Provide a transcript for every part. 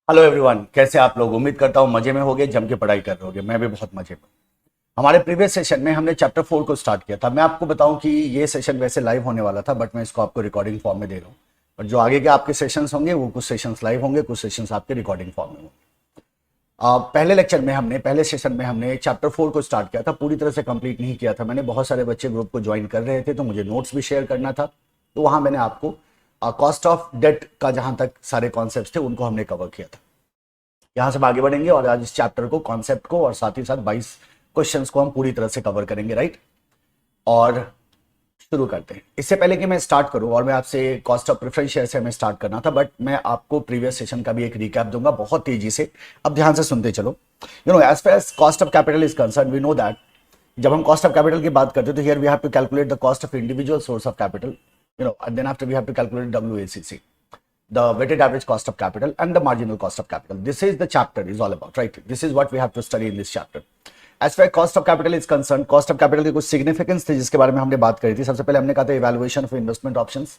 Hello everyone, कैसे आप लोग। उम्मीद करता हूँ मजे में होगे, जम के पढ़ाई कर रहे होगे। मैं भी बहुत मजे में। हमारे प्रीवियस सेशन में हमने चैप्टर 4 को स्टार्ट किया था। मैं आपको बताऊं कि ये सेशन वैसे लाइव होने वाला था, बट मैं इसको आपको रिकॉर्डिंग फॉर्म में दे रहा हूँ। और जो आगे के आपके सेशंस होंगे वो कुछ सेशंस लाइव होंगे, कुछ सेशंस आपके रिकॉर्डिंग फॉर्म में होंगे। पहले लेक्चर में हमने पहले सेशन में हमने चैप्टर 4 को स्टार्ट किया था, पूरी तरह से कंप्लीट नहीं किया था मैंने। बहुत सारे बच्चे ग्रुप को ज्वाइन कर रहे थे तो मुझे नोट्स भी शेयर करना था। तो वहां मैंने आपको कॉस्ट ऑफ डेट का जहां तक सारे कॉन्सेप्ट थे उनको हमने कवर किया था। यहां से हम आगे बढ़ेंगे और आज इस चैप्टर को, कॉन्सेप्ट को और साथ ही साथ 22 क्वेश्चंस को हम पूरी तरह से कवर करेंगे, राइट। और शुरू करते हैं। इससे पहले कि मैं स्टार्ट करूं, और मैं आपसे कॉस्ट ऑफ प्रेफरेंस शेयर से हमें स्टार्ट करना था, बट मैं आपको प्रीवियस सेशन का भी एक रिकैप दूंगा बहुत तेजी से। अब ध्यान से सुनते चलो। As far as cost of capital is concern, we know that जब हम कॉस्ट ऑफ कैपिटल की बात करते हैं तो here we have to calculate the cost of individual source of capital, and then after we have to calculate WACC, the weighted average cost of capital and the marginal cost of capital. This is the chapter is all about, right? This is what we have to study in this chapter. As far as cost of capital is concerned, cost of capital की कुछ significance थी जिसके बारे में हमने बात करी थी। सबसे पहले हमने कहा था evaluation of investment options,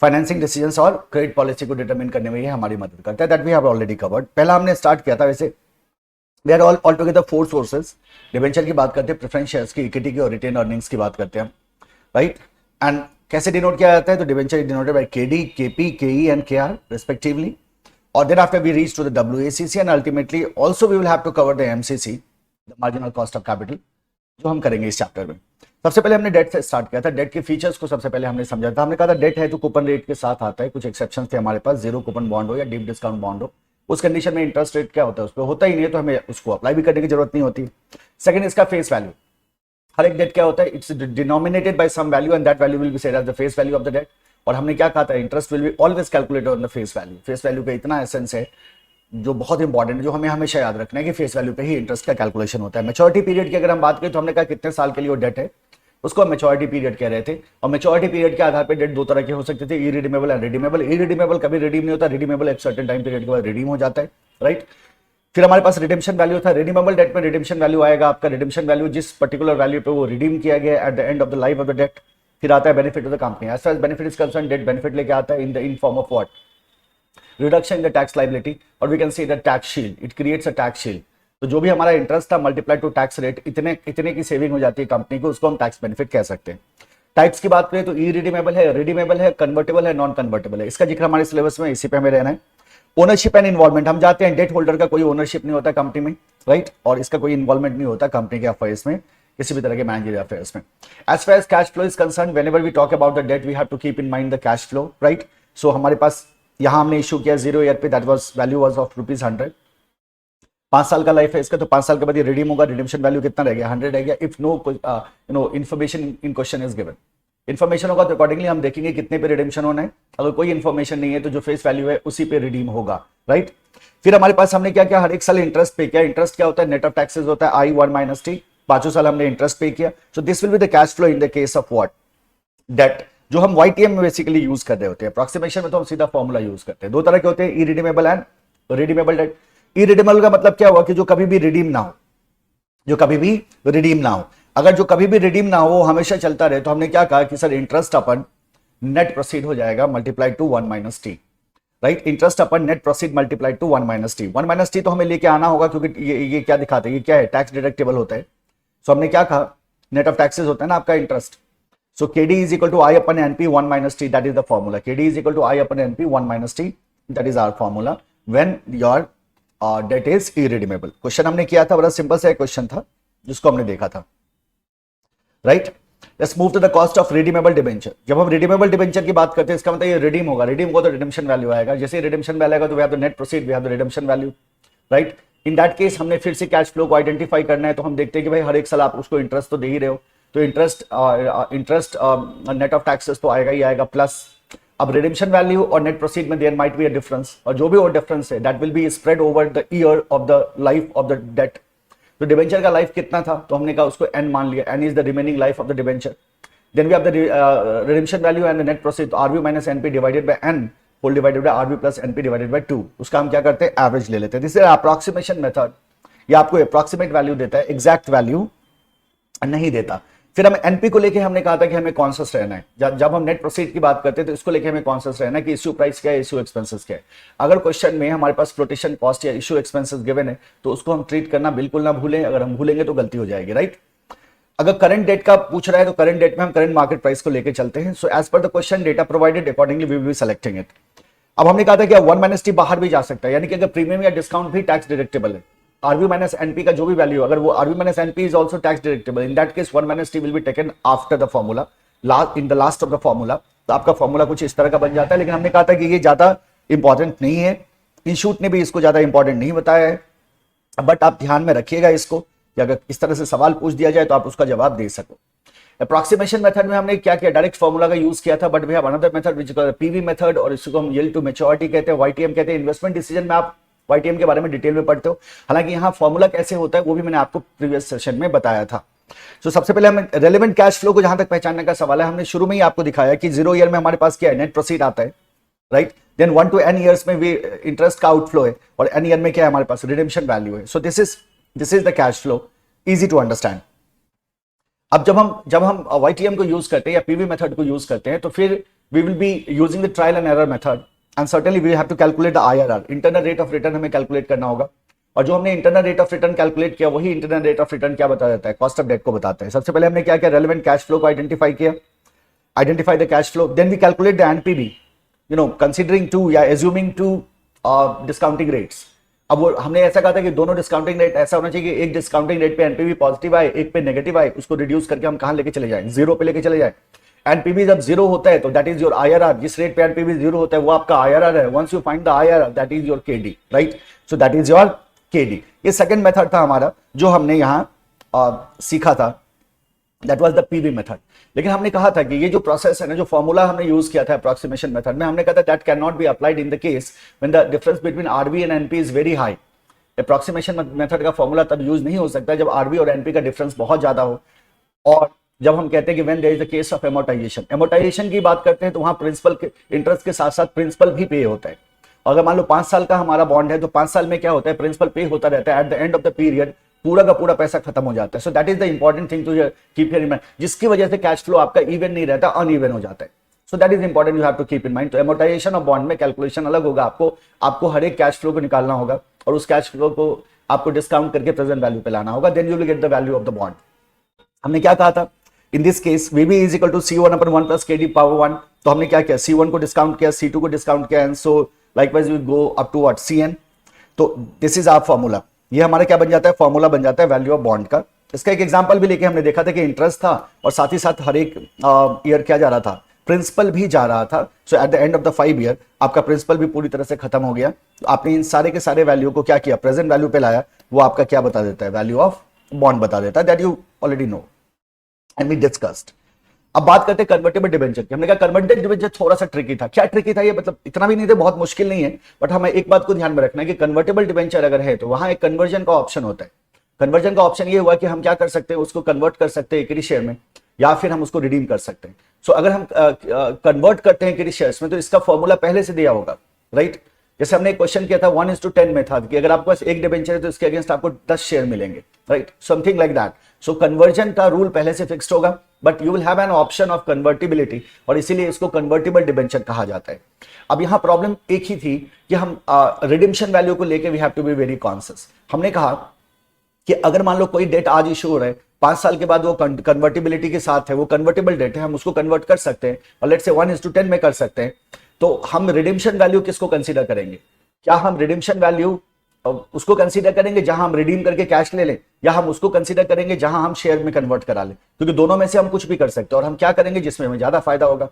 financing decisions और credit policy को determine करने में ये हमारी मदद करता है। That we have already covered. पहला हमने start किया था वैसे we are all together 4 sources. Debenture की बात करते हैं, प्रेफरेंस शेयर्स की, इक्विटी की और रिटेन अर्निंग्स की बात करते हैं, राइट। एंड कैसे डिनोट किया जाता है, तो debenture denoted by KD, KP, KE and KR respectively. और then after we reach to the WACC and ultimately also we will have to cover the MCC, the marginal cost of capital, जो हम करेंगे इस chapter में। सबसे पहले हमने date से स्टार्ट किया था। डेट के फीचर्स को सबसे पहले हमने समझा था। हमने कहा था डेट है तो कूपन रेट के साथ आता है। कुछ एक्सेप्शंस थे हमारे पास, जीरो कूपन बॉन्ड हो या डीप डिस्काउंट बॉन्ड हो, उस कंडीशन में इंटरेस्ट रेट क्या होता है उस पर होता ही नहीं है, तो हमें उसको अप्लाई भी करने की जरूरत नहीं होती। सेकंड, इसका फेस वैल्यू। हर एक डेट क्या होता है, it's denominated by some value and that value will be said as the face value of the debt. और हमने क्या कहा था, interest will be always calculated on the face value. Face value का इतना एसेंस है जो बहुत इंपॉर्टेंट है, जो हमें हमेशा याद रखना है कि फेस वैल्यू पे ही इंटरेस्ट का कैलकुलेशन होता है। मैच्योरिटी पीरियड की अगर हम बात करें तो हमने कहा कितने साल के लिए वो डेट है, उसको हम मैच्योरिटी पीरियड कह रहे थे। और मैच्योरिटी पीरियड के आधार पर डेट दो तरह के हो सकते थे, इरिडीमेबल एंड रिडीमेबल। इरिडीमेबल कभी रिडीम नहीं होता, रिडीमेबल एक सर्टेन टाइम पीरियड के बाद रिडीम हो जाता है, राइट। फिर हमारे पास रिडेम्पशन वैल्यू था। रिडीमेबल डेट में रिडेम्पशन वैल्यू आएगा आपका, रिडेम्पशन वैल्यू जिस पर्टिकुलर वैल्यू पे वो रिडीम किया गया at the end of the life of the debt. फिर आता है benefit of the company. As far as benefit is concern, debt benefit लेके आता है in form of what, reduction in the tax liability, और we can see the tax shield, it creates a tax shield. तो जो भी हमारा interest था multiply two tax rate, इतने की सेविंग हो जाती है कंपनी को, उसको हम टैक्स बेनिफिट कह सकते हैं। टाइप्स की बात करें तो इरिडीमेबल है, रिडीमेबल है, कन्वर्टेबल है, नॉन कन्वर्टेबल है। इसका जिक्र हमारे सिलेबस में इसी पे हमें रहना है। ओनरशिप एंड इन्वॉल्वमेंट, हम जाते हैं डेट होल्डर का कोई ओनरशिप नहीं होता कंपनी में, राइट। और इसका कोई इन्वॉल्वमेंट नहीं होता कंपनी के अफेयर्स में, किसी भी तरह के मैनेजरियल अफेयर्स में। As far as cash flow is concern, whenever we talk about the debt we have to keep in mind the cash flow, right. So हमारे पास यहां हमने इशू किया 0 ईयर पे, that was value was of ₹100। 5 साल का life है इसका, तो 5 साल के बाद ये रिडीम होगा। रिडीम्शन वैल्यू कितना रह गया, 100 रह गया। If no information in question is given, information होगा तो अकॉर्डिंगली हम देखेंगे कितने पे रिडेम्पशन होना है। अगर कोई इन्फॉर्मेशन नहीं है तो जो फेस वैल्यू है उसी पे रिडीम होगा, राइट। फिर हमारे पास हमने क्या किया, हर एक साल इंटरेस्ट पे किया। इंटरेस्ट क्या होता है, नेट ऑफ टैक्सेस होता है I1 - T। 5 साल हमने इंटरेस्ट पे किया। So this will be the cash flow in the case of what, debt, जो हम YTM में बेसिकली यूज कर रहे होते हैं। अप्रोक्सीमेशन में तो हम सीधा फॉर्मूला यूज करते हैं। दो तरह के होते हैं, irredeemable and redeemable debt. Irredeemable का मतलब क्या हुआ कि जो कभी भी रिडीम ना हो, जो कभी भी रिडीम ना हो। अगर जो कभी भी रिडीम ना हो वो हमेशा चलता रहे, तो हमने क्या कहा कि sir interest upon net proceed हो जाएगा multiply to 1 - T, right. Interest upon net proceed multiply to 1 - T। 1 - T तो हमें लेके आना होगा क्योंकि ये क्या दिखाते हैं, ये क्या है, टैक्स डिडक्टेबल होता है। सो हमने क्या कहा, नेट ऑफ टैक्सेस होता है ना आपका interest. So KD is equal to I/NP 1 - T, that is the formula. KD is equal to I/NP 1 - T, that is our formula when your debt is irredeemable. Question हमने किया था, बड़ा simple सा question था जिसको हमने देखा था, right. Let's move to the cost of redeemable debenture. जब हम रिडीमेबल डिबेंचर की बात करते हैं इसका मतलब ये रिडीम होगा। रिडीम होगा तो रिडेम्पशन वैल्यू आएगा। जैसे रिडेम्पशन वैल्यू आएगा तो we have the net proceed, we have the redemption value, right. In that case हमने फिर से कैश फ्लो को आइडेंटिफाई करना है। तो हम देखते हैं कि भाई हर एक साल आप उसको इंटरेस्ट तो दे ही रहे हो, तो इंटरेस्ट नेट ऑफ टैक्सेस तो आएगा ही आएगा, प्लस अब रिडेम्पशन वैल्यू और नेट प्रोसीड में there might be a difference, और जो भी वो डिफरेंस है that will be spread over the year of the life of the debt. तो डिबेंचर का लाइफ कितना था, तो हमने कहा उसको n मान लिया, n is the remaining life of the debenture. Then we have the redemption value and the net proceed, तो RV - NP divided by n whole divided by RV + NP divided by 2। उसका हम क्या करते हैं, average ले लेते हैं। This is approximation method. ये आपको अप्रोक्सीमेट वैल्यू देता है, एग्जैक्ट वैल्यू नहीं देता। फिर हम एनपी को लेके हमने कहा था कि हमें कॉन्शियस रहना है, जब हम नेट प्रोसीड की बात करते हैं तो इसको लेके हमें कॉन्शियस रहना है कि इश्यू प्राइस क्या है, इश्यू एक्सपेंसेस क्या है। अगर क्वेश्चन में हमारे पास फ्लोटेशन कॉस्ट या इश्यू एक्सपेंसेस गिवन है तो उसको हम ट्रीट करना बिल्कुल ना भूलें, अगर हम भूलेंगे तो गलती हो जाएगी, राइट। अगर करंट डेट का पूछ रहा है तो करंट डेट में हम करंट मार्केट प्राइस को लेके चलते हैं। So as per the question data provided accordingly we will be selecting it. अब हमने कहा था कि 1 - T बाहर भी जा सकता है, यानी कि अगर प्रीमियम या डिस्काउंट भी टैक्स डिडक्टेबल है, आरवी माइनस एनपी का जो भी वैल्यू, अगर वो RV minus NP is also tax deductible, in that case 1 - T will be taken after the formula, in the last of the formula. तो आपका फॉर्मूला कुछ इस तरह का बन जाता है। लेकिन हमने कहा था कि ये ज्यादा इंपॉर्टेंट नहीं है, इंस्टीट्यूट ने भी इसको ज्यादा इंपॉर्टेंट नहीं बताया है, बट आप ध्यान में रखिएगा इसको कि अगर इस तरह से सवाल पूछ दिया जाए तो आप उसका जवाब दे सको। अप्रोक्सीमेशन मेथड में हमने क्या किया, डायरेक्ट फॉर्मूला का यूज किया था, but we have another method which is PV method, और इसको हम यील्ड टू मैच्योरिटी कहते हैं, वाईटीएम कहते हैं। इन्वेस्टमेंट डिसीजन में आप वाईटीएम के बारे में डिटेल में पढ़ते हो, हालांकि यहाँ फॉर्मूला कैसे होता है वो भी मैंने आपको प्रीवियस सेशन में बताया था। तो सबसे पहले हमें रेलेवेंट कैश फ्लो को जहां तक पहचानने का सवाल है, हमने शुरू में ही आपको दिखाया कि 0 ईयर में हमारे पास क्या है, नेट प्रोसीड आता है, right. Then 1 to n years में भी इंटरेस्ट का आउटफ्लो है, और n ईयर में क्या है हमारे पास, रिडेम्पशन वैल्यू है। So this is the cash flow, easy to understand. अब जब हम वाईटीएम को यूज करते हैं या पीवी मेथड को यूज करते हैं तो फिर we will be using the trial and error method, and certainly we have to calculate the IRR, internal rate of return हमें कैलकुलेट करना होगा। और जो हमने internal rate of return calculate किया वही इंटरनल रेट ऑफ रिटर्न क्या बता देता है, कॉस्ट ऑफ डेट को बताता है। सबसे पहले हमने क्या किया, रेलेवेंट कैश फ्लो को आइडेंटिफाई किया, identify the cash flow, then we calculate the NPV, considering two या एज्यूमिंग टू डिस्काउंटिंग रेट्स। अब वो हमने ऐसा कहा था कि दोनों डिस्काउंटिंग रेट ऐसा होना चाहिए कि एक डिस्काउंटिंग रेट पे एनपीवी पॉजिटिव आए, एक पे नेगेटिव आए, उसको रिड्यूस करके हम कहां लेके चले जाएं, 0 पे लेके चले जाएं। एनपीवी जब 0 होता है तो दैट इज योर आईआरआर, जिस रेट पे एनपीवी 0 होता है वो आपका आईआरआर है। Once you find the IRR that is your KD, right. So that is your KD. ये सेकंड मेथड था हमारा जो हमने यहाँ सीखा था, that was the PV method. लेकिन हमने कहा था कि ये जो प्रोसेस है ना, जो फॉर्मूला हमने यूज किया था अप्रोक्सीमेशन मेथड में, हमने कहा था that can not be applied in the case when the difference between RV and NP is very high. Approximation method का फॉर्मूला तब यूज नहीं हो सकता जब आरवी और एनपी का डिफरेंस बहुत ज्यादा हो, और जब हम कहते हैं कि when there is the case of amortisation. Amortisation की बात करते हैं तो वहां प्रिंसिपल इंटरेस्ट के साथ साथ प्रिंसिपल भी पे होता है। अगर मान लो 5 साल का हमारा बॉन्ड है तो 5 साल में क्या होता है, प्रिंसिपल पे होता रहता है, at the end of the period पूरा का पूरा पैसा खत्म हो जाता है। So that is the important thing to keep in mind, जिसकी वजह से कैश फ्लो आपका इवन नहीं रहता, अनइवन हो जाता है। So that is important, you have to keep in mind. तो एमोर्टाइजेशन ऑफ बॉन्ड में कैलकुलेशन अलग होगा, आपको हर एक कैश फ्लो को निकालना होगा और उस कैश फ्लो को आपको डिस्काउंट करके प्रेजेंट वैल्यू पे लाना होगा, then you will get the value of the bond. हमने क्या कहा था, in this case VB is equal to C1/1 plus KD power 1। तो हमने क्या किया, C1 को डिस्काउंट किया, C2 को डिस्काउंट किया, and so likewise we go up to what, CN। तो दिस इज आवर फॉर्मूला। ये हमारा क्या बन जाता है, फॉर्मूला बन जाता है वैल्यू ऑफ बॉन्ड का। इसका एक एग्जांपल भी लेके हमने देखा था कि इंटरेस्ट था और साथ ही साथ हर एक ईयर क्या जा रहा था, प्रिंसिपल भी जा रहा था। So at the end of the 5 year आपका प्रिंसिपल भी पूरी तरह से खत्म हो गया। तो आपने इन सारे के सारे वैल्यू को क्या किया, प्रेजेंट वैल्यू पे लाया, वो आपका क्या बता देता है, वैल्यू ऑफ बॉन्ड बता देता है, that you already know and we discussed. अब बात करते हैं कन्वर्टेबल डिबेंचर की। हमने कहा कन्वर्टेबल डिबेंचर थोड़ा सा ट्रिकी था। क्या ट्रिकी था, ये मतलब इतना भी नहीं था, बहुत मुश्किल नहीं है, बट हमें एक बात को ध्यान में रखना है कि कन्वर्टेबल डिबेंचर अगर है तो वहां एक कन्वर्जन का ऑप्शन होता है। कन्वर्जन का ऑप्शन ये हुआ कि हम क्या कर सकते हैं, उसको कन्वर्ट कर सकते हैं इक्विटी शेयर में, या फिर हम उसको रिडीम कर सकते हैं। सो अगर हम कन्वर्ट करते हैं इक्विटी शेयर्स में तो इसका फॉर्मूला पहले से दिया होगा, राइट। जैसे हमने एक क्वेश्चन किया था 1:10 में था कि अगर आपके पास एक डिबेंचर है तो इसके अगेंस्ट आपको 10 शेयर मिलेंगे, right, something like that. So conversion का रूल पहले से फिक्स्ड होगा, but you will have an option of convertibility, और इसीलिए इसको कन्वर्टिबल डिबेंचर कहा जाता है। अब यहां प्रॉब्लम एक ही थी कि हम रिडिम्पशन वैल्यू को लेके we have to be very conscious. हमने कहा कि अगर मान लो कोई डेट आज इशू हो रहा है, 5 साल के बाद वो कन्वर्टिबिलिटी के साथ है, वो कन्वर्टेबल डेट है, हम उसको कन्वर्ट कर सकते हैं और लेट्स से 1:10 में कर सकते हैं। तो हम रिडिम्पशन वैल्यू किसको कंसीडर करेंगे, क्या हम रिडिम्पशन वैल्यू उसको कंसीडर करेंगे जहां हम रिडीम करके कैश ले लें, या हम उसको कंसीडर करेंगे जहां हम शेयर में कन्वर्ट करा लें, क्योंकि दोनों में से हम कुछ भी कर सकते हैं, और हम क्या करेंगे जिसमें हमें ज्यादा फायदा होगा।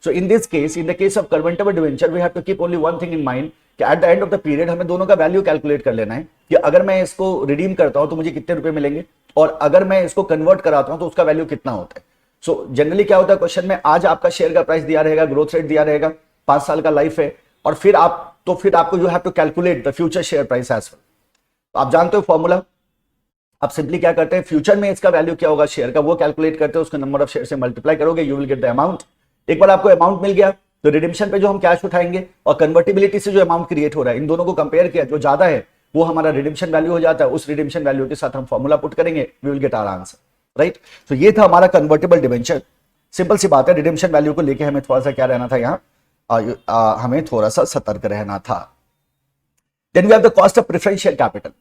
So in this case, in the case of convertible debenture we have to keep only one thing in mind कि at the end of the period हमें दोनों का वैल्यू कैलकुलेट कर लेना है कि अगर मैं इसको रिडीम करता हूं तो मुझे कितने रुपए मिलेंगे, और अगर मैं इसको कन्वर्ट कराता हूं तो उसका वैल्यू कितना होता है। सो जनरली क्या होता है क्वेश्चन में, आज आपका शेयर का प्राइस दिया रहेगा, ग्रोथ रेट दिया रहेगा, 5 साल का लाइफ है, और फिर आपको you have to calculate the future share price as well. आप जानते हो फॉर्मूला, आप सिंपली क्या करते हैं, फ्यूचर में इसका वैल्यू क्या होगा शेयर का, वो कैलकुलेट करते हो, उसको नंबर ऑफ शेयर से मल्टीप्लाई करोगे, you will get the amount. एक बार आपको अमाउंट मिल गया तो रिडिम्पशन पे जो हम कैश उठाएंगे और कन्वर्टिबिलिटी से जो अमाउंट क्रिएट हो रहा है, इन दोनों को कंपेयर किया, जो ज्यादा है वो हमारा रिडिम्पशन वैल्यू हो जाता है। उस रिडिम्पशन वैल्यू के साथ हम फॉर्मूला पुट करेंगे, we will get our answer. Right. तो ये था हमारा कन्वर्टेबल डिबेंचर। सिंपल सी बात है, रिडेम्पशन वैल्यू को लेके हमें थोड़ा सा क्या रहना था यहाँ, हमें थोड़ा सा सतर्क रहना था। Then we have the cost of preferential capital.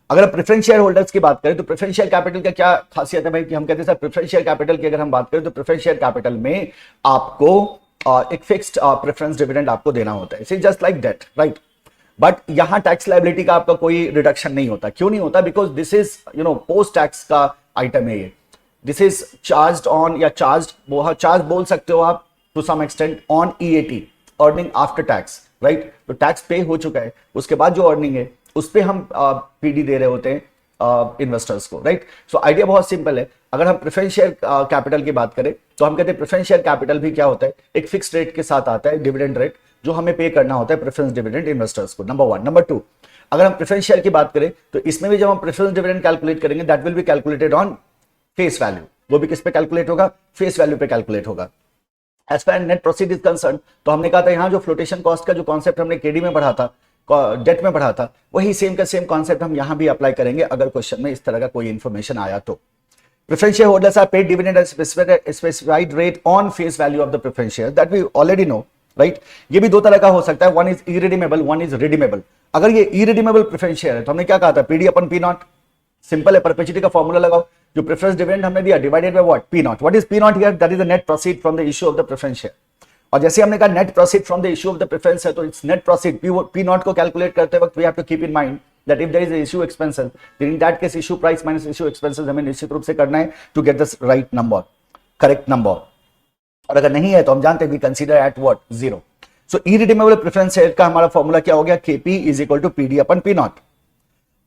अगर हम प्रेफरेंस शेयर होल्डर्स की बात करें तो प्रेफरेंशियल कैपिटल का क्या खासियत है भाई, कि हम कहते हैं सर प्रेफरेंशियल कैपिटल की अगर हम बात करें तो प्रेफरेंशियल कैपिटल में आपको एक फिक्स्ड प्रेफरेंस डिविडेंड आपको देना होता है, just like that, right. But यहां टैक्स लायबिलिटी का आपका कोई रिडक्शन नहीं होता। क्यों नहीं होता? Because this is post tax का आइटम है ये। दिस इज चार्ज ऑन, या चार्ज बोल सकते हो आप to some extent on EAT, earning after tax, right. तो टैक्स पे हो चुका है, उसके बाद जो अर्निंग है उस पे हम पीडी दे रहे होते हैं इन्वेस्टर्स को, राइट। सो आइडिया बहुत सिंपल है। अगर हम प्रेफरेंस शेयर कैपिटल की बात करें तो हम कहते हैं प्रेफरेंस शेयर कैपिटल भी क्या होता है, एक फिक्स रेट के साथ आता है, डिविडेंड रेट, जो हमें पे करना होता है प्रेफरेंस डिविडेंड इन्वेस्टर्स को, नंबर 1। नंबर 2, अगर हम प्रेफरेंस शेयर की बात करें तो इसमें भी जब हम प्रेफरेंस डिविडेंड कैलकुलेट करेंगे that will be calculated on face value. वो भी किस पे कैलकुलेट होगा? फेस वैल्यू पे कैलकुलेट होगा। As far net proceed is concern, तो हमने कहा था यहाँ जो फ्लोटेशन कॉस्ट का जो कॉन्सेप्ट हमने केडी में पढ़ा था, डेट में पढ़ा था, वही सेम का सेम कॉन्सेप्ट हम यहां भी अप्लाई करेंगे अगर क्वेश्चन में इस तरह का कोई इंफॉर्मेशन आया तो। Preference share holders are paid dividend at specified rate on face value of the preference share, that we already know, right. ये भी दो तरह का हो सकता है, one is irredeemable, one is redeemable. अगर ये इरिडीमेबल प्रेफरेंस शेयर है तो हमने क्या कहा था, PD upon P naught, simple है, परपेचुइटी का फॉर्मूला लगाओ, जो प्रेफरेंस डिविडेंड हमने दिया divided by what, P naught. What is P naught here? That is the net proceed from the issue of the preference share. और जैसे हमने कहा net proceed from the issue of the preference है, तो it's net proceed, P naught को calculate करते वक्त we have to keep in mind that if there is issue expenses, then in that case issue price minus issue expenses हमें निश्चित रूप से करना है to get the right number, correct number. और अगर नहीं है तो हम जानते हैं we consider at what, 0। So irredeemable preference share का हमारा फॉर्मूला क्या हो गया, KP is equal to PD upon P naught.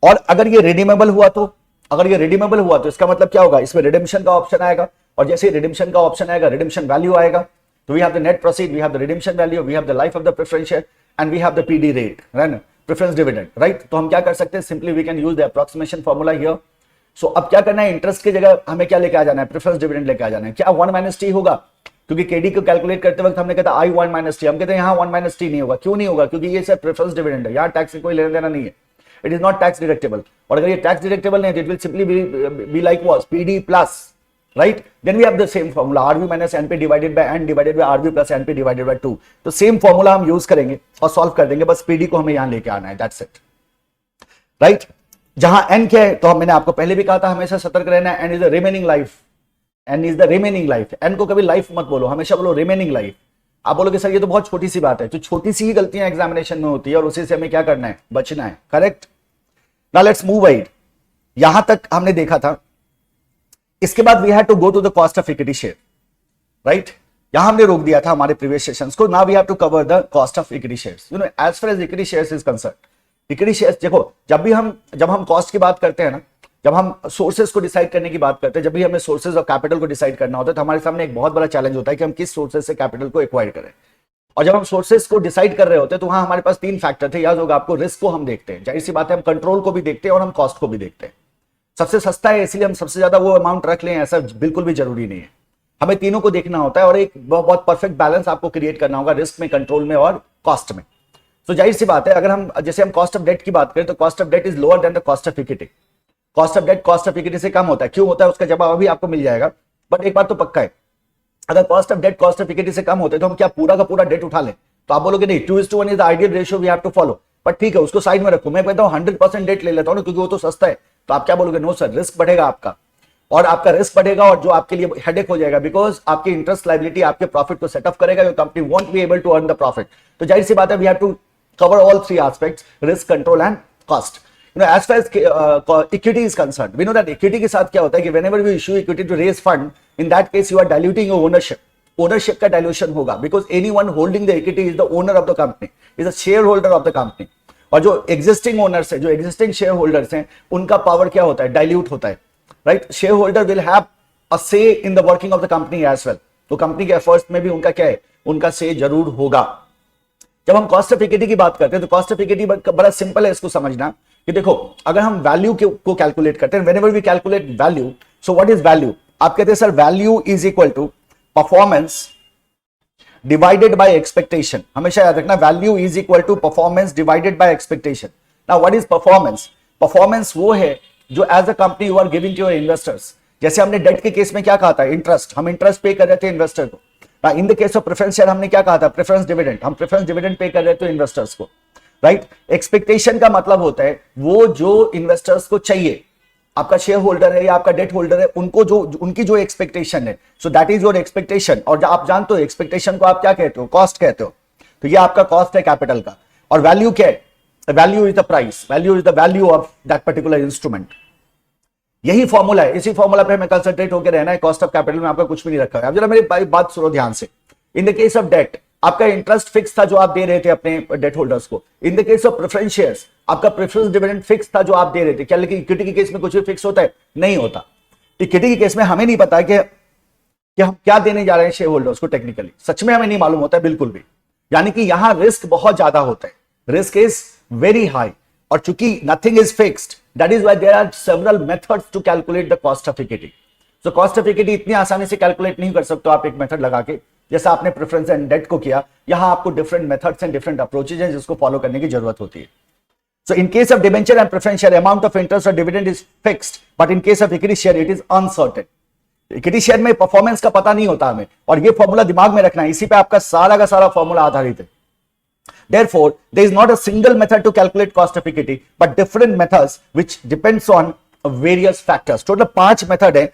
और अगर ये रिडीमेबल हुआ तो, अगर ये रिडीमेबल हुआ तो इसका मतलब क्या होगा, इसमें रिडेम्पशन का ऑप्शन आएगा, और जैसे रिडेम्पशन का ऑप्शन आएगा रिडेम्पशन वैल्यू आएगा। तो we have the net proceed, we have the redemption value, we have the life of the preference share, and we have the PD rate, right? Preference dividend, right? तो हम क्या कर सकते हैं, simply we can use the approximation formula here. So अब क्या करना है, इंटरेस्ट की जगह हमें क्या लेके आ जाना है, प्रेफरेंस डिविडेंड लेके आ जाना है। क्या 1 माइनस टी होगा? क्योंकि केडी को कैलकुलेट करते वक्त हमने कहता I 1 माइनस टी, हम कहते हैं यहाँ 1 माइनस टी नहीं होगा। क्यों नहीं होगा? क्योंकि ये सिर्फ प्रेफरेंस डिविडेंड है, यहाँ टैक्स से कोई लेना देना नहीं है, it is not tax deductible. और अगर ये टैक्स डिडक्टेबल नहीं है, it will simply be like was PD plus, right? Then we have the same formula, RV minus NP divided by N divided by RV plus NP divided by 2। तो same formula हम use करेंगे और solve कर देंगे, बस PD को हमें यहां लेके आना है, that's it, right? जहां N क्या है, तो मैंने आपको पहले भी कहा था हमेशा सतर्क रहना है, N is the remaining life, N is the remaining life। N को कभी लाइफ मत बोलो, हमेशा बोलो remaining life। आप बोलोगे सर ये तो बहुत छोटी सी बात है, तो छोटी सी ही गलतियां एग्जामिनेशन में होती है और उसी से हमें क्या करना है, बचना है, correct. Now let's move ahead. यहां तक हमने देखा था, इसके बाद we had to go to the cost of equity share, right. यहां हमने रोक दिया था हमारे प्रीवियस सेशंस को। Now we have to cover the cost of equity shares. You know as far as equity shares is concern, equity shares देखो, जब हम कॉस्ट की बात करते हैं ना, जब हम सोर्सेज को डिसाइड करने की बात करते हैं, जब भी हमें सोर्सेज ऑफ कैपिटल को डिसाइड करना होता है, तो हमारे सामने एक बहुत बड़ा चैलेंज होता है कि हम किस सोर्सेज से कैपिटल को एक्वायर करें। और जब हम सोर्सेज को डिसाइड कर रहे होते हैं तो वहां हमारे पास 3 फैक्टर थे, याद होगा आपको। रिस्क को हम देखते हैं, जाहिर सी बात है, हम कंट्रोल को भी देखते हैं और हम कॉस्ट को भी देखते हैं। सबसे सस्ता है इसलिए हम सबसे ज्यादा वो अमाउंट रख लें, ऐसा बिल्कुल भी जरूरी नहीं है। हमें तीनों को देखना होता है और एक बहुत परफेक्ट बैलेंस आपको क्रिएट करना होगा, रिस्क में, कंट्रोल में और कॉस्ट में। तो जाहिर सी बात है, अगर हम जैसे हम कॉस्ट ऑफ डेट की बात करें तो cost of debt is lower than the cost of equity. Cost of debt cost of equity से कम होता है। क्यों होता है उसका जवाब अभी आपको मिल जाएगा, बट एक बात तो पक्का है, अगर cost of debt cost of equity से कम होते तो हम क्या पूरा का पूरा डेट उठा लें? तो आप बोलोगे नहीं, 2:1 is the ideal ratio we have to follow. But ठीक है, उसको साइड में रखो, मैं कहता हूं 100% डेट ले लेता हूं ना, क्योंकि वो तो सस्ता है। तो आप क्या बोलोगे, नो सर, रिस्क बढ़ेगा आपका, और आपका रिस्क बढ़ेगा और जो आपके लिए हेडेक हो जाएगा, बिकॉज आपकी इंटरेस्ट लायबिलिटी आपके प्रॉफिट को सेटअप करेगा, your company won't be able to earn the profit. तो जाहिर सी बात है, we have to cover all 3 aspects, risk, control and cost. You know, as far as equity is concerned, we know that equity के साथ क्या होता है कि whenever we issue equity to raise fund, in that case you are diluting your ownership. Ownership का dilution होगा, because anyone holding the equity is the owner of the company, is a shareholder of the company. और जो existing owners है, जो existing shareholders हैं, उनका power क्या होता है, dilute होता है, right? Shareholder will have a say in the working of the company as well. तो कंपनी के एफर्ट्स में भी उनका क्या है, उनका से जरूर होगा। जब हम कॉस्ट ऑफ इक्विटी की बात करते हैं तो कॉस्ट ऑफ इक्विटी बड़ा सिंपल है इसको समझना, कि देखो अगर हम वैल्यू को कैलकुलेट करते हैं, whenever we calculate value, so what is value? आप कहते हैं sir value is equal to performance divided by expectation. हमेशा याद रखना, value is equal to performance divided by expectation. Now what is performance? Performance वो है जो as a company you are giving to your investors. जैसे हमने date के case में क्या कहा था, इंटरेस्ट, हम इंटरेस्ट पे कर रहे थे इन्वेस्टर को। इन the case of preference share हमने क्या कहा था, प्रेफरेंस डिविडेंड, हम प्रेफरेंस डिविडेंड पे कर रहे थे इन्वेस्टर्स को, राइट। एक्सपेक्टेशन का मतलब होता है वो जो इन्वेस्टर्स को चाहिए, आपका शेयर होल्डर है या आपका डेट होल्डर है, उनको जो उनकी जो एक्सपेक्टेशन है, so that is your expectation. और आप जानते हो एक्सपेक्टेशन को आप क्या कहते हो, कॉस्ट कहते हो। तो ये आपका कॉस्ट है कैपिटल का। और वैल्यू क्या है, value is the price, value is the value of that particular instrument. यही फॉर्मूला है, इसी फॉर्मूला पे हमें कंसंट्रेट होकर रहना है। कॉस्ट ऑफ कैपिटल में आपका कुछ भी नहीं रखा है। अब जरा मेरी बात सुनो ध्यान से। In the case of debt आपका इंटरेस्ट फिक्स था जो आप दे रहे थे अपने डेट होल्डर्स को। इन the case of preference shares आपका प्रेफरेंस डिविडेंड फिक्स था जो आप दे रहे थे। क्या लेकिन इक्विटी के केस में कुछ भी फिक्स होता है, नहीं होता। इक्विटी के केस में हमें नहीं पता कि हम क्या देने जा रहे हैं शेयर होल्डर्स को, टेक्निकली सच में हमें नहीं मालूम होता है बिल्कुल भी। यानी कि यहां रिस्क बहुत ज्यादा होता है, रिस्क इज वेरी हाई। और चूंकि nothing is fixed, that is why there are several methods to calculate the cost of equity. So cost of equity इतनी आसानी से कैलकुलेट नहीं कर सकते आप एक मेथड लगा के, जैसा आपने प्रेफरेंस एंड डेट को किया। यहां आपको different methods and different approaches हैं जिसको फॉलो करने की जरूरत होती है। So in case of debenture and preference share, amount of interest or dividend is fixed, but in case of equity share, it is uncertain. Equity share में performance का पता नहीं होता हमें, और ये फॉर्मूला दिमाग में रखना है, इसी पे आपका सारा का सारा फॉर्मूला आधारित है। Therefore, there is not a single method to calculate cost of equity, but different methods which depends on various factors. Total 5 method है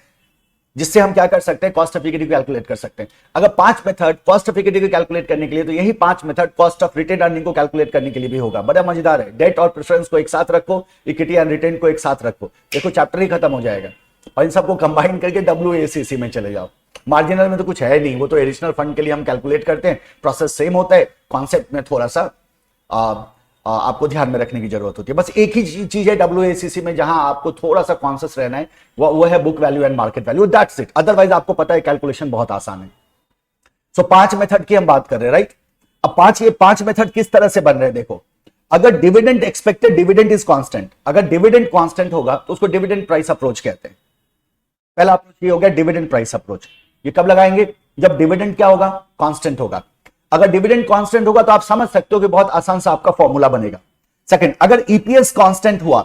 जिससे हम क्या कर सकते हैं, कॉस्ट ऑफ इक्विटी को कैलकुलेट कर सकते हैं। अगर 5 मेथड कॉस्ट ऑफ इक्विटी को कैलकुलेट करने के लिए, तो यही 5 method cost of retain earning को कैलकुलेट करने के लिए भी होगा। बड़ा मजेदार है। डेट और प्रेफरेंस को एक साथ रखो, इक्विटी एंड रिटेन को एक साथ रखो, देखो चैप्टर ही खत्म हो जाएगा। और इन सबको कंबाइन करके WACC में चले जाओ। मार्जिनल में तो कुछ है नहीं, वो तो एडिशनल फंड के लिए हम कैलकुलेट करते हैं, प्रोसेस सेम होता है, कॉन्सेप्ट में थोड़ा सा आपको ध्यान में रखने की जरूरत होती है। बस एक ही चीज है WACC में जहां आपको थोड़ा सा कॉन्शियस रहना है, वो है book value and market value, that's it. Otherwise आपको पता है कैलकुलेशन बहुत आसान है। सो 5 मेथड की हम बात कर रहे हैं, राइट। अब 5 मेथड किस तरह से बन रहे हैं, देखो। अगर dividend expected dividend is constant, अगर डिविडेंड कांस्टेंट होगा तो उसको डिविडेंड प्राइस अप्रोच कहते हैं। पहला अप्रोच ये हो गया डिविडेंड प्राइस अप्रोच। ये कब लगाएंगे, जब डिविडेंड क्या होगा, कांस्टेंट होगा। अगर डिविडेंड कांस्टेंट होगा तो आप समझ सकते हो कि बहुत आसान सा आपका फॉर्मूला बनेगा। सेकंड, अगर ईपीएस कांस्टेंट हुआ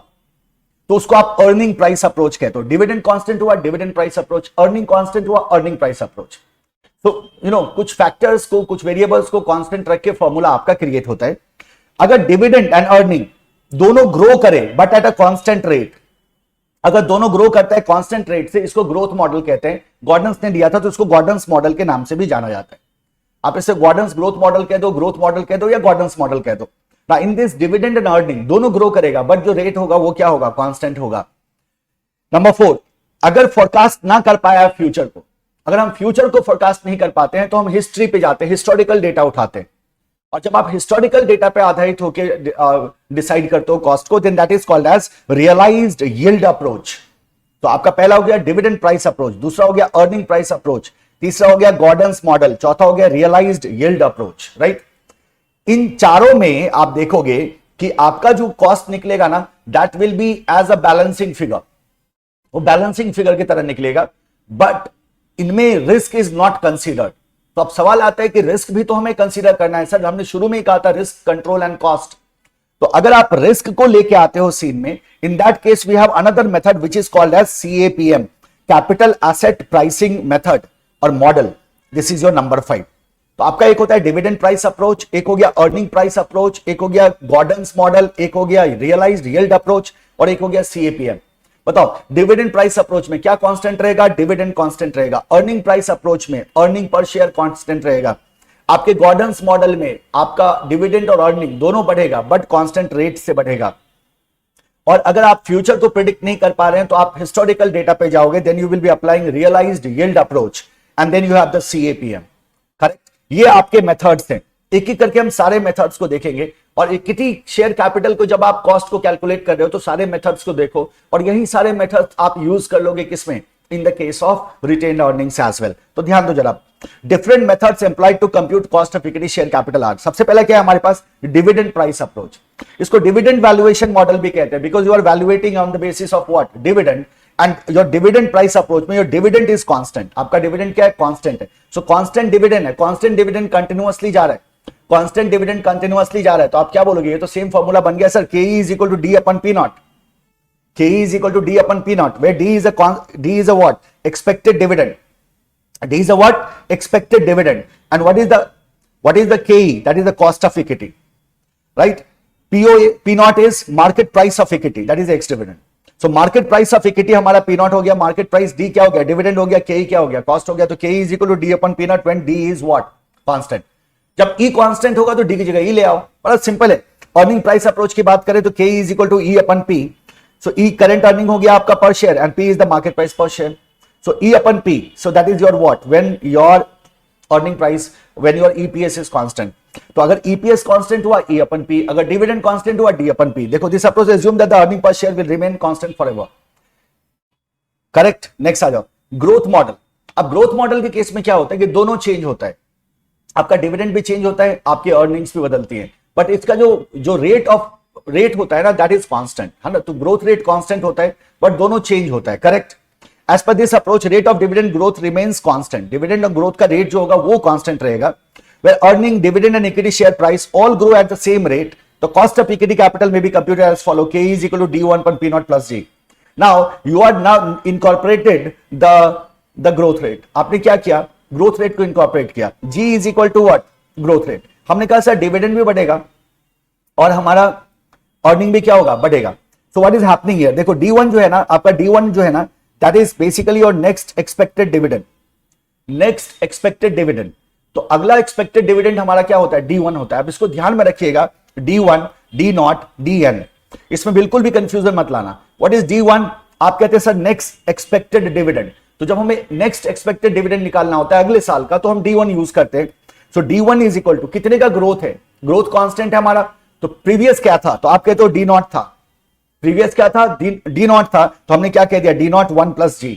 तो उसको आप अर्निंग प्राइस अप्रोच कहते हो। डिविडेंड कांस्टेंट हुआ, dividend price approach. Earning constant हुआ, अर्निंग प्राइस अप्रोच। तो कुछ फैक्टर्स को, कुछ वेरिएबल्स को कांस्टेंट रख के फॉर्मूला आपका क्रिएट होता है। अगर डिविडेंड एंड अर्निंग दोनों ग्रो करे but at a constant rate, अगर दोनों ग्रो करता है कांस्टेंट रेट से, इसको ग्रोथ मॉडल कहते हैं। गॉर्डन्स ने दिया था तो इसको गॉर्डन्स मॉडल के नाम से भी जाना जाता है। आप इसे गॉर्डन्स ग्रोथ मॉडल कह दो, ग्रोथ मॉडल कह दो, या गॉर्डन्स मॉडल कह दो। ना in this dividend and earning दोनों ग्रो करेगा, बट जो रेट होगा वो क्या होगा, कांस्टेंट होगा। नंबर 4, अगर फोरकास्ट ना कर पाया फ्यूचर को, अगर हम फ्यूचर को फोरकास्ट नहीं कर पाते हैं तो हम हिस्ट्री पे जाते हैं, हिस्टोरिकल डेटा उठाते हैं। और जब आप हिस्टोरिकल डेटा पे आधारित होकर डिसाइड करते हो कॉस्ट को, then that is called as realized yield approach. तो आपका पहला हो गया डिविडेंड प्राइस अप्रोच, दूसरा हो गया अर्निंग प्राइस अप्रोच, तीसरा हो गया गॉर्डन्स मॉडल, चौथा हो गया रियलाइज्ड यील्ड अप्रोच, राइट। इन चारों में आप देखोगे कि आपका जो कॉस्ट निकलेगा ना, that will be as a balancing figure, वो बैलेंसिंग फिगर की तरह निकलेगा, बट इनमें रिस्क इज नॉट कंसीडर्ड। तो अब सवाल आता है कि रिस्क भी तो हमें कंसीडर करना है। सर हमने शुरू में ही कहा था रिस्क कंट्रोल एंड कॉस्ट। तो अगर आप रिस्क को लेके आते हो सीन में, in that case we have another method which is called as CAPM, capital asset pricing method और model. This is your number 5। तो आपका एक होता है डिविडेंड प्राइस अप्रोच, एक हो गया अर्निंग प्राइस अप्रोच, एक हो गया गॉर्डन्स मॉडल, एक हो गया रियलाइज्ड यील्ड अप्रोच, और एक हो गया CAPM। बताओ डिविडेंड प्राइस अप्रोच में क्या कांस्टेंट रहेगा, डिविडेंड कांस्टेंट रहेगा। अर्निंग प्राइस अप्रोच में अर्निंग पर शेयर कांस्टेंट रहेगा। आपके गॉर्डन्स मॉडल में आपका डिविडेंड और अर्निंग दोनों बढ़ेगा, बट कांस्टेंट रेट से बढ़ेगा। और अगर आप फ्यूचर को प्रिडिक्ट नहीं कर पा रहे हैं तो आप हिस्टोरिकल डेटा पे जाओगे, then you will be applying realized yield approach and then you have the CAPM, correct. ये आपके मेथड्स हैं। एक एक करके हम सारे मेथड्स को देखेंगे। और इक्विटी शेयर कैपिटल को जब आप कॉस्ट को कैलकुलेट कर रहे हो तो सारे मेथड्स को देखो, और यही सारे मेथड्स आप यूज कर लोगे किसमें, in the case of retained earnings as well. तो ध्यान दो जरा, different methods employed to compute cost of equity share capital are. सबसे पहले क्या है हमारे पास, डिविडेंड प्राइस अप्रोच। इसको डिविडेंड वैल्यूएशन मॉडल भी कहते हैं, because you are valuating on the basis of what, dividend. And your dividend price approach में योर डिविडेंड इज कांस्टेंट। आपका डिविडेंड क्या है, कांस्टेंट है। सो कांस्टेंट डिविडेंड है, कांस्टेंट डिविडेंड कंटिन्यूअसली जा रहा है, कांस्टेंट डिविडेंड कंटिन्यूअसली जा रहा है। तो आप क्या बोलोगे, ये तो सेम फॉर्मूला बन गया sir, KE is equal to D upon P naught. KE is equal to D upon P naught, where D is a what, expected dividend. D is the what? Expected dividend. And what is the KE? That is the cost of equity, right? P naught is market price of equity, that is ex dividend. So market price of equity हमारा P naught हो गया, market price D क्या हो गया, dividend हो गया, KE क्या हो गया, cost हो गया. तो KE is equal to D upon P naught when D is what? Constant. जब E constant होगा तो D की जगह E ले आओ, बड़ा सिंपल है. अर्निंग प्राइस अप्रोच की बात करें तो KE is equal to E upon P. So E current earning हो गया आपका per share and P is the market price per share. So E upon P. So that is your what? When your earning price, when your EPS is constant. तो अगर EPS constant हुआ E upon P, अगर dividend constant हुआ D upon P. देखो this approach assume that the earning per share will remain constant forever. Correct? Next आ जाओ. Growth model. अब growth model के case में क्या होता है कि दोनों चेंज होता है. आपका डिविडेंड भी चेंज होता है, आपकी अर्निंग्स भी बदलती है, बट इसका जो रेट होता है ना, दैट इज कांस्टेंट, है ना. तो ग्रोथ रेट कांस्टेंट होता है, बट दोनों चेंज होता है. Correct? As per this approach rate of dividend growth remains constant. Dividend और ग्रोथ का रेट जो होगा वो कांस्टेंट रहेगा. Where earning, dividend and equity share price all grow at the same rate, the cost of equity capital may be computed as follow. K is equal to D1 upon P naught plus G. Now you are now incorporated the growth rate. आपने क्या किया? Growth rate को incorporate किया. G is equal to what? Growth rate. हमने कहा sir dividend भी बढ़ेगा और हमारा अर्निंग भी क्या होगा? बढ़ेगा. सो व्हाट इज हैपनिंग हियर? देखो D1 जो है ना, आपका D1 जो है ना, that is basically your next expected dividend. Next expected dividend. तो अगला एक्सपेक्टेड डिविडेंड हमारा क्या होता है? D1 होता है. अब इसको ध्यान में रखिएगा. D1, D0, DN, इसमें बिल्कुल भी कंफ्यूजन मत लाना. What is D1? आप कहते हैं सर नेक्स्ट एक्सपेक्टेड डिविडेंड. तो जब हमें नेक्स्ट एक्सपेक्टेड डिविडेंड निकालना होता है अगले साल का, तो हम D1 यूज करते हैं. सो D1 इज इक्वल टू कितने का ग्रोथ है? ग्रोथ कांस्टेंट है हमारा. तो प्रीवियस क्या था? तो आप कहते हो D0 था. प्रीवियस क्या था? D0 था. तो हमने क्या कह दिया? D0 1 plus G.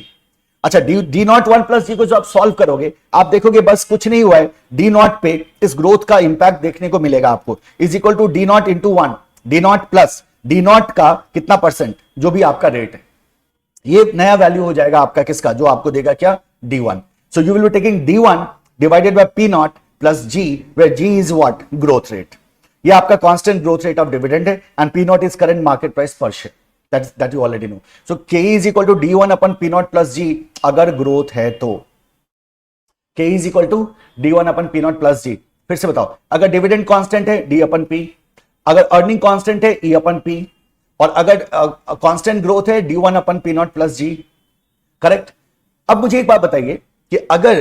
अच्छा, D0 1 प्लस G को जो आप सॉल्व करोगे, आप देखोगे बस कुछ नहीं हुआ है. D0 पे इस ग्रोथ का इंपैक्ट देखने को मिलेगा आपको. Is equal to D0 into 1. D0 plus D0 का कितना परसेंट, जो भी आपका रेट है, ये नया वैल्यू हो जाएगा आपका किसका? जो आपको देगा क्या? D1. So you will be taking D1 divided by P0 plus G, where G is what? Growth rate. ये आपका constant growth rate of dividend है and P0 is current market price per share. That you already know. So K is equal to D1 upon P0 plus G अगर growth है तो. K is equal to D1 upon P0 plus G. फिर से बताओ, अगर dividend constant है D अपन P, अगर earning constant है E अपन P, और अगर कांस्टेंट ग्रोथ है D1 upon P0 plus G. Correct? अब मुझे एक बात बताइए कि अगर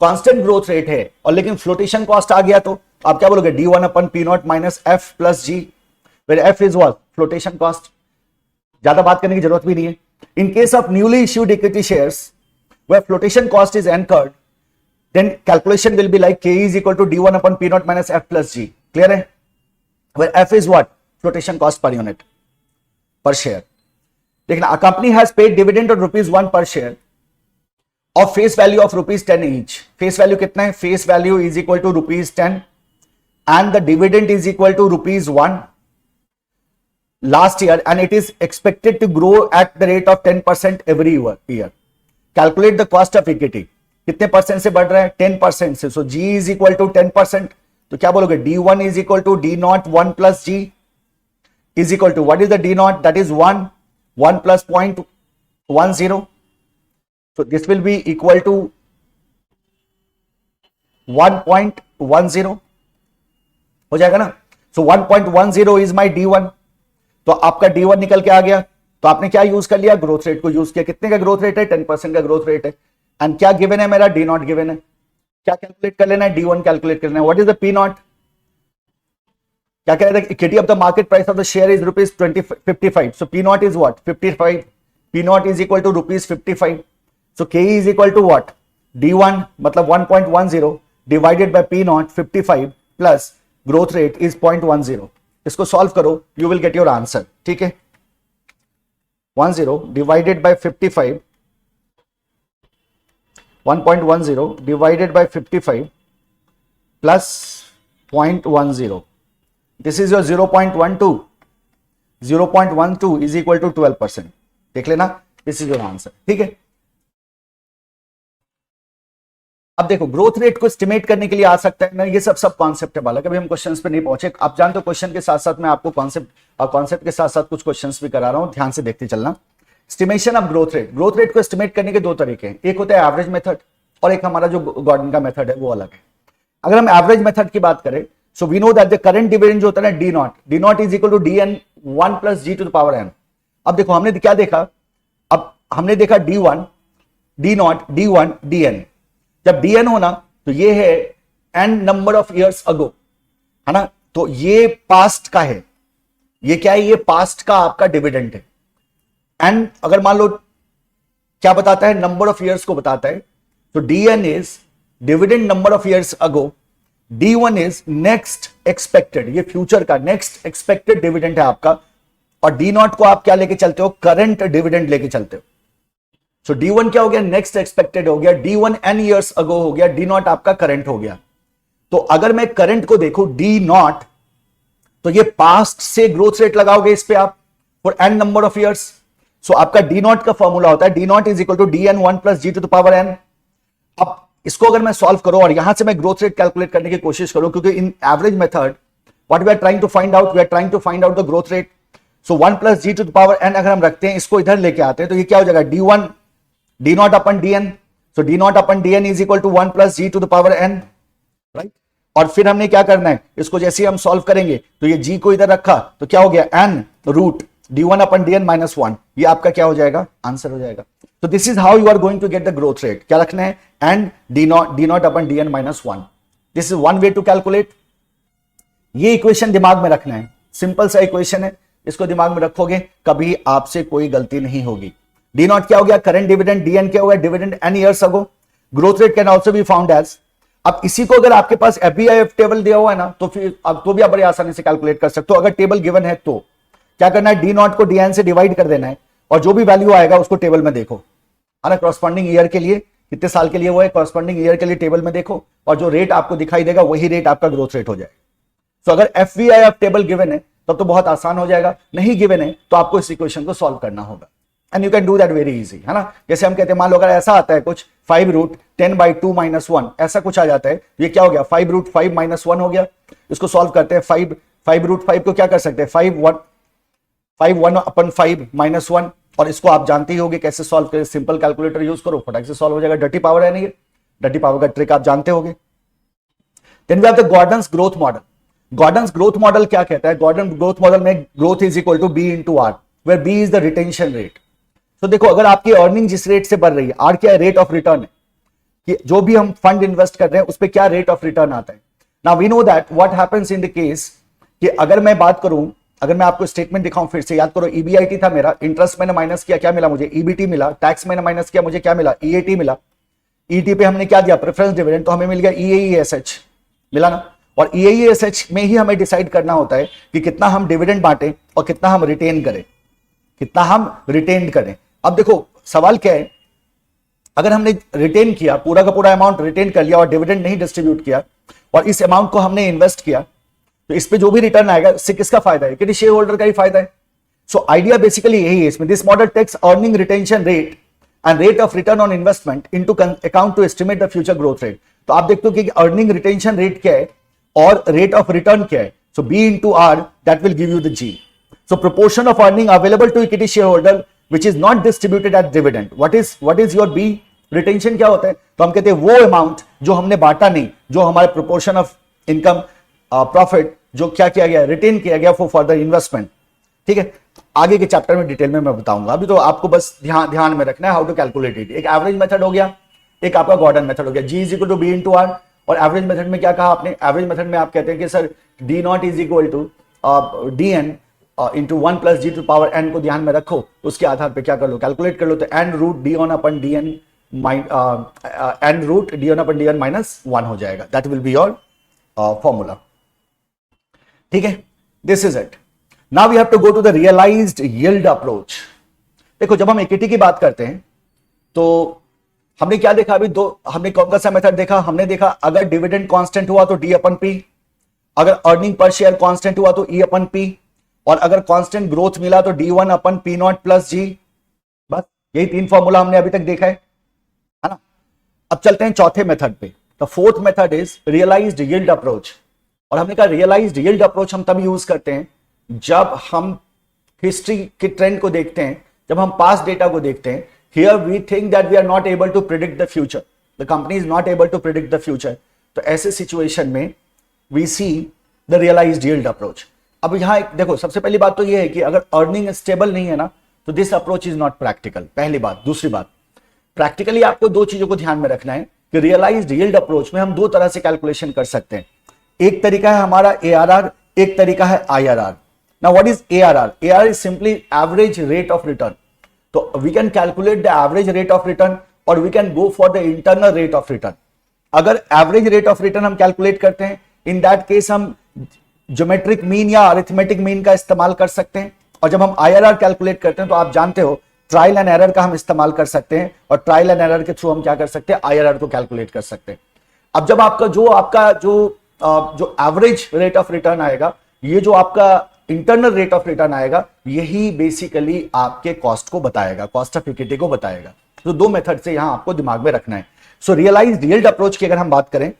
कांस्टेंट ग्रोथ रेट है और लेकिन फ्लोटेशन कॉस्ट आ गया, तो आप क्या बोलोगे? D1 upon P0 minus F plus G, where F is what? Flotation cost. ज्यादा बात करने की जरूरत भी नहीं है. In case of newly issued equity shares where flotation cost is anchored, then calculation will be like K is equal to D1 upon P0 minus F plus G. Clear है? Where F is what? Flotation cost per unit, per share. देखना, a company has paid dividend of ₹1 per share of face value of ₹10 each. Face value कितना है? Face value is equal to ₹10 and the dividend is equal to ₹1 last year and it is expected to grow at the rate of 10% every year. Calculate the cost of equity. कितने percent से बढ़ रहा है? 10% से. So G is equal to 10%. तो क्या बोलोगे? D1 is equal to D0 1 plus G is equal to what is the D0? That is 1 plus 0.10. So this will be equal to 1.10 हो जाएगा ना. So 1.10 is my D1. तो आपका D1 निकल के आ गया. तो आपने क्या यूज कर लिया? ग्रोथ रेट को यूज किया. कितने का ग्रोथ रेट है? 10% का ग्रोथ रेट है. एंड क्या गिवन है मेरा? D0 गिवन है. क्या कैलकुलेट कर लेना है? D1 कैलकुलेट करना है. What is the P0? क्या कह रहे थे? Equity of the market price of the share is ₹55. So P0 is what? 55. P0 is equal to ₹55. So K is equal to what? D1 मतलब 1.10 divided by P0 55 plus growth rate is 0.10. इसको solve करो, you will get your answer. ठीक है? 10 divided by 55, 1.10 divided by 55 plus 0.10. This is your 0.12. 0.12 is equal to 12%. देख लेना, this is your answer. ठीक है? अब देखो, ग्रोथ रेट को एस्टिमेट करने के लिए आ सकता है ना, ये सब कॉन्सेप्ट है वाला. कभी हम क्वेश्चंस पे नहीं पहुंचे. आप जानते हो क्वेश्चन के साथ साथ मैं आपको कॉन्सेप्ट के साथ साथ कुछ क्वेश्चंस भी करा रहा हूं, ध्यान से देखते चलना. Estimation of growth rate, growth rate को एस्टिमेट करने के दो तरीके हैं, एक होता है एवरेज मेथड और एक हमारा जो गॉर्डन का मेथड है वो अलग है। अगर हम एवरेज मेथड की बात करें, so we know that the current dividend जो होता है D not is equal to D N 1 plus ji to the power N. अब देखो हमने क्या देखा, अब हमने देखा D one D naught D one D N. जब डी एन होना तो ये है N number of years ago, है ना, तो ये पास्ट का है, ये क्या है, ये पास्ट का आपका डिविडेंड है। एन अगर मान लो क्या बताता है, नंबर ऑफ ईयर्स को बताता है, तो D N is dividend number of years ago, D one is next expected, ये फ्यूचर का नेक्स्ट एक्सपेक्टेड डिविडेंड है आपका, और डी नॉट को आप क्या लेके चलते हो, करंट डिविडेंड लेके चलते हो। सो डी वन क्या हो गया, नेक्स्ट एक्सपेक्टेड हो गया, D one N years ago हो गया, डी नॉट आपका करंट हो गया। तो अगर मैं करंट को देखूं डी नॉट, तो ये पास्ट से ग्रोथ रेट लगाओगे इस पे आप for N number of years. So आपका डी नॉट का फॉर्मूला होता है D not is equal to D N 1 plus ji to the power N. अब इसको अगर मैं सॉल्व करूं और यहां से मैं ग्रोथ रेट कैलकुलेट करने की कोशिश करूं, क्योंकि in average method what we are trying to find out, we are trying to find out the growth rate. So 1 plus ji to the power N अगर हम रखते हैं, इसको इधर लेके आते हैं, तो ये क्या हो जाएगा, D one D not upon D N. So D not upon D N is equal to 1 plus ji to the power N, right. और फिर हमने क्या करना है, इसको जैसे ही हम सॉल्व करेंगे तो ये जी को इधर रखा तो क्या हो गया, N root D one upon D N minus 1, ये आपका क्या हो जाएगा, आंसर हो जाएगा। तो this is how you are going to get the growth rate. क्या रखना है, n d not upon D N minus 1। This is one way to calculate. ये इक्वेशन दिमाग में रखना है, सिंपल सा इक्वेशन है, इसको दिमाग में रखोगे कभी आपसे कोई गलती नहीं होगी। डी नॉट क्या हो गया, करंट डिविडेंड, डी एन क्या हो गया, dividend n years ago. Growth rate can also be found as, अब इसी को अगर आपके पास एफबीआईएफ टेबल दिया हुआ है ना, तो फिर अब तो भी आप बड़ी आसानी से कैलकुलेट कर सकते हो। अगर टेबल गिवन है तो क्या करना है, डी नॉट को डी एन से डिवाइड कर देना है, और जो भी वैल्यू आएगा उसको टेबल में देखो, है ना, कॉरस्पॉन्डिंग ईयर के लिए, कितने साल के लिए वो है, कॉरस्पॉन्डिंग ईयर के लिए टेबल में देखो, और जो रेट आपको दिखाई देगा वही रेट आपका ग्रोथ रेट हो जाएगा। तो अगर एफबीआईएफ टेबल गिवन है तब तो बहुत आसान हो जाएगा, नहीं गिवन है तो आपको इस इक्वेशन को सॉल्व करना होगा, and you can do that very easy, है ना। जैसे हम कहते हैं, मान लो अगर ऐसा आता है कुछ 5 रूट 10/2 माइनस 1, ऐसा कुछ आ जाता है, ये क्या हो गया, 5 रूट 5 माइनस 1 हो गया। इसको सॉल्व करते हैं, 5 रूट 5 को क्या कर सकते हैं, 5 1 अपन 5 माइनस 1, और इसको आप जानते ही होंगे कैसे सॉल्व करें, सिंपल कैलकुलेटर यूज करो, फटाक से सॉल्व हो जाएगा। डर्टी पावर है नहीं, डर्टी पावर का ट्रिक आप जानते होंगे। Then we have the Gordon's growth model. Gordon's growth model क्या कहता है, गॉर्डन ग्रोथ मॉडल में growth is equal to B into r, where b is the retention rate. तो देखो अगर आपकी अर्निंग जिस रेट से बढ़ रही है, आर क्या है, रेट ऑफ रिटर्न है, कि जो भी हम फंड इन्वेस्ट कर रहे हैं उस पर क्या रेट ऑफ रिटर्न आता है। Now we know that what happens in the case, कि अगर मैं बात करूं, अगर मैं आपको स्टेटमेंट दिखाऊं फिर से, याद करो ईबीआईटी था मेरा, इंटरेस्ट मैंने माइनस किया, क्या मिला मुझे, ईबीटी मिला, टैक्स मैंने माइनस किया, मुझे क्या मिला, ईएटी मिला, ईटी पे हमने क्या दिया, प्रेफरेंस डिविडेंड, तो हमें मिल गया ईएईएसएच, मिला ना। और ईएईएसएच में ही हमें डिसाइड करना होता है कि कितना हम डिविडेंड बांटें और कितना हम रिटेन करें, कितना हम रिटेन करें। अब देखो सवाल क्या है, अगर हमने रिटेन किया, पूरा का पूरा अमाउंट रिटेन कर लिया और डिविडेंड नहीं डिस्ट्रीब्यूट किया, और इस अमाउंट को हमने इन्वेस्ट किया, तो इस पे जो भी रिटर्न आएगा इससे किसका फायदा है, कि शेयर होल्डर का ही फायदा है। सो आइडिया बेसिकली यही है इसमें। This model takes earning retention rate and rate of return on investment into account to estimate the future growth rate. तो आप देखते हो कि अर्निंग रिटेंशन रेट क्या है और रेट ऑफ रिटर्न क्या है। So B into R that will give you the G. So proportion of earning available to equity share holder which is not distributed as dividend. What is your B, retention क्या होता है, तो हम कहते हैं वो अमाउंट जो हमने बांटा नहीं, जो हमारे प्रोपोर्शन ऑफ इनकम प्रॉफिट जो क्या किया गया, रिटेन किया गया फॉर फर्दर इन्वेस्टमेंट। ठीक है, आगे के चैप्टर में डिटेल में मैं बताऊंगा, अभी तो आपको बस ध्यान में रखना है हाउ टू कैलकुलेट इट। एक एवरेज मेथड हो गया, एक आपका गॉर्डन मेथड हो गया, G is equal to B into R. और एवरेज मेथड में क्या कहा आपने, एवरेज मेथड में आप कहते हैं कि sir d not is equal to D n into 1 plus ji to power n को ध्यान में रखो, उसके आधार पर क्या कर लो, कैलकुलेट कर लो। तो n root d on upon D n n root d on upon D N minus 1 हो जाएगा, that will be your formula. ठीक है, this is it. Now we have to go to the realized yield approach. देखो जब हम equity की बात करते हैं तो हमने क्या देखा, अभी हमने कौन सा मेथड देखा, हमने देखा अगर डिविडेंड कांस्टेंट हुआ तो डी अपन पी, अगर अर्निंग पर शेयर कांस्टेंट हुआ तो ई अपन पी, और अगर कांस्टेंट ग्रोथ मिला तो D one upon P not plus G. बस यही 3 फॉर्मूला हमने अभी तक देखा है ना। अब चलते हैं चौथे मेथड पे। The fourth method is realized yield approach. और हमने कहा रियलाइज्ड यील्ड अप्रोच हम तब यूज करते हैं जब हम हिस्ट्री के ट्रेंड को देखते हैं जब हम पास्ट डेटा को देखते हैं, here we think that we are not able to predict the future, the company is not able to predict the future. तो ऐसे सिचुएशन में we see the realized yield approach. अब यहां एक देखो, सबसे पहली बात तो ये है कि अगर अर्निंग स्टेबल नहीं है ना, तो this approach is not practical, पहली बात। दूसरी बात, प्रैक्टिकली आपको दो चीजों को ध्यान में रखना है कि रियलाइज्ड यील्ड अप्रोच में हम दो तरह से कैलकुलेशन कर सकते हैं। एक तरीका है हमारा ARR, एक तरीका है IRR। Now what is ARR? ARR is simply average rate of return. तो we can calculate the average rate of return और we can go for the internal rate of return. अगर एवरेज रेट ऑफ रिटर्न हम calculate करते हैं, in that case हम geometric mean या arithmetic mean का इस्तेमाल कर सकते हैं। और जब हम IRR कैलकुलेट करते हैं तो आप जानते हो ट्रायल एंड एरर का हम इस्तेमाल कर सकते हैं, और ट्रायल एंड एरर के थ्रू हम क्या कर सकते हैं, IRR को कैलकुलेट कर सकते हैं। अब जब आपका जो एवरेज रेट ऑफ रिटर्न आएगा, ये जो आपका इंटरनल रेट ऑफ रिटर्न आएगा, यही बेसिकली आपके कॉस्ट को बताएगा, कॉस्ट ऑफ इक्विटी को बताएगा। तो दो मेथड से यहां आपको दिमाग में रखना है। सो रियलाइज्ड यील्ड अप्रोच की अगर हम बात करें,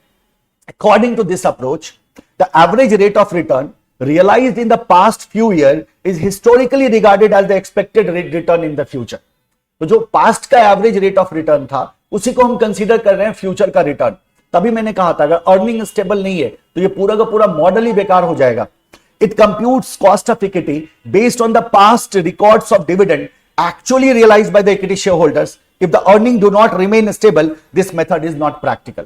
according to this approach the average rate of return realized in the past few years is historically regarded as the expected rate return in the future। तो जो पास्ट का एवरेज रेट ऑफ रिटर्न था, उसी को हम consider कर रहे हैं फ्यूचर का रिटर्न। तभी मैंने कहा था अगर अर्निंग स्टेबल नहीं है तो ये पूरा का पूरा मॉडल ही बेकार हो जाएगा। It computes cost of equity based on the past records of dividend actually realized by the equity shareholders. If the earning do not remain stable, this method is not practical।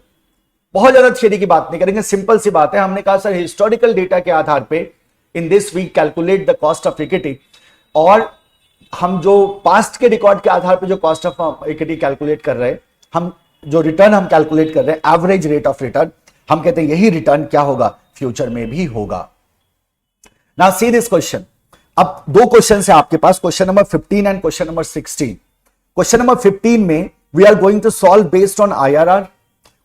बहुत ज्यादा theory की बात नहीं करेंगे, simple सी बात है। हमने कहा सर हिस्टोरिकल डेटा के आधार पे in this we calculate the cost of equity, और हम जो पास्ट के रिकॉर्ड के आधार पे जो कॉस्ट ऑफ इक्विटी कैलकुलेट कर रहे हैं, हम जो रिटर्न हम कैलकुलेट कर रहे हैं एवरेज रेट ऑफ रिटर्न, हम कहते हैं यही रिटर्न क्या होगा, फ्यूचर में भी होगा। Now see this question. अब दो क्वेश्चन है आपके पास, question number 15 and question number 16। Question number 15 में we are going to solve based on IRR,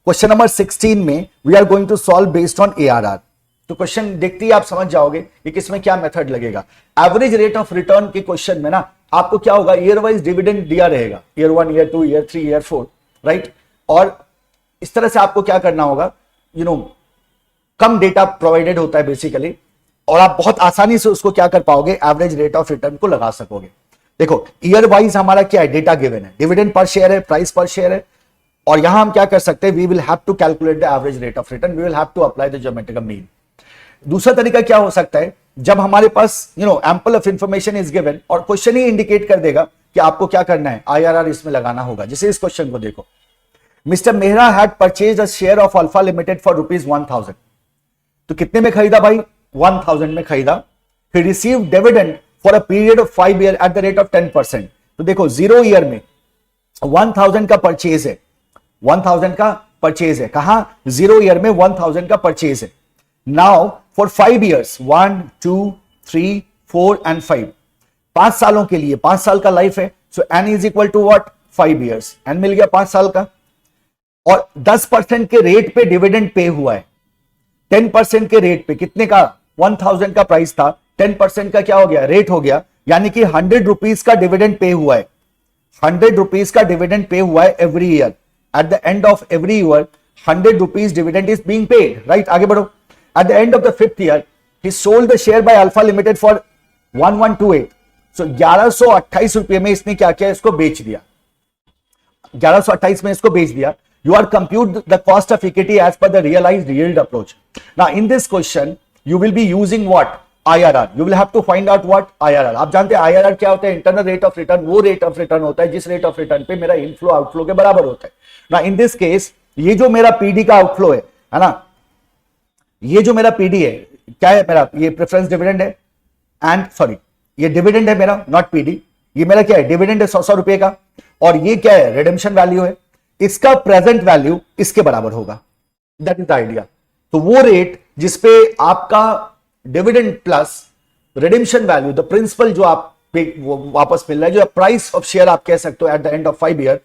question number 16 में we are going to solve based on ARR। तो क्वेश्चन देखते ही आप समझ जाओगे कि किसमें क्या मेथड लगेगा। एवरेज रेट ऑफ रिटर्न के क्वेश्चन में ना आपको क्या होगा, ईयर वाइज डिविडेंड दिया रहेगा, year 1, year 2, year 3, year 4, right. और इस तरह से आपको क्या करना होगा, कम डेटा प्रोवाइडेड होता है बेसिकली, और आप बहुत आसानी से उसको क्या कर पाओगे, एवरेज रेट ऑफ रिटर्न को लगा सकोगे। देखो ईयर वाइज हमारा क्या है, डेटा गिवन है, डिविडेंड पर शेयर है, प्राइस पर शेयर है, और यहां हम क्या कर सकते हैं, we will have to calculate the average rate of return, we will have to apply the geometric mean. दूसरा तरीका क्या हो सकता है, जब हमारे पास ample of information is given और क्वेश्चन ही इंडिकेट कर देगा कि आपको क्या करना है, IRR इसमें लगाना होगा। जैसे इस क्वेश्चन को देखो, mister Mehra had purchase a share of Alpha limited for ₹1000। तो कितने में खरीदा भाई, 1000 में खरीदा। He receive dividend for a period of 5 year at the rate of 10%। तो देखो 0 ईयर में 1000 का परचेज है, 1000 का परचेज है, कहां, 0 ईयर में 1000 का परचेज है। नाउ फॉर 5 ईयर्स, 1, 2, 3, 4 एंड 5, 5 सालों के लिए, 5 साल का लाइफ है। So n is equal to what, 5 years, n मिल गया 5 साल का, और 10% के रेट पे डिविडेंड पे हुआ है। 10% के रेट पे, कितने का, 1000 का प्राइस था, 10% का क्या हो गया, रेट हो गया, यानी कि 100 रुपीज का डिविडेंड पे हुआ है। 100 रुपीज का डिविडेंड पे हुआ है every year. At the end of every year 100 rupees dividend is being paid, right. आगे बढ़ो। Eight the end of the 5th year he sold the share by alpha limited for 1128। सो 1128 रुपए में इसने क्या किया, इसको बेच दिया, 1128 में इसको बेच दिया। You are compute the cost of equity as per the realized yield approach. Now in this question you will be using what, IRR. You will have to find out what IRR. आप जानते हैं IRR क्या होता है, internal rate of return. वो rate of return होता है जिस रेट ऑफ रिटर्न पे मेरा इनफ्लो आउटफ्लो के बराबर होता है। Now in this case ये जो मेरा PD का आउटफ्लो है ना, ये जो मेरा PD है क्या है मेरा, ये प्रेफरेंस डिविडेंड है, एंड सॉरी ये डिविडेंड है मेरा, नॉट PD। ये मेरा क्या है, डिविडेंड है 100 रुपए का, और ये क्या है, रिडेम्पशन वैल्यू है। इसका प्रेजेंट वैल्यू इसके बराबर होगा, दैट इज द आइडिया। तो वो रेट जिसपे आपका dividend plus redemption value, the principal जो आप वो वापस मिल रहा है, जो प्राइस ऑफ शेयर आप कह सकते हो eight the end of 5 year,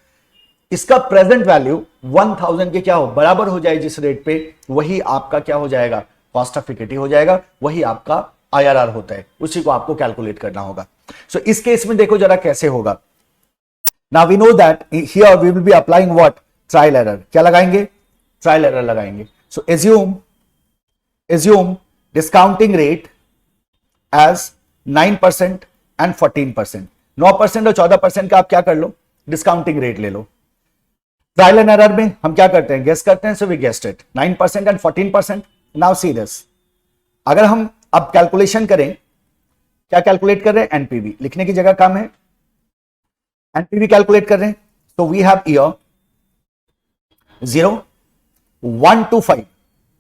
इसका प्रेजेंट वैल्यू 1000 के क्या हो, बराबर हो जाए जिस रेट पे, वही आपका क्या हो जाएगा, कॉस्ट ऑफ इक्विटी हो जाएगा, वही आपका IRR होता है, उसी को आपको कैलकुलेट करना होगा। सो इस केस में देखो जरा कैसे होगा। Now we know that here we will be applying what, trial error। क्या लगाएंगे, trial error लगाएंगे। So assume discounting rate as 9% and 14%। 9% और 14% का आप क्या कर लो, डिस्काउंटिंग रेट ले लो। ट्रायल एंड एरर में हम क्या करते हैं, गेस करते हैं, so we guessed it 9% and 14%। Now see this, अगर हम अब कैलकुलेशन करें, क्या कैलकुलेट कर रहे हैं, एनपीवी, लिखने की जगह कम है, एनपीवी कैलकुलेट कर रहे हैं। तो वी हैव ईयर 0, 1 to 5,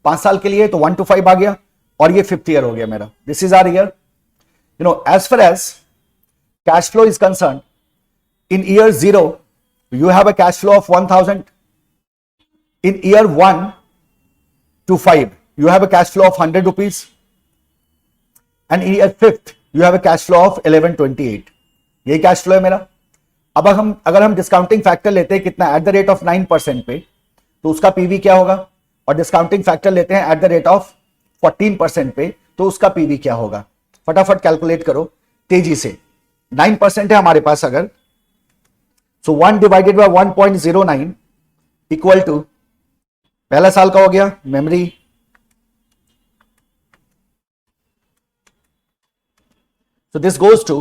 5 साल के लिए, तो 1 to 5 आ गया, और ये 5th ईयर हो गया मेरा। This is our year. You know, as far as cash flow is concern, in year 0 you have a cash flow of 1000, in year 1 to 5 you have a cash flow of 100 rupees, and in year 5th you have a cash flow of 1128। यही cash flow है मेरा। अब अगर हम discounting factor लेते हैं कितना, eight the rate of 9% पे, तो उसका पीवी क्या होगा, और डिस्काउंटिंग फैक्टर लेते हैं एट द रेट ऑफ 14% पे, तो उसका पीवी क्या होगा। फटाफट कैलकुलेट करो तेजी से। 9% है हमारे पास अगर, so 1 divided by 1.09 equal to, पहला साल का हो गया, memory, so this goes to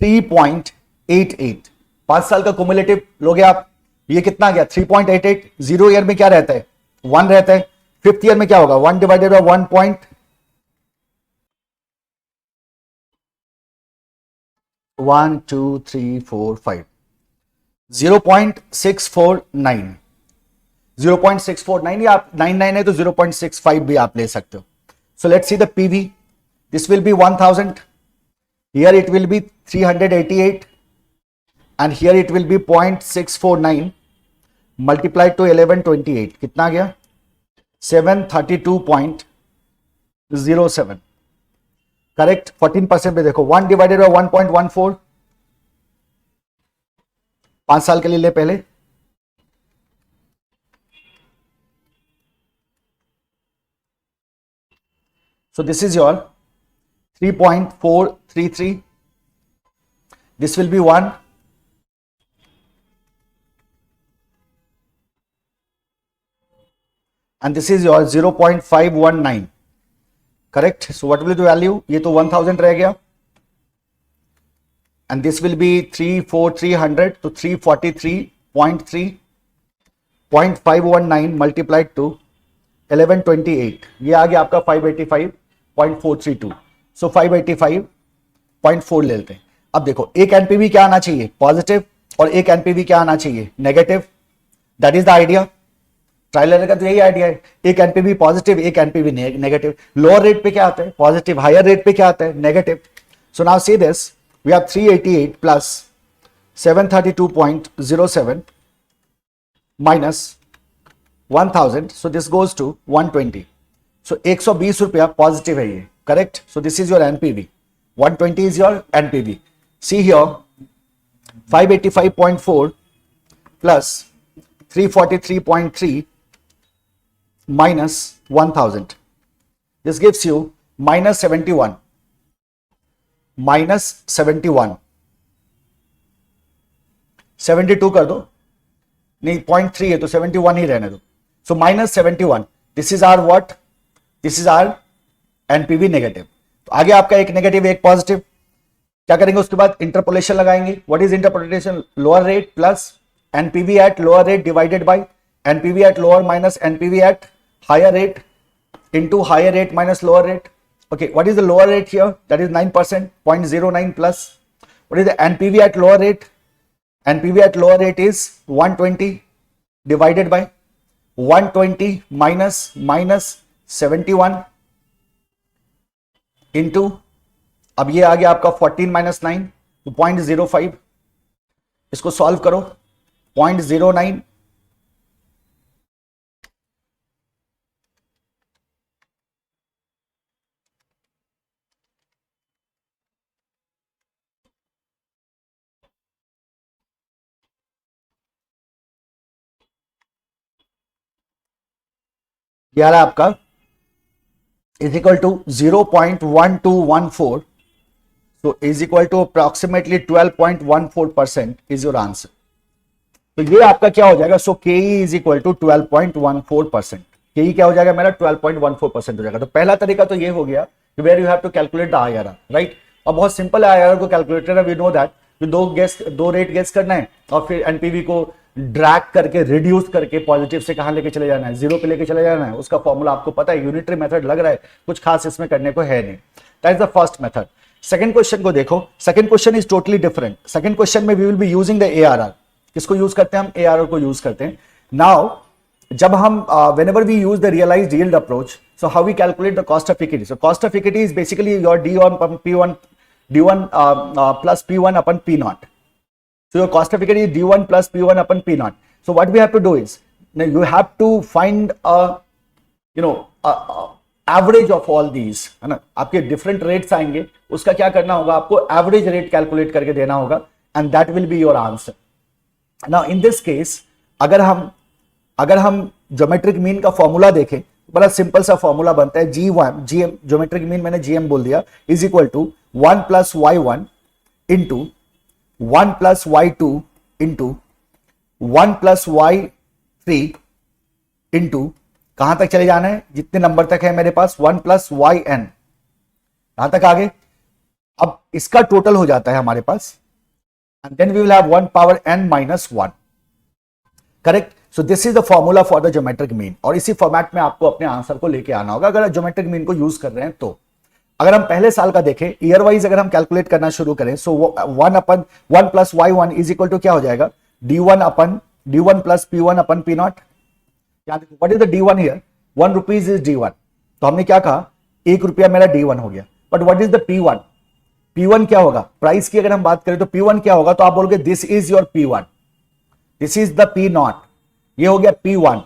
3.88। 5 साल का कुमुलेटिव लोगे आप, ये कितना आ गया 3.88। 0 ईयर में क्या रहता है, 1 रहता है। 5th ईयर में क्या होगा, 1 डिवाइडेड बाय 1 2 3 4 5, 0.649। 0.649 या आप 99 है तो 0.65 भी आप ले सकते हो। So let's see the PV, this will be 1000, here it will be 388, and here it will be 0.649 multiplied to 1128, कितना गया 732.07, करेक्ट। 14% पे देखो, 1 डिवाइडेड बाय 1.14, 5 साल के लिए ले पहले, so this is your 3.433, this will be 1, and this is your 0.519, correct। so what will be the value, ये तो 1000 रह गया, and this will be 34300, तो 343.3, 0.519 multiplied to 1128, ये आ गया आपका 585.432। सो 585.4 ले लेते हैं। अब देखो, एक एनपीवी क्या आना चाहिए, पॉजिटिव, और एक एनपीवी क्या आना चाहिए, negative. That is the idea, trial error का तो यही आइडिया है, एक एनपीवी पॉजिटिव, एक एनपीवी नेगेटिव। लोअर रेट पे क्या आता है, पॉजिटिव, हायर रेट पे क्या आता है, negative. So now see this, we have 388 plus 732.07 minus 1000, so this goes to 120। so 120 रुपया पॉजिटिव है ये, correct. so this is your NPV, 120 is your NPV। see here, 585.4 plus 343.3 minus 1000, this gives you minus 71, minus 71, 72 कर दो, नहीं 0.3 है तो 71 ही रहने दो। So minus 71, this is our what, this is our NPV negative. तो आगे आपका एक नेगेटिव एक पॉजिटिव, क्या करेंगे उसके बाद, इंटरपोलेशन लगाएंगे। What is interpolation, lower rate plus NPV at lower rate divided by NPV at lower minus NPV at higher rate into higher rate minus lower rate. Okay, what is the lower rate here? That is 9%, 0.09 plus. What is the NPV at lower rate? NPV at lower rate is 120 divided by 120 minus 71 into, अब ये आ गया आपका 14 minus 9, तो 0.05, इसको solve करो, 0.09, ये आ रहा है आपका is equal to 0.1214, so is equal to approximately 12.14% is your answer। तो ये आपका क्या हो जाएगा, सो के इज इक्वल टू 12.14%, के क्या हो जाएगा मेरा 12.14% हो जाएगा। तो पहला तरीका तो ये हो गया where you have to calculate the IRR, right. और बहुत सिंपल है IRR को कैलकुलेटर, वी नो दैट तो दो रेट गेस करना है और फिर एनपीवी को ड्रैग करके रिड्यूस करके पॉजिटिव से कहां लेके चले जाना है, जीरो पे लेके चले जाना है। उसका फॉर्मूला आपको पता है, यूनिटरी मेथड लग रहा है, कुछ खास इसमें करने को है नहीं। That is the first method. Second question को देखो, second question is totally different. Second question में we will be using the ARR. किसको यूज करते हैं हम? एआरआर को यूज करते हैं। नाउ जब हम whenever we use the realized yield approach, so how we calculate the cost of equity? So cost of equity is basically your D1 upon P1, D1 plus P1 upon P naught. So your cost of equity is D1 plus P1 upon P naught. So what we have to do is, now you have to find a average of all these, है ना? आपके different rates आएंगे, उसका क्या करना होगा? आपको average rate calculate करके देना होगा, and that will be your answer. Now in this case, अगर हम ज्योमेट्रिक मीन का फॉर्मूला देखें, बड़ा सिंपल सा फॉर्मूला बनता है GM, ज्योमेट्रिक मीन मैंने GM बोल दिया, is equal to 1 plus y1 into 1 plus y2 into 1 plus y3 into कहां तक चले जाना है? जितने नंबर तक है मेरे पास 1 प्लस yn, कहां तक आगे? अब इसका टोटल हो जाता है हमारे पास, and then we will have 1 power n minus 1। Correct? So this is the formula for the geometric mean, और इसी फॉर्मेट में आपको अपने आंसर को लेके आना होगा अगर ज्योमेट्रिक मीन को यूज कर रहे हैं तो। अगर हम पहले साल का देखें, ईयर वाइज अगर हम कैलकुलेट करना शुरू करें, so 1 plus y1 is equal to क्या हो जाएगा? D1 plus P1 upon P not. What is the D1 here? 1 rupees is D1, तो हमने क्या कहा? 1 रुपया मेरा D1 हो गया। But what is the P1? P1 क्या होगा? प्राइस की अगर हम बात करें तो P1 क्या होगा? तो आप बोलोगे this is your P1, this is the P not, ये हो गया P1।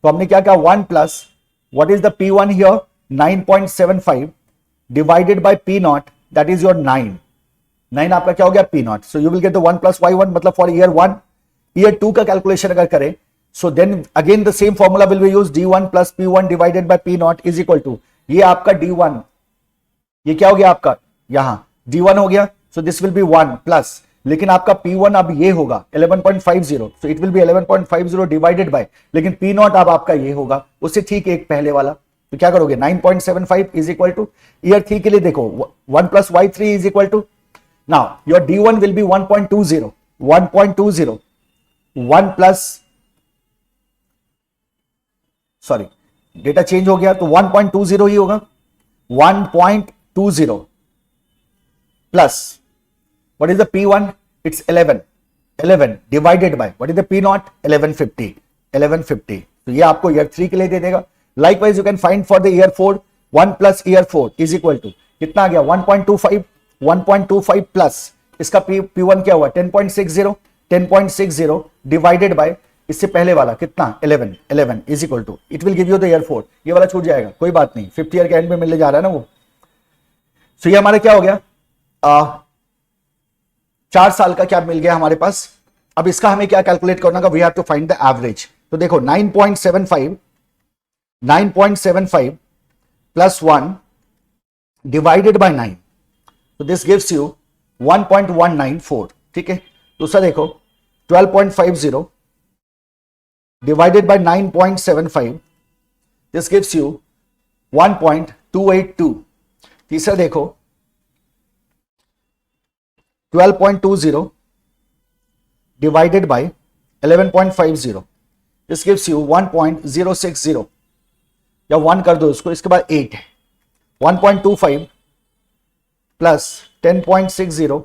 तो हमने क्या कहा? 1 plus what is the P1 here? 9.75 divided by P not, that is your 9 आपका क्या हो गया? P not. So you will get the 1 plus y1, मतलब फॉर ईयर 1। ईयर 2 का कैलकुलेशन अगर करें, so then again the same formula will be use, D1 plus P1 divided by P not is equal to, ये आपका D1, ये क्या हो गया आपका? यहां D1 हो गया, सो दिस विल बी 1 प्लस, लेकिन आपका P1 अब ये होगा 11.50, so it will B 11.50 divided by, लेकिन P नॉट अब आपका ये होगा, उससे ठीक एक पहले वाला, तो क्या करोगे? 9.75 इज इक्वल टू, ईयर 3 के लिए देखो 1 plus y3 is equal to, now your D1 will be 1.20, 1 plus, sorry data change हो गया, तो 1.20 ही होगा, 1.20 plus what is the P1? It's 11 divided by what is the P naught? 1150। तो ये आपको ईयर 3 के लिए दे देगा। Likewise you can find for the year 4, 1 plus year 4 is equal to कितना आ गया? 1.25 प्लस इसका P1 क्या हुआ? 10.60 डिवाइडेड बाय इससे पहले वाला कितना? 11 is equal to, it will give you the year 4। ये वाला छूट जाएगा, कोई बात नहीं, 5th ईयर के एंड में मिलने जा रहा है ना वो। सो ये हमारा क्या हो गया? 4 साल का क्या मिल गया हमारे पास। अब इसका हमें क्या कैलकुलेट करना होगा? We have to find the average. तो देखो 9.75 प्लस 1 डिवाइडेड बाय 9, तो दिस गिव्स यू 1.194। ठीक है, दूसरा देखो 12.50 divided by 9.75, this gives you 1.282। तीसरा देखो 12.20 divided by 11.50, this gives you 1.060, या 1 कर दो इसको, इसके बाद 8 है, 1.25 plus 10.60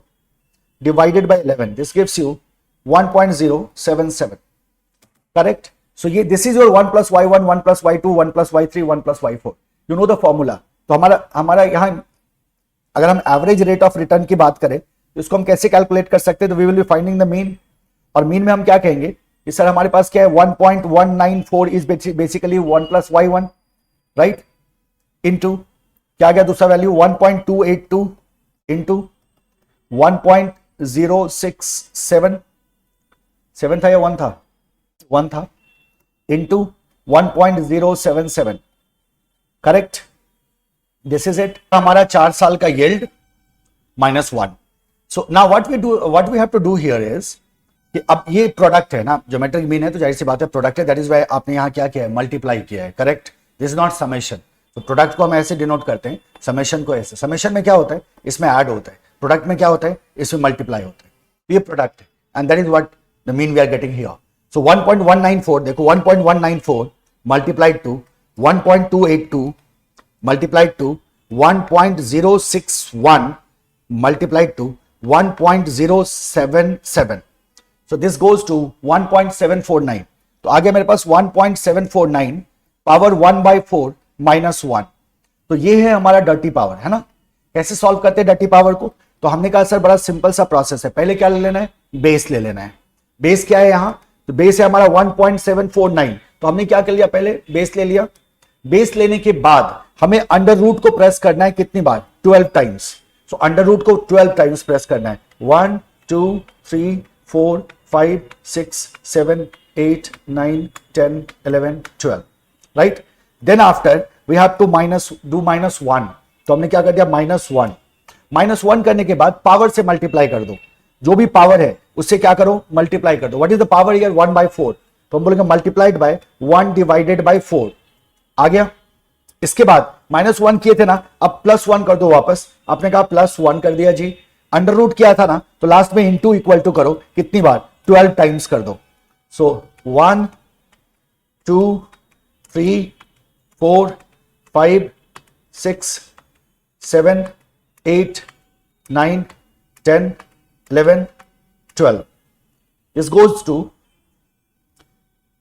divided by 11, this gives you 1.077, correct? So ये this is your 1 plus y1, 1 plus y2, 1 plus y3, 1 plus y4, you know the formula। तो हमारा यहाँ अगर हम एवरेज रेट ऑफ रिटर्न की बात करें तो इसको हम कैसे कैलकुलेट कर सकते हैं? तो we will be finding the mean, और मीन में हम क्या कहेंगे कि सर हमारे पास क्या है? 1.194 is basically 1 plus y1, right, into क्या गया दूसरा वैल्यू? 1.282 इनटू 1.067, 7 था या 1 था? 1 था, into 1.077, correct? This is it, हमारा 4 साल का yield -1। So now what we have to do here is कि अब ये प्रोडक्ट है ना, ज्योमेट्रिक मीन है तो जाहिर सी बात है प्रोडक्ट है, दैट इज वाई आपने यहाँ क्या किया है? मल्टीप्लाई किया है, correct? This is not summation. तो प्रोडक्ट को हम ऐसे डिनोट करते हैं, समेशन को ऐसे। समेशन में क्या होता है? इसमें ऐड होता है, प्रोडक्ट में क्या होता है? इसमें मल्टीप्लाई होता है। ये प्रोडक्ट है, and that is what the mean we are getting here. So 1.194 देखो, 1.194 multiplied to 1.282 multiplied to 1.061 multiplied to 1.077. So this goes to 1.749. तो आगे मेरे पास 1.749 पावर 1/4 माइनस 1. तो ये है हमारा डर्टी पावर, है ना. कैसे सॉल्व करते हैं डर्टी पावर को? तो हमने कहा सर बड़ा सिंपल सा प्रोसेस है. पहले क्या ले लेना है? बेस ले लेना है. बेस क्या है यहां? तो बेस है हमारा 1.749. तो हमने क्या कर लिया? पहले बेस ले लिया. बेस लेने के बाद हमें अंडर रूट को प्रेस करना है कितनी बार? 12 टाइम्स. सो अंडर रूट को 12 टाइम्स प्रेस करना है. 1 2 3 4 5 6 7 8 9 10 11 12, right. Then after we have to do -1. तो हमने क्या कर दिया? -1. -1 करने के बाद पावर से मल्टीप्लाई कर दो. जो भी पावर है उससे क्या करो? मल्टीप्लाई कर दो. What is the power here? 1/4. तो हम बोलेंगे मल्टीप्लाइड बाय 1 डिवाइडेड बाय 4. आ गया. इसके बाद -1 किए थे ना, अब +1 कर दो वापस. आपने कहा +1 कर दिया जी. अंडर रूट किया था ना, तो लास्ट में इंटू इक्वल टू करो. कितनी बार? 12 टाइम्स कर दो. सो 1 2 3 4 5 6 7 8 9 10 11 12. दिस गोज टू,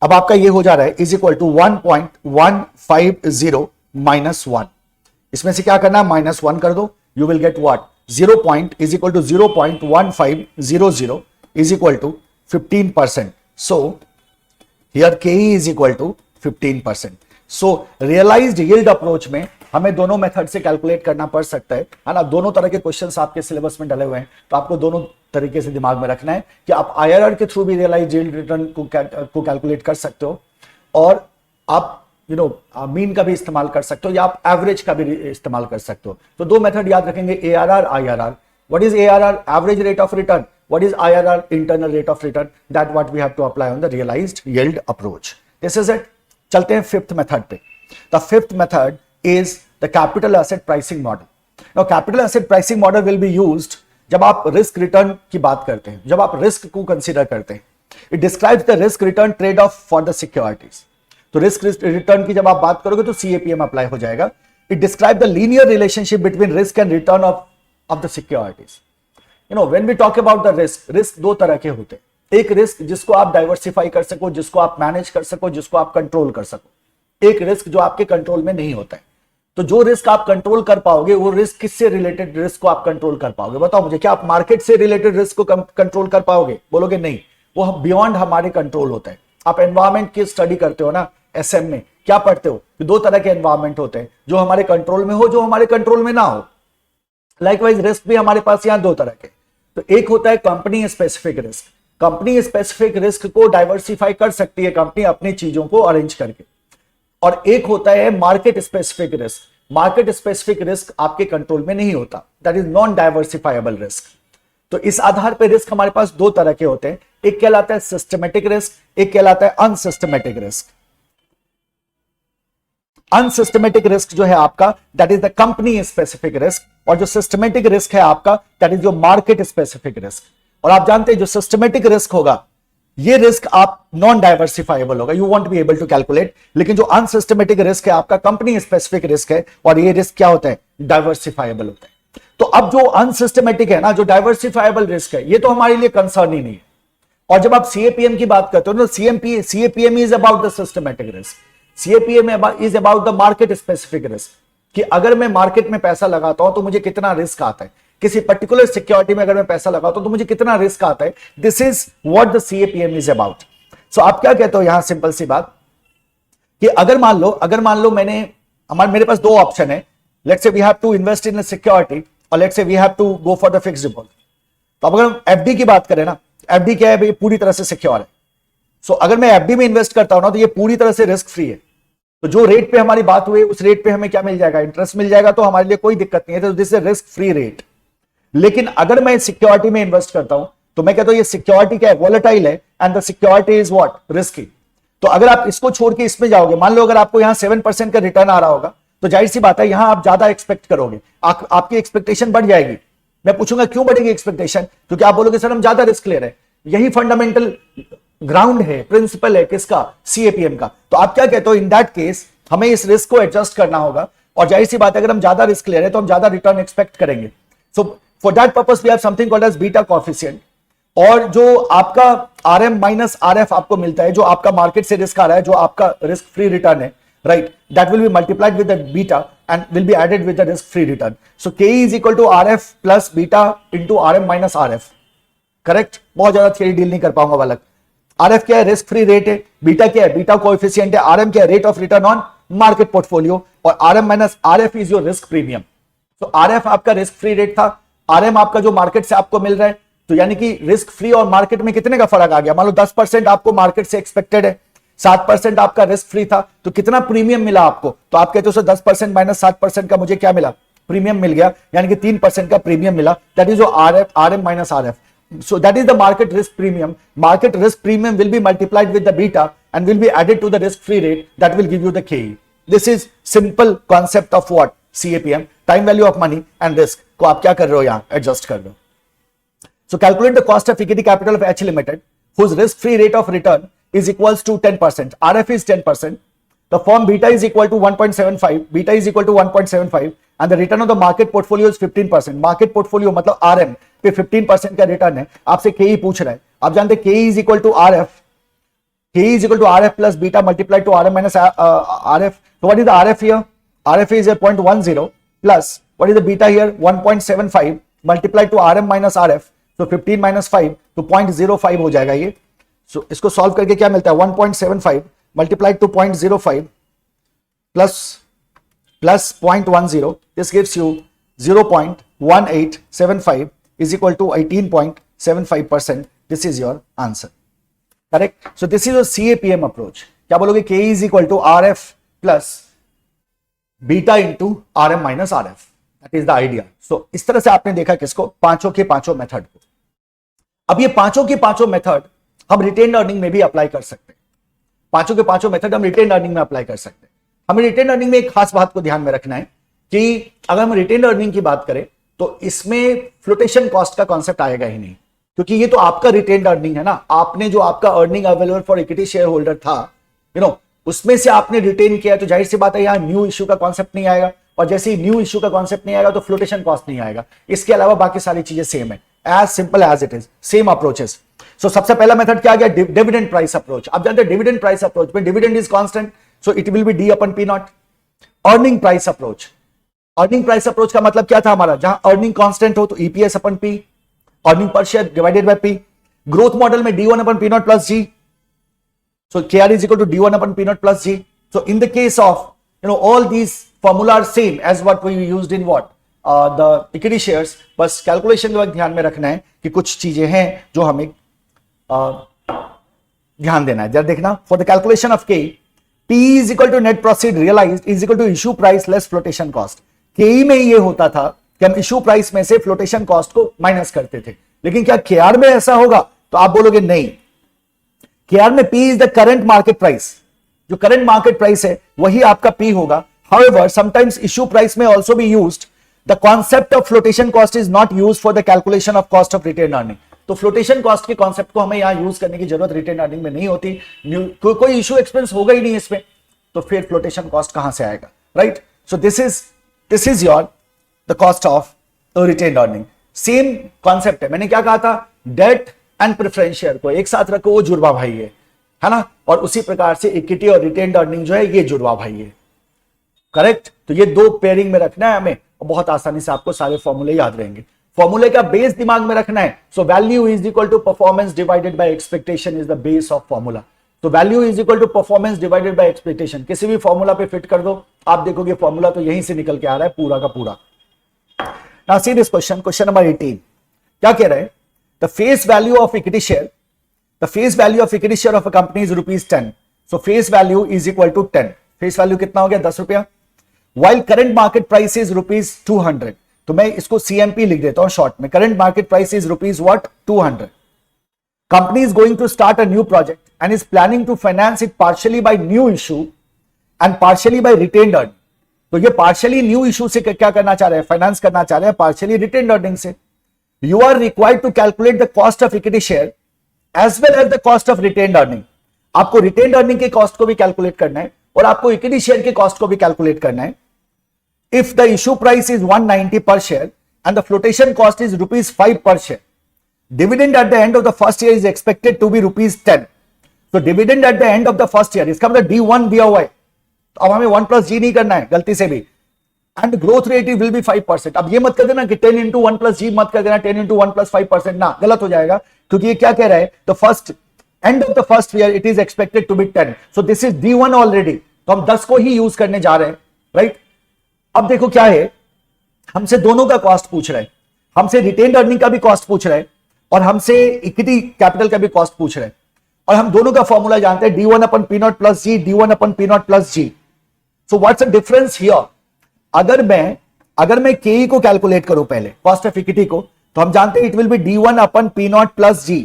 अब आपका ये हो जा रहा है इज इक्वल टू 1.150 -1. इसमें से क्या करना है? -1 कर दो. You will get what? 0 is equal to 0.1500 is equal to 15%. So here KE is equal to 15%. So realized yield approach में हमें दोनों मेथड से कैलकुलेट करना पड़ सकता है ना. दोनों तरह के क्वेश्चंस आपके सिलेबस में डले हुए हैं, तो आपको दोनों तरीके से दिमाग में रखना है कि आप IRR के थ्रू भी रियलाइज्ड यील्ड रिटर्न को कैलकुलेट कर सकते हो, और आप मीन का भी इस्तेमाल कर सकते हो, या आप एवरेज का भी इस्तेमाल कर सकते हो. तो दो मेथड याद रखेंगे, ARR IRR. What is ARR? Average rate of return. What is IRR? Internal rate of return. That what we have to apply on the realized yield approach. This is it. चलते हैं fifth method पे. The fifth method is the capital asset pricing model. Now capital asset pricing model will be used जब आप risk return की बात करते हैं, जब आप रिस्क को कंसीडर करते हैं. It describes the risk return trade off for the securities. तो रिस्क रिटर्न की जब आप बात करोगे तो CAPM अप्लाई हो जाएगा. It describe the linear relationship between risk and return of the securities. When we talk about the risk दो तरह के होते हैं. एक रिस्क जिसको आप डाइवर्सिफाई कर सको, जिसको आप मैनेज कर सको, जिसको आप कंट्रोल कर सको. एक रिस्क जो आपके कंट्रोल में नहीं होता है. तो जो रिस्क आप कंट्रोल कर पाओगे, वो रिस्क किससे रिलेटेड रिस्क को आप कंट्रोल कर पाओगे? बताओ मुझे. क्या आप मार्केट से रिलेटेड रिस्क को कंट्रोल कर पाओगे? बोलोगे नहीं, वो बियॉन्ड हमारे कंट्रोल होता है. आप एनवायरमेंट की स्टडी करते हो ना, SM में क्या पढ़ते हो कि दो तरह के एनवायरमेंट होते हैं, जो हमारे कंट्रोल में हो, जो हमारे कंट्रोल में ना हो. लाइकवाइज रिस्क भी हमारे पास यहां दो तरह के. तो एक होता है company specific risk. Company specific risk को डाइवर्सिफाई कर सकती है कंपनी अपनी चीजों को अरेंज करके. और एक होता है market specific risk. Market specific risk आपके कंट्रोल में नहीं होता. That is non diversifiable risk. तो इस आधार पर रिस्क हमारे पास दो तरह के होते हैं. एक कहलाता है सिस्टमेटिक रिस्क, एक कहलाता है अनसिस्टमेटिक रिस्क. अनसिस्टमेटिक रिस्क जो है आपका, that is the company specific risk, और जो सिस्टमेटिक रिस्क है आपका, दैट इज जो मार्केट स्पेसिफिक रिस्क. और आप जानते हैं जो सिस्टमेटिक रिस्क होगा, ये रिस्क आप नॉन डाइवर्सिफाइबल होगा, you won't be able to calculate. लेकिन जो अनसिस्टमेटिक रिस्क है आपका, कंपनी स्पेसिफिक रिस्क है, और ये रिस्क क्या होता है? डाइवर्सिफाइबल होता है. तो अब जो अनसिस्टमेटिक है ना, जो डाइवर्सिफाइबल रिस्क है, ये तो हमारे लिए कंसर्न ही नहीं है. और जब आप CAPM की बात करते हो ना, CAPM is about the systematic risk. CAPM is about the market specific risk, कि अगर मैं मार्केट में पैसा लगाता हूं तो मुझे कितना रिस्क आता है. किसी पर्टिकुलर सिक्योरिटी में अगर मैं पैसा लगाता हूं तो मुझे कितना रिस्क आता है. This is what the CAPM is about. So आप क्या कहते हो यहां? सिंपल सी बात कि अगर मान लो मेरे पास दो ऑप्शन है. Let's say we have to invest in a security, और let's say we have to go for the fixed deposit. तो अगर हम FD की बात करें ना, FD क्या है भाई? पूरी तरह से सिक्योर है. सो अगर मैं FD में इन्वेस्ट करता हूं ना, तो ये पूरी तरह से रिस्क फ्री है. तो जो रेट पे हमारी बात हुई, उस रेट पे हमें क्या मिल जाएगा? इंटरेस्ट मिल जाएगा. तो हमारे लिए कोई दिक्कत नहीं है. तो this is risk free rate. लेकिन अगर मैं सिक्योरिटी में इन्वेस्ट करता हूं, तो मैं कहता हूं ये सिक्योरिटी क्या है? वोलेटाइल है, and the security is what? Risky. तो अगर आप इसको छोड़ के इसमें जाओगे, मान लो अगर आपको यहां 7% का रिटर्न आ रहा होगा, तो जाहिर सी बात है यहां आप ज्यादा एक्सपेक्ट करोगे, आपकी एक्सपेक्टेशन बढ़ जाएगी. मैं पूछूंगा क्यों बढ़ेगी एक्सपेक्टेशन, क्योंकि आप बोलोगे सर हम ज्यादा रिस्क ले रहे हैं। यही फंडामेंटल ग्राउंड है, प्रिंसिपल है किसका, सीएपीएम का। तो आप क्या कहते हो, इन दैट केस हमें इस रिस्क को एडजस्ट करना होगा, और जाहिर सी बात है अगर हम ज्यादा रिस्क ले रहे हैं तो हम ज्यादा रिटर्न एक्सपेक्ट करेंगे। So for that purpose we have something called as beta coefficient, और जो आपका आरएम माइनस आरएफ आपको मिलता है, जो आपका मार्केट से रिस्क आ रहा है, जो आपका रिस्क फ्री रिटर्न है, right, that will be multiplied with the beta and will be added with the risk free return. So K is equal to RF plus beta into RM minus RF. Correct, बहुत ज्यादा theory deal नहीं कर पाऊंगा बालक। RF क्या है, risk free rate है, beta क्या है, बीटा कोएफिशिएंट है, आरएम क्या है, rate of return on market portfolio, और RM minus RF is your risk premium. तो आरएफ आपका रिस्क फ्री रेट था, आरएम आपका जो मार्केट से आपको मिल रहा है, तो यानी कि रिस्क फ्री और मार्केट में कितने का फर्क आ गया। मान लो 10% आपको मार्केट से एक्सपेक्टेड है, 7% आपका रिस्क फ्री था, तो कितना प्रीमियम मिला आपको। तो आप कहते हो 10% माइनस 7% का मुझे क्या मिला, प्रीमियम मिल गया, यानी कि 3% का प्रीमियम मिला। That is RM minus RF. So that is the market risk premium. Market risk premium will be multiplied with the beta and will be added to the risk free rate that will give you the KE. This is simple concept of what? CAPM, time value of money and risk को आप क्या कर रहे हो, यहाँ adjust कर रहे हो। So calculate the cost of equity capital of H Limited whose risk free rate of return is equals to 10%. RF is 10%. The firm beta is equal to 1.75. Beta is equal to 1.75 and the return of the market portfolio is 15%. Market portfolio मतलब RM पे 15% का return है। आपसे KE पूछ रहा है, आप जानते हैं KE is equal to RF. KE is equal to RF plus beta multiplied to RM minus RF. So what is the RF here? RF is 0.10 plus what is the beta here? 1.75 multiplied to RM minus RF. So 15 minus 5 तो 0.05 हो जाएगा ये। So इसको solve करके क्या मिलता है, 1.75 multiplied to 0.05 plus 0.10. This gives you 0.1875 is equal to 18.75%. This is your answer. Correct? So this is a CAPM approach. क्या बोलोगे, K is equal to RF plus beta into RM minus RF. That is the idea. So इस तरह से आपने देखा किसको, पांचों के पांचों मेथड को। अब ये पांचों के पांचों मेथड हम रिटेन अर्निंग में भी अप्लाई कर सकते हैं। पांचों के पांचों मेथड हम रिटेन अर्निंग में अप्लाई कर सकते हैं। हमें रिटेन अर्निंग में एक खास बात को ध्यान में रखना है कि अगर हम रिटेन अर्निंग की बात करें तो इसमें फ्लोटेशन कॉस्ट का कॉन्सेप्ट आएगा ही नहीं, क्योंकि ये तो आपका रिटेन अर्निंग है ना। आपने जो आपका earning available for equity share holder था, उसमें से आपने रिटेन किया, तो जाहिर सी बात है यहाँ न्यू इश्यू का कॉन्सेप्ट नहीं आएगा, और जैसे ही न्यू इश्यू का कॉन्सेप्ट नहीं आएगा तो फ्लोटेशन कॉस्ट नहीं आएगा। इसके अलावा बाकी सारी चीजें सेम है, as simple as it is, same approaches. So सबसे पहला मेथड क्या आ गया, डिविडेंड प्राइस अप्रोच। आप जानते हैं डिविडेंड प्राइस अप्रोच में dividend is constant, so it will B D upon P not. Earning price approach, earning price approach का मतलब क्या था हमारा, जहां अर्निंग कांस्टेंट हो तो EPS upon P, earning per share divided by P. Growth model में D one upon P not plus G, so KR is equal to D1 upon P naught plus G. So in the case of all these formula are same as what we used in what the equity shares, बस calculation के वक्त ध्यान में रखना है कि कुछ चीजें हैं जो हमें ध्यान देना है। जरा देखना, for the calculation of K, P is equal to net proceed realized is equal to issue price less flotation cost. KE में ये होता था कि हम इश्यू प्राइस में से फ्लोटेशन कॉस्ट को माइनस करते थे, लेकिन क्या KR में ऐसा होगा, तो आप बोलोगे नहीं। KR में P is the current market price, जो करंट मार्केट प्राइस है वही आपका P होगा। However, sometimes issue price may also be used. The concept of flotation cost is not used for the calculation of cost of retained earning. तो flotation cost के concept को हमें यहां use करने की जरूरत रिटेन अर्निंग में नहीं होती। कोई इश्यू एक्सपेंस होगा ही नहीं इसमें, तो फिर फ्लोटेशन कॉस्ट कहां से आएगा, right. So this is your the cost of retain earning. Same concept है, मैंने क्या कहा था, डेट एंड प्रेफरेंस शेयर को एक साथ रखो, वो जुड़वा भाई है ना, और उसी प्रकार से इक्विटी और रिटेन अर्निंग जो है ये जुड़वा भाई है। करेक्ट, तो ये दो पेयरिंग में रखना है हमें, और बहुत आसानी से आपको सारे फॉर्मूले याद रहेंगे। फॉर्मूले का बेस दिमाग में रखना है। So value is equal to performance divided by expectation is the base of formula. तो value is equal to performance divided by expectation, किसी भी फॉर्मूला पे फिट कर दो, आप देखोगे फॉर्मूला तो यहीं से निकल के आ रहा है पूरा का पूरा। Now see this question, question number 18 क्या कह रहे हैं, the face value of equity share, the face value of equity share of a company is ₹10। So face value is equal to 10, face value कितना हो गया, 10 रुपया। While current market price is ₹200, तो मैं इसको CMP लिख देता हूं शॉर्ट में, current market price is ₹200। Company is going to start a new project and is planning to finance it partially by new issue and partially by retained earning. तो ये partially new issue से क्या करना चाह रहे हैं, finance करना चाह रहे हैं पार्शियली रिटेन्ड अर्निंग से। you are required to calculate the cost of equity share as well as the cost of retained earning. आपको retained earning के cost को भी calculate करना है और आपको equity share के cost को भी calculate करना है. If the issue price is 190 per share and the flotation cost is rupees 5 per share, dividend at the end of the first year is expected to be rupees 10. So dividend at the end of the first year, इसका मतलब D1 दिया हुआ है, तो अब हमें 1 plus G नहीं करना है गलती से भी. And growth rate will be 5%. अब ये मत कर देना कि 10 into 1 plus G मत कर देना 10 into 1 plus 5%, ना, गलत हो जाएगा, क्योंकि ये क्या कह रहा है, the first end of the first year it is expected to be 10. So this is D1 already. तो हम 10 को ही यूज करने जा रहे हैं, राइट. अब देखो क्या है, हमसे दोनों का कॉस्ट पूछ रहा है, हमसे रिटेन्ड अर्निंग का भी कॉस्ट पूछ रहा है और हमसे इक्विटी कैपिटल का भी कॉस्ट पूछ रहा है, और हम दोनों का फॉर्मूला जानते हैं D1 upon P0 plus G, D1 upon P0 plus G. So what's the difference here? अगर मैं KE को कैलकुलेट करूं पहले, कॉस्ट ऑफ इक्विटी को, तो हम जानते हैं it will be D1 upon P0 plus G,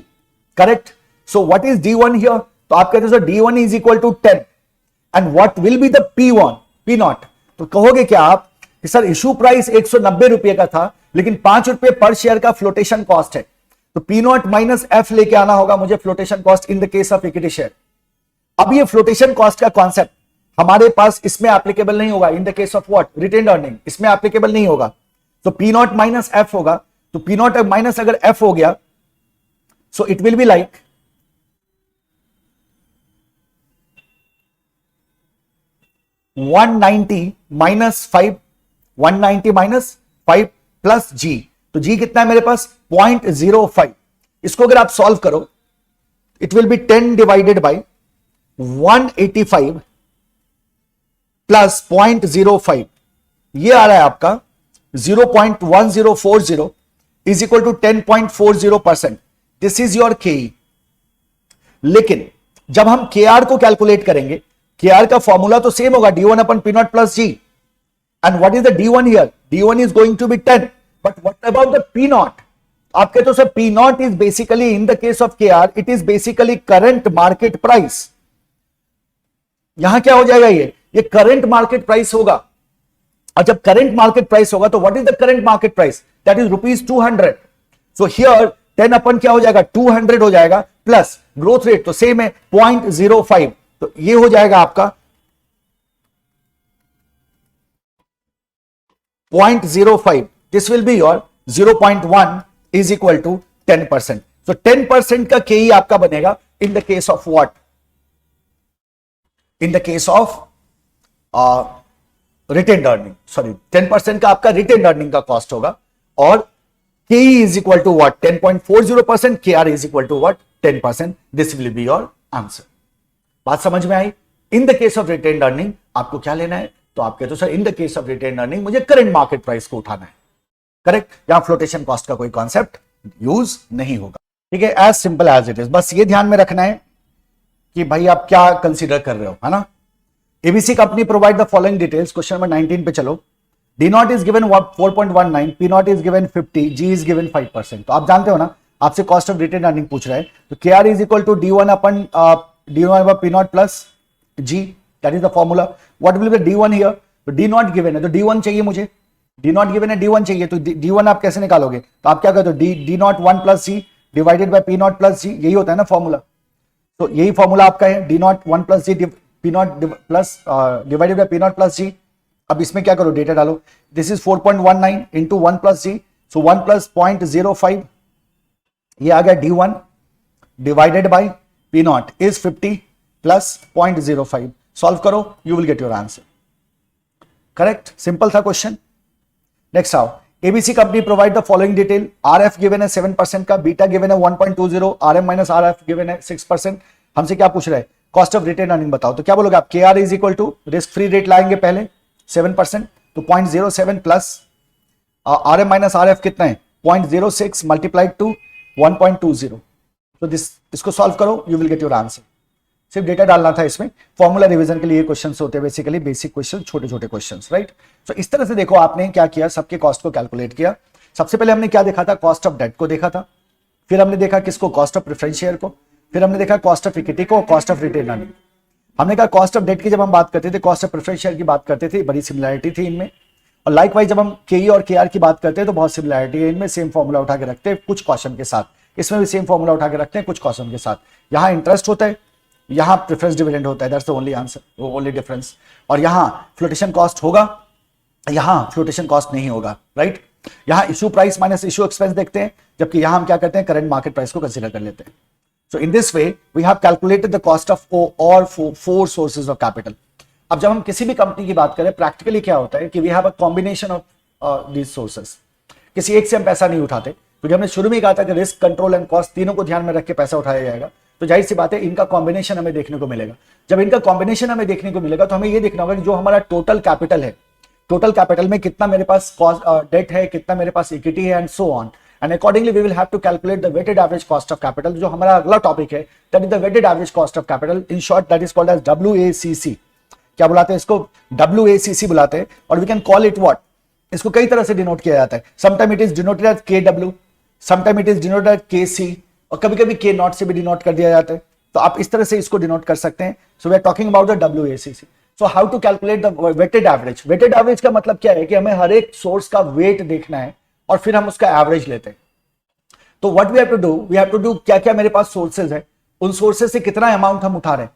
correct. So what is D1 here? तो आप कहते हो sir D1 is equal to 10 and what will be the P0? तो कहोगे क्या आप कि सर इशू प्राइस 190 रुपए का था लेकिन 5 रुपए पर शेयर का फ्लोटेशन कॉस्ट है, तो P0 माइनस F लेके आना होगा मुझे flotation cost in the case of equity share. अब ये फ्लोटेशन कॉस्ट का कॉन्सेप्ट हमारे पास इसमें एप्लीकेबल नहीं होगा इन the case of what, retained earning, इसमें एप्लीकेबल नहीं होगा. तो P0 माइनस F होगा, तो P0 माइनस अगर F हो गया, so it will be like 190 minus 5, 190 minus 5 plus G. तो G कितना है मेरे पास? 0.05. इसको अगर आप सॉल्व करो, it will be 10 divided by 185 plus 0.05. ये आ रहा है आपका 0.1040 is equal to 10.40%. This is your KE. लेकिन जब हम KR को कैलकुलेट करेंगे, KR का फॉर्मूला तो सेम होगा, D1 upon P0 plus G. And what is the D1 here? D1 is going to be 10. But what about the P0? आप कहते हो sir P0 is basically in the case of KR, it is basically current market price. यहां क्या हो जाएगा, ये current market price होगा, और जब करंट मार्केट प्राइस होगा तो what is the current market price? That is rupees 200. So here 10 upon क्या हो जाएगा, 200 हो जाएगा, प्लस ग्रोथ रेट तो सेम है 0.05, तो ये हो जाएगा आपका 0.05. This will be your 0.1 is equal to 10%. So 10% का KE आपका बनेगा in the case of what, in the case of retained earning, sorry 10% का आपका रिटेन्ड अर्निंग का कॉस्ट होगा, और KE is equal to what, 10.40%, KR is equal to what, 10%. This will be your answer. बात समझ में आई? In the case of retained earning आपको क्या लेना है, तो आप कहते हो sir in the case of retained earning मुझे करंट मार्केट प्राइस को उठाना है, करेक्ट. यहां फ्लोटेशन कॉस्ट का कोई कॉन्सेप्ट यूज नहीं होगा, ठीक है. As simple as it is. बस ये ध्यान में रखना है कि भाई आप क्या कंसीडर कर रहे हो, है ना. ABC company provide the following details. Question number 19 पे चलो. D0 is given 4.19, P0 is given 50, G is given 5%. तो आप जानते हो ना, आपसे कॉस्ट ऑफ रिटेन अर्निंग पूछ रहा है, तो KR is equal to D1 upon P0 plus G, that is the formula. What will be D1 here? तो D0 गिवन है तो D1 चाहिए मुझे, D0 गिवन है D1 चाहिए, तो D1 आप कैसे निकालोगे? तो आप क्या कहते हो, D0 1 plus G divided by P0 plus G, यही होता है ना फॉर्मूला. तो यही फॉर्मूला आपका है, D0 1 plus G P0 plus divided by P0 plus G. अब इसमें क्या करो, डेटा डालो. This is 4.19 into 1 plus G, so 1 plus 0.05, ये आ गया D1 divided by P0 is 50 plus 0.05. Solve करो, you will get your answer. Correct, simple था क्वेश्चन. नेक्स्ट आओ. ABC company provide the following detail. RF given है 7% का, beta given है 1.20, RM minus RF given है 6%. हमसे क्या पूछ रहा है, कॉस्ट ऑफ रिटेन अर्निंग बताओ. तो क्या बोलोगे आप, KR is equal to risk free rate लाएंगे पहले 7%, तो 0.07 प्लस RM माइनस RF कितना है 0.06 मल्टीप्लाइड टू 1.20. तो इसको सॉल्व करो, you will get your answer. सिर्फ डेटा डालना था इसमें. फॉर्मूला रिवीजन के लिए क्वेश्चंस होते हैं बेसिकली, बेसिक क्वेश्चन, छोटे छोटे क्वेश्चंस, राइट. सो इस तरह से देखो आपने क्या किया, सबके कॉस्ट को कैलकुलेट किया. सबसे पहले हमने क्या देखा था, कॉस्ट ऑफ डेट को देखा था, फिर हमने देखा किसको, कॉस्ट ऑफ प्रेफरेंस शेयर को, फिर हमने देखा कॉस्ट ऑफ इक्विटी को, कॉस्ट ऑफ रिटेन अर्निंग. हमने कहा कॉस्ट ऑफ डेट की जब हम बात करते थे, कॉस्ट ऑफ प्रेफरेंस शेयर की बात करते थे, बड़ी सिमिलरिटी थी इनमें. और लाइकवाइज जब हम के और के आर की बात करते हैं तो बहुत सिमिलरिटी है इनमें, सेम फॉर्मूला उठा के रखते हैं कुछ कॉशन के साथ, इसमें भी सेम फॉर्मूला उठा के रखते हैं कुछ कॉशन के साथ। यहाँ इंटरेस्ट होता है, यहाँ प्रेफरेंस डिविडेंड होता है, दैट्स द ओनली आंसर, वो ओनली डिफरेंस। और यहाँ फ्लोटेशन कॉस्ट होगा, यहाँ फ्लोटेशन कॉस्ट नहीं होगा, राइट। यहाँ issue price minus issue expense देखते हैं, जबकि यहाँ हम क्या करते हैं, करंट मार्केट प्राइस को कंसीडर कर लेते हैं। So in this way we have calculated the cost of all four sources of capital. अब जब हम किसी भी कंपनी की बात करें प्रैक्टिकली क्या होता है कि we have a combination of these sources. किसी एक से हम पैसा नहीं उठाते, क्योंकि हमने शुरू में कहा था कि रिस्क, कंट्रोल एंड कॉस्ट तीनों को ध्यान में रख के पैसा उठाया जाएगा। तो जाहिर सी बात है इनका कॉम्बिनेशन हमें देखने को मिलेगा। जब इनका कॉम्बिनेशन हमें देखने को मिलेगा तो हमें यह देखना होगा कि जो हमारा टोटल कैपिटल है, टोटल कैपिटल में कितना मेरे पास डेट है, कितना मेरे पास इक्विटी है, and so on. And accordingly, we will have to calculate the weighted average cost of capital. जो हमारा अगला टॉपिक है, that is the weighted average cost of capital. In short, that is called as WACC. क्या बुलाते हैं इसको? WACC बुलाते हैं। और we can call it what? इसको कई तरह से डिनोट किया जाता है। Sometime it is denoted as KW, sometime it is denoted as KC, और कभी-कभी K नॉट से भी डिनोट कर दिया जाता है। तो आप इस तरह से इसको डिनोट कर सकते हैं। So we are talking about the WACC. So how to calculate the weighted average? Weighted average का मतलब क्या है कि हमें हर एक सोर्स का वेट देखना है और फिर हम उसका एवरेज लेते हैं। तो what we have to do, क्या क्या मेरे पास सोर्सेज है, उन सोर्सेज से कितना अमाउंट हम उठा रहे हैं,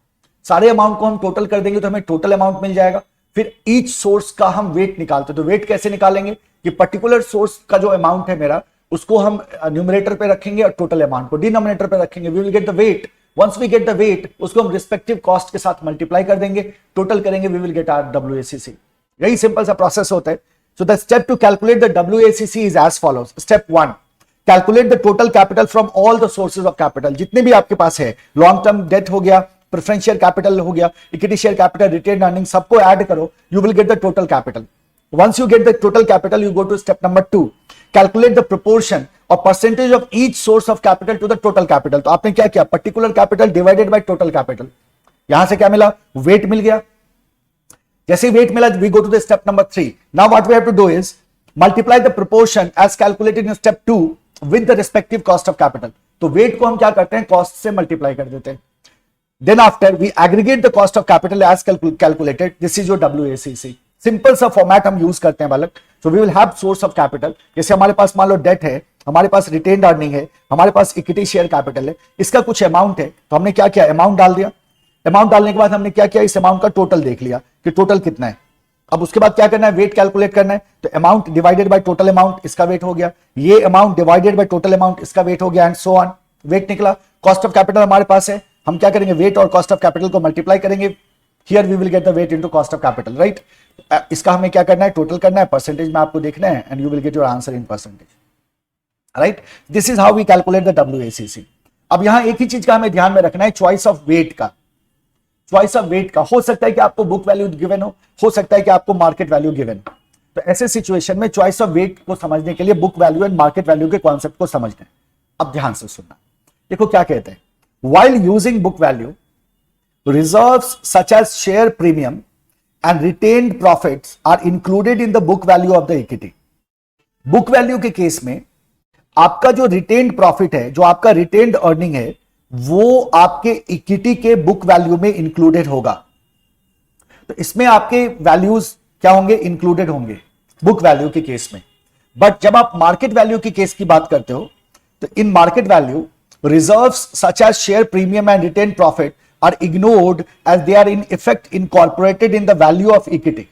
सारे अमाउंट को हम टोटल कर देंगे तो हमें टोटल अमाउंट मिल जाएगा। फिर ईच सोर्स का हम वेट निकालते हैं। तो वेट कैसे निकालेंगे कि पर्टिकुलर सोर्स का जो अमाउंट है मेरा, उसको हम न्यूमरेटर पे रखेंगे और टोटल अमाउंट को डिनोमिनेटर पे रखेंगे। We will get the weight. Once we get the weight, उसको हम रिस्पेक्टिव कॉस्ट के साथ मल्टीप्लाई कर देंगे, टोटल करेंगे, we will get our WACC। यही सिंपल सा प्रोसेस होता है। So the step to calculate the WACC is as follows. Step 1, calculate the total capital from all the sources of capital. जितने भी आपके पास है, long term debt हो गया, preferential capital हो गया, equity share capital, retained earnings, सबको add करो, you will get the total capital. Once you get the total capital, you go to step number 2. Calculate the proportion or percentage of each source of capital to the total capital. तो आपने क्या किया, particular capital divided by total capital. यहां से क्या मिला, weight मिल गया। जैसे वेट मिला, we go to the step number 3. Now what we have to do is multiply the proportion as calculated in step 2 with the respective cost of capital. तो wait को हम क्या करते हैं, कॉस्ट से मल्टीप्लाई कर देते हैं। Then after we aggregate the cost of capital as calculated. This is your WACC. Simple सा फॉर्मेट हम यूज करते हैं बालक। So we will have source of capital. जैसे हमारे पास मान लो डेट है, हमारे पास रिटेन्ड अर्निंग है, हमारे पास इक्विटी शेयर कैपिटल है, इसका कुछ अमाउंट है, तो हमने क्या किया, अमाउंट डाल दिया। अमाउंट डालने के बाद हमने क्या किया, इस अमाउंट का टोटल देख लिया कि टोटल कितना है। अब उसके बाद क्या करना है, वेट कैलकुलेट करना है। तो amount divided by total amount, इसका वेट हो गया। ये amount divided by total amount, इसका वेट हो गया, एंड सो ऑन। वेट निकला। कॉस्ट ऑफ कैपिटल हमारे पास है, हम क्या करेंगे, वेट और कॉस्ट ऑफ कैपिटल को मल्टीप्लाई करेंगे। Here we will get the weight into cost of capital, right. इसका हमें क्या करना है, टोटल करना है, परसेंटेज में आपको देखना है, and you will get your answer in percentage, right. This is how we calculate the WACC। अब यहां एक ही चीज का हमें ध्यान में रखना है, चॉइस ऑफ वेट का। चॉइस ऑफ वेट का हो सकता है कि आपको बुक वैल्यू गिवन हो सकता है कि आपको मार्केट वैल्यू गिवन हो। तो ऐसे सिचुएशन में चॉइस ऑफ वेट को समझने के लिए book value and market value के कॉन्सेप्ट को समझना है। अब ध्यान से सुनना, देखो क्या कहते हैं, while using book value, reserves such as share premium and retained profits are included in the book value of the equity. Book value के केस में आपका जो रिटेन्ड प्रॉफिट है, जो आपका रिटेन्ड अर्निंग है, वो आपके इक्विटी के बुक वैल्यू में इंक्लूडेड होगा। तो इसमें आपके वैल्यूज क्या होंगे, इंक्लूडेड होंगे बुक वैल्यू के केस में। बट जब आप मार्केट वैल्यू की केस की बात करते हो, तो in market value reserves such as share premium and retain profit are ignored as they are in effect incorporated in the value of equity.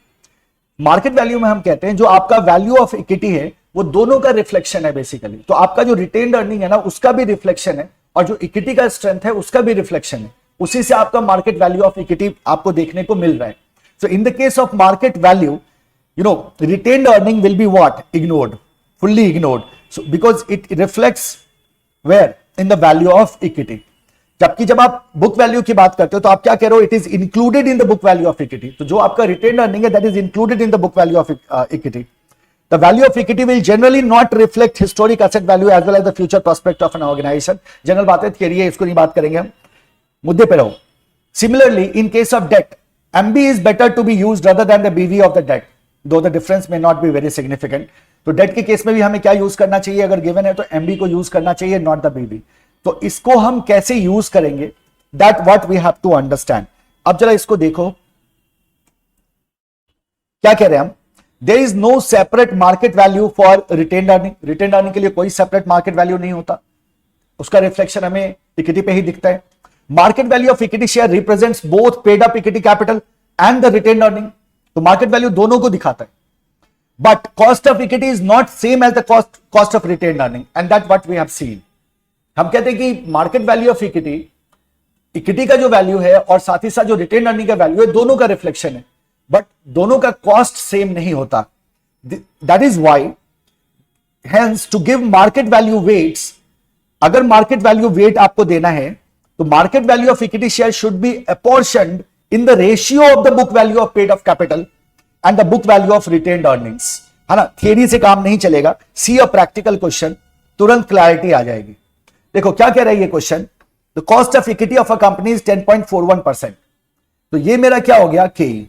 Market value में हम कहते हैं जो आपका वैल्यू ऑफ इक्विटी है वो दोनों का रिफ्लेक्शन है बेसिकली। तो आपका जो रिटेन्ड अर्निंग है ना, उसका भी रिफ्लेक्शन है, और जो इक्विटी का स्ट्रेंथ है उसका भी रिफ्लेक्शन है। उसी से आपका मार्केट वैल्यू ऑफ इक्विटी आपको देखने को मिल रहा है। So in the case of market value, you know, retained earning will be what, ignored, fully ignored, so because it reflects where, in the value of equity. जबकि जब आप book value की बात करते हो तो आप क्या कह रहे हो, it is included in the book value of equity. तो जो आपका रिटेन्ड अर्निंग है that is included in the book value of equity. The value of equity will generally not reflect historic asset value as well as the future prospect of an organization. General बात है, theory है, इसको नहीं बात करेंगे हम, मुद्दे पे रहो। Similarly, in case of debt, MB is better to be used rather than the BV of the debt, though the difference may not be very significant. तो डेट के केस में भी हमें क्या यूज करना चाहिए, अगर गिवन है तो MB को यूज करना चाहिए, नॉट द BV। तो इसको हम कैसे यूज करेंगे, that what we have to understand. अब जरा इसको देखो, क्या कह रहे हैं हम, there is no separate market value for retain earning, retain earning के लिए कोई सेपरेट मार्केट वैल्यू नहीं होता, उसका रिफ्लेक्शन हमें इक्विटी पे ही दिखता है। Market value of equity share represents both paid up equity capital and the retain earning, तो मार्केट वैल्यू दोनों को दिखाता है। But cost of equity is not same as the cost of retain earning and that what we have seen. हम कहते हैं कि market value of equity, equity का जो वैल्यू है और साथ ही साथ जो रिटेन अर्निंग का वैल्यू है, दोनों का रिफ्लेक्शन है, बट दोनों का कॉस्ट सेम नहीं होता। That is why hence to give market value weights, अगर मार्केट वैल्यू वेट आपको देना है तो market value of equity share should be apportioned in the ratio of the book value of paid off capital and the book value of retained earnings, है ना। Theory से काम नहीं चलेगा, सी अ प्रैक्टिकल क्वेश्चन, तुरंत clarity आ जाएगी। देखो क्या कह रहा है ये question, the cost of equity of a company is 10.41%, तो ये मेरा क्या हो गया के,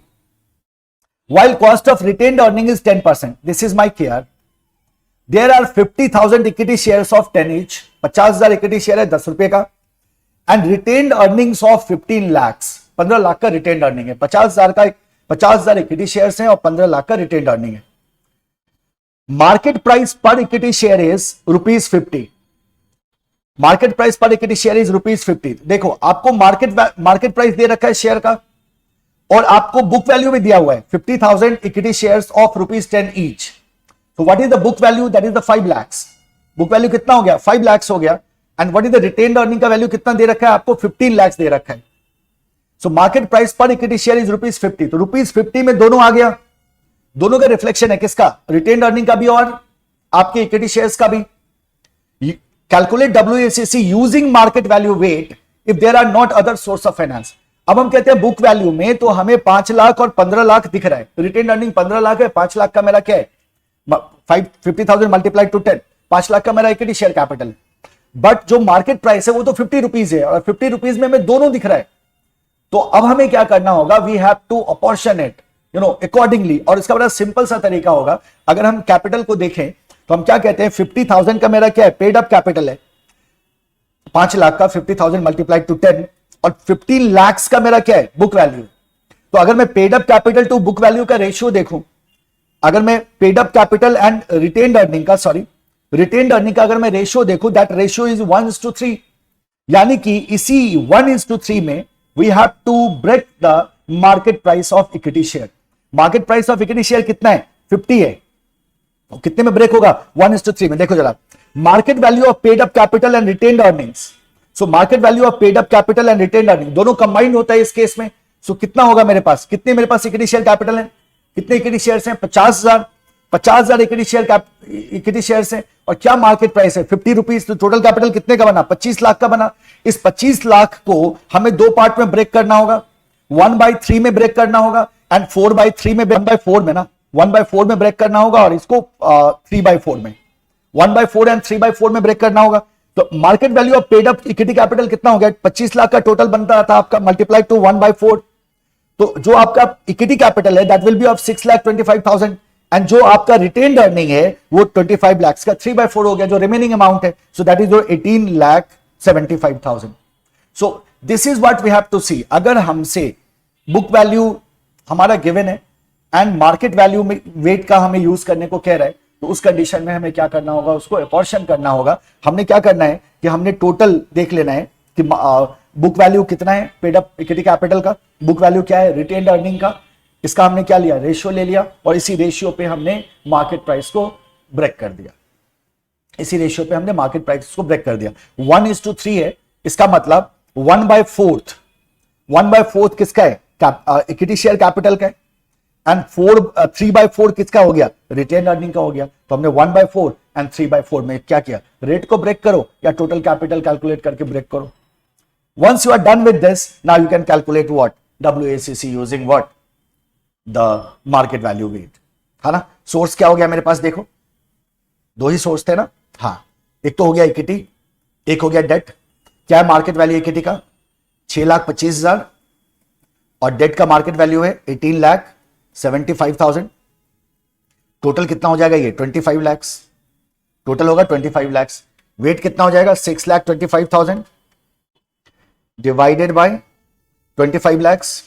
while cost of retained earning is 10%, this is my care, there are 50,000 equity shares of 10 each, 50,000 equity share है 10 रुपए का, and retained earnings of 15 lakhs, 15 lakh का रिटेन्ड अर्निंग है, 50,000 इक्विटी शेयर्स हैं और 15 लाख का रिटेन्ड अर्निंग है। मार्केट प्राइस पर equity share is ₹50, market price पर इक्विटी शेयर इज ₹50। देखो आपको मार्केट प्राइस दे रखा है शेयर का और आपको बुक वैल्यू भी दिया हुआ है 50,000 इक्विटी शेयर्स ऑफ ₹10 ईच, तो what is the book value, that is the 5 lakhs, book value कितना हो गया 5 lakhs हो गया, and what is the retained earning का वैल्यू कितना दे रखा है आपको 15 lakhs दे रखा है। सो मार्केट प्राइस पर इक्विटी शेयर इज ₹50, तो ₹50 में दोनों आ गया, दोनों का रिफ्लेक्शन है किसका, रिटेन्ड अर्निंग का भी और आपके इक्विटी शेयर्स का भी। Calculate WACC using market value weight if there are not other source of finance. अब हम कहते हैं बुक वैल्यू में तो हमें 5 लाख और 15 लाख दिख रहा है, रिटेन्ड अर्निंग 15 लाख है, 5 लाख का मेरा क्या है 50,000 मल्टीप्लाइड टू 10, 5 लाख का मेरा इक्विटी शेयर कैपिटल, बट जो मार्केट प्राइस है वो तो ₹50 है और ₹50 में हमें दोनों दिख रहा है। तो अब हमें क्या करना होगा, we have to apportion it accordingly, और इसका बड़ा सिंपल सा तरीका होगा। अगर हम कैपिटल को देखें तो हम क्या कहते हैं 50,000 का मेरा क्या है पेड अप कैपिटल है, 5 लाख का 50,000 मल्टीप्लाइड टू 10 और 15 lakhs का मेरा क्या है बुक वैल्यू। तो अगर मैं paid up capital to book value का रेशियो देखूं, अगर मैं paid up capital and retained earning का रिटेन्ड अर्निंग का अगर मैं रेशियो देखूं, दैट रेशियो इज 1:3, यानी कि इसी 1:3 में we have to break the market price of equity share. Market price of equity share कितना है 50 है, तो कितने में ब्रेक होगा 1:3 में। देखो जरा, market value of paid up capital and retained earnings, so market value of paid up capital and retained earning दोनों कंबाइंड होता है इस केस में। सो कितना होगा मेरे पास, कितने मेरे पास इक्विटी शेयर कैपिटल है, कितने इक्विटी शेयर्स हैं 50,000 इक्विटी शेयर्स हैं, और क्या मार्केट प्राइस है ₹50, तो टोटल कैपिटल कितने का बना 25 लाख का बना। इस 25 लाख को हमें दो पार्ट में ब्रेक करना होगा, 1/3 में ब्रेक करना होगा एंड 4/3 में 1/4 में ना 1/4 में ब्रेक करना होगा, और इसको 3/4 में 1/4 एंड 3/4 में ब्रेक करना होगा। तो market value of paid up equity capital कितना हो गया 25 लाख का टोटल बनता था आपका, मल्टीप्लाइड टू 1/4, तो जो आपका इक्विटी कैपिटल है that will B of 6,25,000 and जो आपका रिटेन्ड अर्निंग है वो 25 lakhs का 3/4 हो गया जो रिमेनिंग अमाउंट है। So that is your 18,75,000। So this is what we have to see. अगर हमसे बुक वैल्यू हमारा गिवन है एंड मार्केट वैल्यू में वेट का हमें यूज करने को कह रहा है, तो उस कंडीशन में हमें क्या करना होगा, उसको अपॉर्शन करना होगा। हमने क्या करना है कि हमने टोटल देख लेना है कि बुक वैल्यू कितना है पेड अप इक्विटी कैपिटल का, बुक वैल्यू क्या है रिटेन्ड अर्निंग का, इसका हमने क्या लिया रेशियो ले लिया, और इसी रेशियो पे हमने मार्केट प्राइस को ब्रेक कर दिया, इसी रेशियो पे हमने मार्केट प्राइस को ब्रेक कर दिया। 1:3 है, इसका मतलब 1/4 किसका है इक्विटी शेयर कैपिटल का है, एंड 3/4 किसका हो गया रिटेन अर्निंग का हो गया। तो हमने 1/4 एंड 3/4 में क्या किया, रेट को ब्रेक करो या टोटल कैपिटल कैलकुलेट करके ब्रेक करो। Once you are done with this, now you can calculate what WACC using what the market value weight, है ना। सोर्स क्या हो गया मेरे पास, देखो दो ही सोर्स थे ना, हाँ, एक तो हो गया इक्विटी, एक हो गया डेट। क्या है मार्केट वैल्यू इक्विटी का 6,25,000 और डेट का मार्केट वैल्यू है 18,75,000। टोटल कितना हो जाएगा ये 25 lakhs, टोटल होगा 25 lakhs। वेट कितना हो जाएगा 6,25,000 divided by 25 lakhs,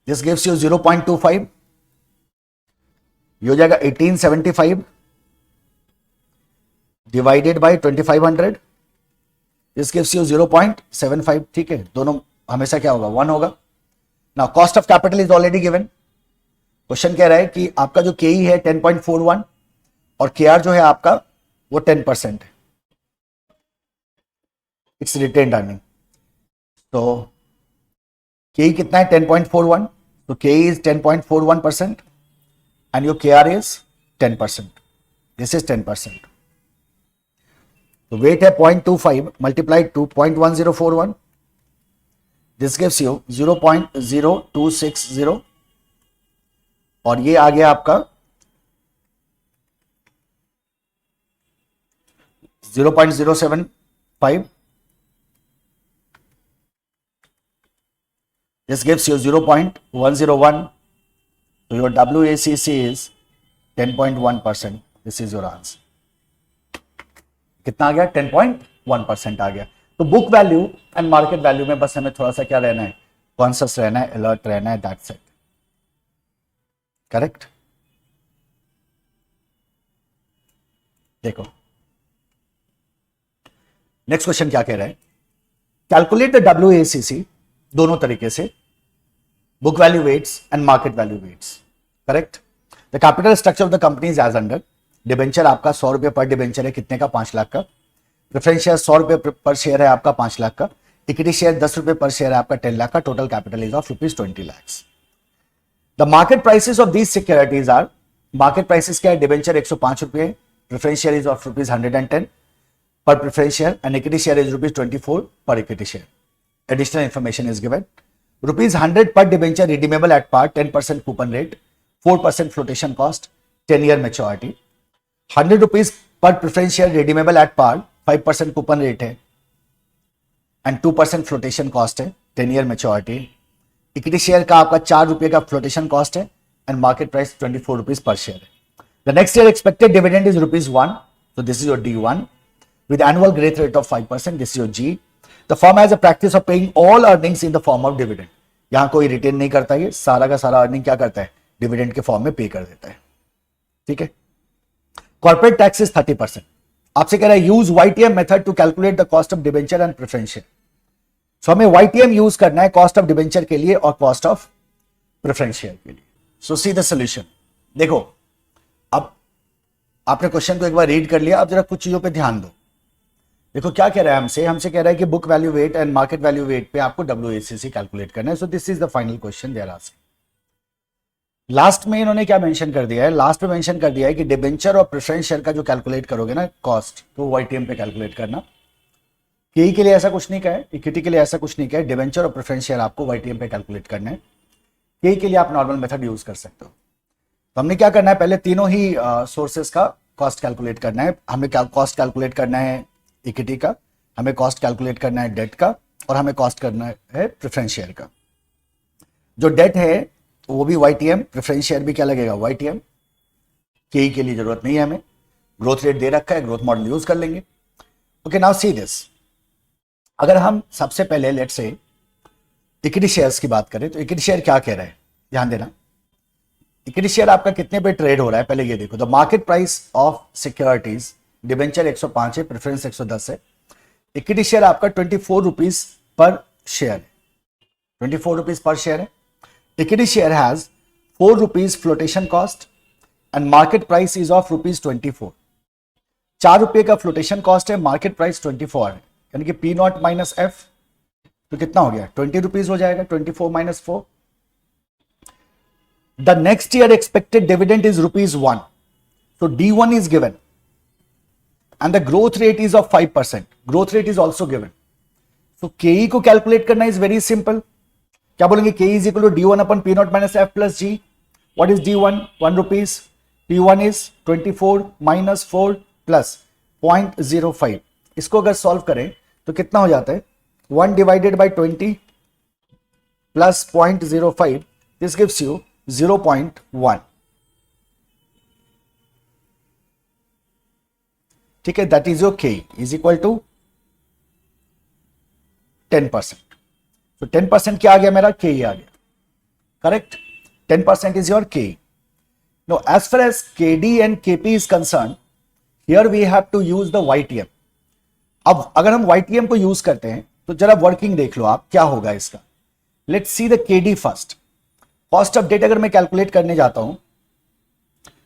this gives you 0.25, ये हो जाएगा 1875 divided by 2500, this gives you 0.75। ठीक है, दोनों हमेशा क्या होगा, 1 होगा। Now cost of capital is already given. Question कह रहा है कि आपका जो केई है 10.41 और केआर जो है आपका वो 10% है, इट्स रिटेन्ड अर्निंग। तो केई कितना है 10.41, तो केई is 10.41% and your KR is 10%. This is 10%. So weight है 0.25 multiplied to 0.1041. This gives you 0.0260 और ये आ गया आपका 0.075. This gives you 0.101. So your WACC is 10.1%. This is your answer. कितना आ गया, 10.1% आ गया। तो book value and market value में बस हमें थोड़ा सा क्या रहना है, कॉन्शियस रहना है, अलर्ट रहना है, दैट्स इट। करेक्ट। देखो नेक्स्ट क्वेश्चन क्या कह रहा है, कैलकुलेट द WACC दोनों तरीके से, book value weights and market value weights. Correct? The capital structure of the company is as under. Debenture आपका 100 रुपए पर डिबेंचर है, कितने का, 5 लाख का। प्रेफरेंस शेयर 100 रुपए पर शेयर है आपका, 5 लाख का। इक्विटी शेयर 10 रुपए पर शेयर है आपका, 10 लाख का। Total capital is of ₹20 lakhs. The market prices of these securities are, market prices क्या है, डिबेंचर 105 रुपए, प्रेफरेंस शेयर इज ऑफ ₹110 पर preference share and equity share is ₹24 पर equity share. Additional information is given. ₹100 per debenture redeemable at par, 10% coupon rate, 4% flotation cost, 10-year maturity. ₹100 per preference share redeemable at par, 5% coupon rate है and 2% flotation cost है, 10-year maturity. Equity share का आपका ₹4 का flotation cost है and market price ₹24 per share है. The next year expected dividend is ₹1, so this is your D1 with annual growth rate of 5%. This is your G. The firm has a practice of paying all earnings in the form of dividend. यहां कोई retain नहीं करता, ये सारा का सारा earning क्या करता है, डिविडेंड के फॉर्म में पे कर देता है। ठीक है। Corporate tax is 30%। आपसे कह रहा है use YTM method to calculate the cost of debenture and preference share. So हमें YTM यूज करना है कॉस्ट ऑफ डिबेंचर के लिए और कॉस्ट ऑफ प्रेफरेंस शेयर के लिए। सो सी द सोल्यूशन। देखो अब आपने क्वेश्चन को एक बार रीड कर लिया, अब जरा कुछ चीजों पर ध्यान दो। देखो क्या कह रहा है हमसे कह रहा है कि book value weight and market value weight पे आपको WACC कैलकुलेट करना है। So this is the final question they are asking. Last में इन्होंने क्या मेंशन कर दिया है, लास्ट में मेंशन कर दिया है कि डिबेंचर और प्रेफरेंस शेयर का जो कैलकुलेट करोगे ना कॉस्ट, तो YTM पे कैलकुलेट करना। केई के लिए ऐसा कुछ नहीं कहा है, इक्विटी के लिए ऐसा कुछ नहीं कहा है, डिबेंचर और प्रेफरेंस शेयर आपको YTM पे कैलकुलेट करना है। केई के लिए आप नॉर्मल मेथड यूज कर सकते हो। तो हमने क्या करना है, पहले तीनों ही सोर्सेस का कॉस्ट कैलकुलेट करना है। हमें कॉस्ट कैलकुलेट करना है इक्विटी का, हमें कॉस्ट कैलकुलेट करना है डेट का, और हमें कॉस्ट करना है प्रेफरेंस शेयर का। जो डेट है वो भी YTM, प्रेफरेंस शेयर भी क्या लगेगा YTM। केई के लिए जरूरत नहीं है, हमें ग्रोथ रेट दे रखा है, ग्रोथ मॉडल यूज कर लेंगे। Okay now see this. अगर हम सबसे पहले लेट्स से इक्विटी शेयर्स की बात करें तो इक्विटी शेयर क्या कह रहा है, ध्यान देना। इक्विटी शेयर आपका कितने पे ट्रेड हो रहा है, पहले ये देखो। The market price of securities, debenture 105 है, प्रेफरेंस 110 है, इक्विटी शेयर आपका ₹24 पर शेयर है, ₹24 पर शेयर है। Equity share has ₹4 flotation cost and market price is of ₹24। ₹4 का फ्लोटेशन कॉस्ट है, मार्केट प्राइस 24 है, यानी कि P0 माइनस F, तो कितना हो गया, ₹20 हो जाएगा, 24 minus 4। The next year expected dividend is ₹1, so D1 is given and the growth rate is of 5%. Growth rate is also given. So KE को कैलकुलेट करना is very simple. क्या बोलेंगे, KE is equal to D1 upon P0 minus F plus G. What is D1? ₹1. P1 is 24 minus 4 plus 0.05. इसको अगर solve करें तो कितना हो जाता है, 1 divided by 20 plus 0.05. This gives you 0.1. ठीक है, that is your KE is equal to 10%। तो 10% क्या आ गया मेरा, KE आ गया। Correct, 10% is your KE। Now, as far as KD and KP is concerned, here we have to use the YTM. अब अगर हम YTM को यूज करते हैं तो जरा वर्किंग देख लो आप क्या होगा इसका. Let's see the KD first. Cost of debt अगर मैं कैलकुलेट करने जाता हूं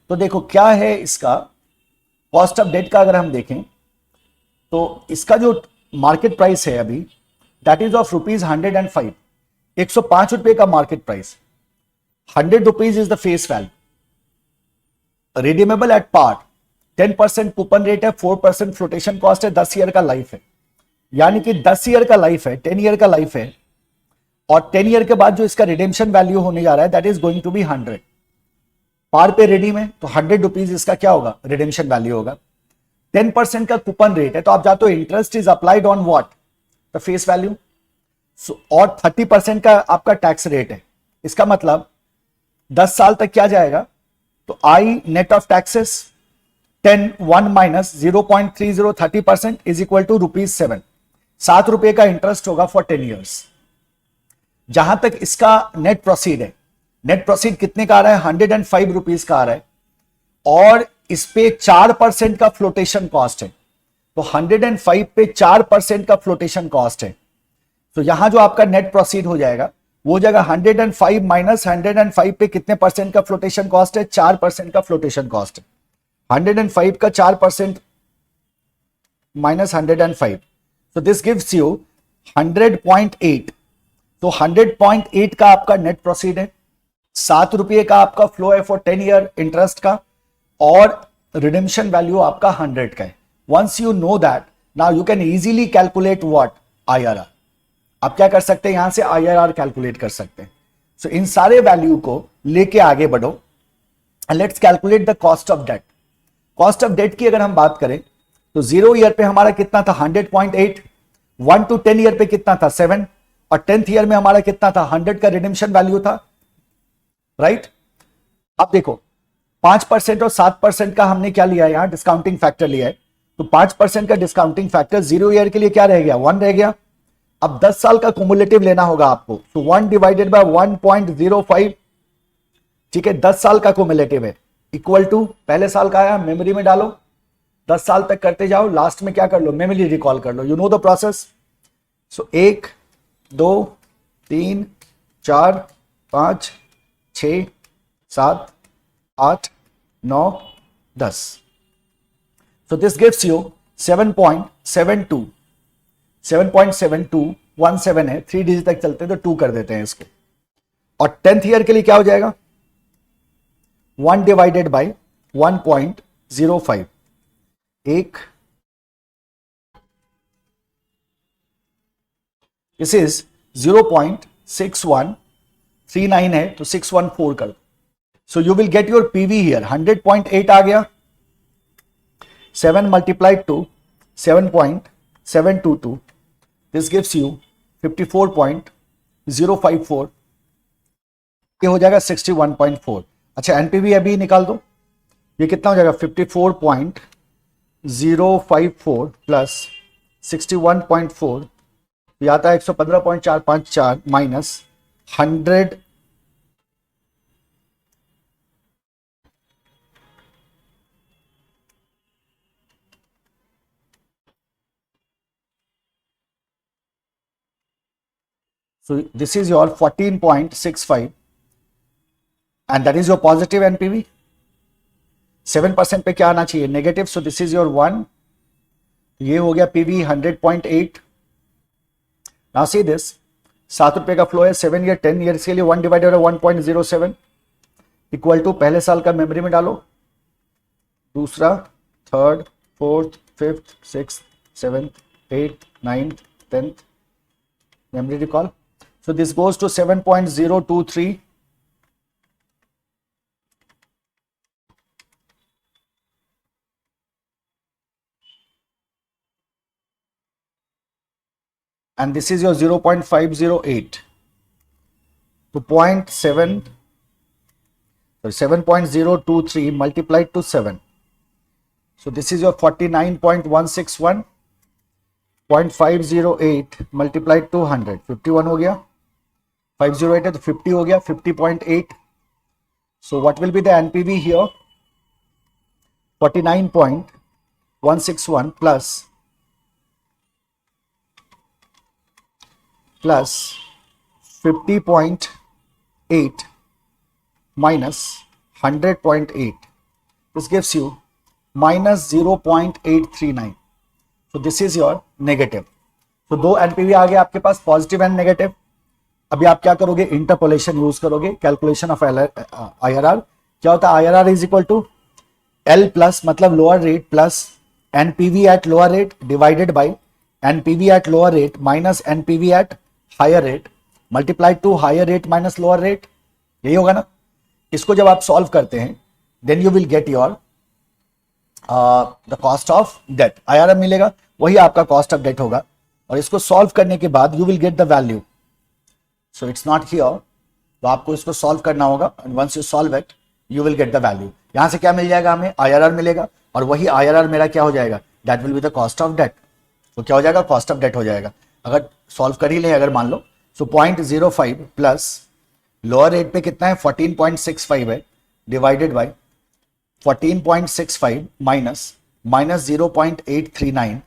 तो देखो क्या है इसका कॉस्ट ऑफ डेट का. अगर हम देखें तो इसका जो मार्केट प्राइस है अभी दैट इज ऑफ ₹105. 105 रुपए का market price. 100 rupees is the face value. Redeemable eight part. 10% coupon rate है, 4% फ्लोटेशन कॉस्ट है, 10 ईयर का लाइफ है. यानी कि 10 ईयर का लाइफ है, 10 ईयर का लाइफ है. और 10 ईयर के बाद जो इसका रिडेम्पशन वैल्यू होने जा रहा है that is going to be 100. Par पे रिडीम है तो 100 रुपीज इसका क्या होगा रिडेम्पशन वैल्यू होगा. 10% का कूपन रेट है तो आप जाते हो interest is applied on what the face value. और 30% का आपका टैक्स रेट है. इसका मतलब 10 साल तक क्या जाएगा तो I net of taxes 1 minus 0.30 30% is equal to ₹7. 7 रुपए का इंटरेस्ट होगा फॉर 10 ईयर्स. जहां तक इसका नेट प्रोसीड है, नेट प्रोसीड कितने का आ रहा है 105 रुपीज का आ रहा है. और इस पे 4% का फ्लोटेशन कॉस्ट है. तो 105 पे 4% का फ्लोटेशन कॉस्ट है. तो यहां जो आपका नेट प्रोसीड हो जाएगा वो जगह 105 माइनस 105 पे कितने परसेंट का फ्लोटेशन कॉस्ट है 4% का फ्लोटेशन कॉस्ट है. 105 का 4% माइनस 105. तो दिस गिव्स यू 100.8. तो 100.8 का आपका नेट प्रोसीड है. 7 रुपये का आपका फ्लो है फॉर 10 ईयर इंटरेस्ट का. और रिडेम्पशन वैल्यू आपका 100 का है. Once you know that now you can easily calculate what IRR. आप क्या कर सकते हैं यहां से IRR कैलकुलेट कर सकते हैं. सो इन सारे वैल्यू को लेके आगे बढ़ो. Let's calculate the cost of debt. Cost of debt की अगर हम बात करें तो 0 ईयर पे हमारा कितना था 100.8. 1 to 10 ईयर पे कितना था 7. और 10th ईयर में हमारा कितना था 100 का रिडेम्पशन वैल्यू था. राइट. अब देखो 5% और 7% का हमने क्या लिया है यहां डिस्काउंटिंग फैक्टर लिया है. तो 5% का डिस्काउंटिंग फैक्टर 0 ईयर के लिए क्या रह गया 1 रह गया. अब 10 साल का कुमुलेटिव लेना होगा आपको. तो 1 डिवाइडेड बाय 1.05. ठीक है 10 साल का कुमुलेटिव है इक्वल टू पहले साल का आया मेमोरी में डालो 10 साल तक करते जाओ. लास्ट में क्या कर लो मेमोरी रिकॉल कर लो. You know the process. So 1 2 3 4 5 6 7 8 9 10. So this gives you 7.72. 7.7217 है. 3 डिजिट तक चलते हैं तो 2 कर देते हैं इसको. और 10th ईयर के लिए क्या हो जाएगा 1 डिवाइडेड बाई 1.05. दिस इज 0.6139 है तो 614 कर दो. So you will get your PV here 100.8 आ गया. 7 multiplied to 7.722. This gives you 54.054. ये हो जाएगा 61.4. अच्छा एनपीवी अभी निकाल दो. ये कितना हो जाएगा 54.054 प्लस 61.4. ये आता है 115.454 minus 100. So this is your 14.65 and that is your positive NPV. 7% पे क्या आना चाहिए negative. So this is your 1. ये हो गया PV 100.8. नाउ सी दिस 7 रुपए का फ्लो है 7 ईयर 10 ईयर्स के लिए 1 डिवाइडेड 1.07 इक्वल टू पहले साल का मेमोरी में डालो. दूसरा third fourth fifth six seventh 8th 9th 10th memory recall. So this goes to 7.023. And this is your 0.508. So 7.023 multiplied to 7. So this is your 49.161. 0.508 multiplied to 100 51 हो गया. 508 है तो 50 हो गया 50.8. So what will be the NPV here? 49.161 plus 50.8 minus 100.8. This gives you minus 0.839. So this is your negative. तो दो NPV आ गया आपके पास, पॉजिटिव एंड नेगेटिव. अभी आप क्या करोगे, इंटरपोलेशन यूज करोगे, कैलकुलेशन ऑफ आईआरआर. क्या होता है, IRR is equal to L plus मतलब lower rate plus NPV at lower rate divided by NPV at lower rate minus NPV at higher rate multiplied to higher rate minus lower rate. यही होगा ना. इसको जब आप solve करते हैं then you will get your the cost of debt. IRR मिलेगा, वही आपका कॉस्ट ऑफ डेट होगा. और इसको सॉल्व करने के बाद you will get the value. So it's not here, तो आपको इसको सॉल्व करना होगा. And once you solve it you will get the value. यहां से क्या मिल जाएगा, हमें आईआरआर मिलेगा. और वही आईआरआर मेरा क्या हो जाएगा, that will be the cost of debt. तो क्या हो जाएगा, कॉस्ट ऑफ डेट हो जाएगा. अगर सॉल्व कर ही ले, अगर मान लो, सो 0.05 प्लस लोअर रेट पे कितना है 14.65 है divided by 14.65 minus 0.839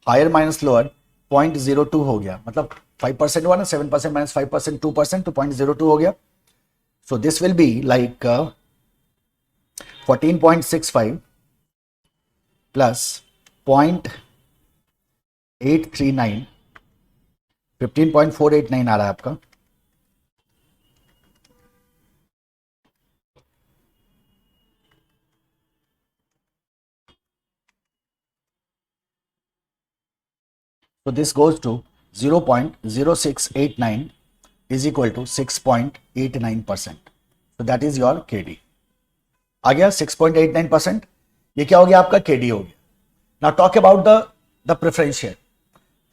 higher minus lower 0.02 हो गया. मतलब 5% हुआ ना, 7% माइनस 5% 2% तो 0.02 हो गया. सो this will be like 14.65 plus 0.839 15.489 आ रहा है आपका. So this goes to 0.0689 is equal to 6.89%. So that is your KD. आ गया 6.89%. ये क्या हो गया आपका, KD हो गया. Now talk about the preference share.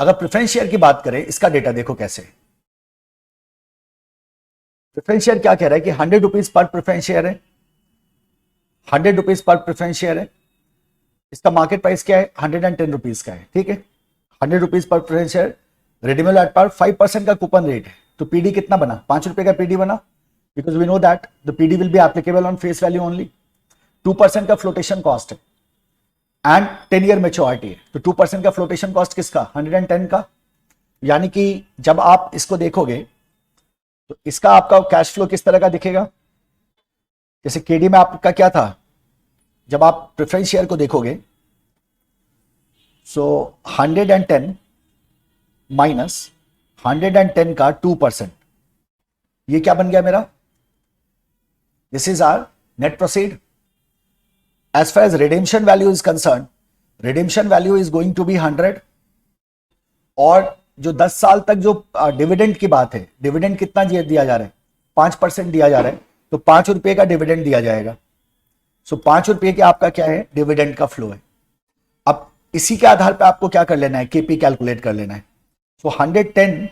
अगर प्रेफरेंस शेयर की बात करें, इसका डेटा देखो कैसे. प्रेफरेंस शेयर क्या कह रहा है कि 100 रुपीज पर प्रेफरेंस शेयर है, 100 रुपीज पर प्रेफरेंस शेयर है. इसका मार्केट प्राइस क्या है, 110 रुपीज का है. ठीक है, 100 रुपीज पर preference share, redeemable at par, 5% का कूपन रेट है. तो पीडी कितना बना, 5 रुपए का पीडी बना. Because we know that the PD will be applicable on face value only. 2% का फ्लोटेशन कॉस्ट है एंड 10 ईयर मेच्योरिटी है. तो 2% का फ्लोटेशन कॉस्ट किसका, 110 का. यानी कि जब आप इसको देखोगे तो इसका आपका कैश फ्लो किस तरह का दिखेगा. जैसे केडी में आपका क्या था, जब आप प्रेफरेंस शेयर को देखोगे, सो 110 माइनस 110 का 2%, ये क्या बन गया मेरा, this is our net proceed. As far as redemption value is concerned, redemption value is going to be 100. और जो 10 साल तक जो डिविडेंड की बात है, डिविडेंड कितना दिया जा रहा है, 5% दिया जा रहा है. तो 5 रुपए का डिविडेंड दिया जाएगा. सो 5 रुपए के आपका क्या है, डिविडेंड का फ्लो है. अब इसी के आधार पे आपको क्या कर लेना है, केपी कैलकुलेट कर लेना है. सो 110,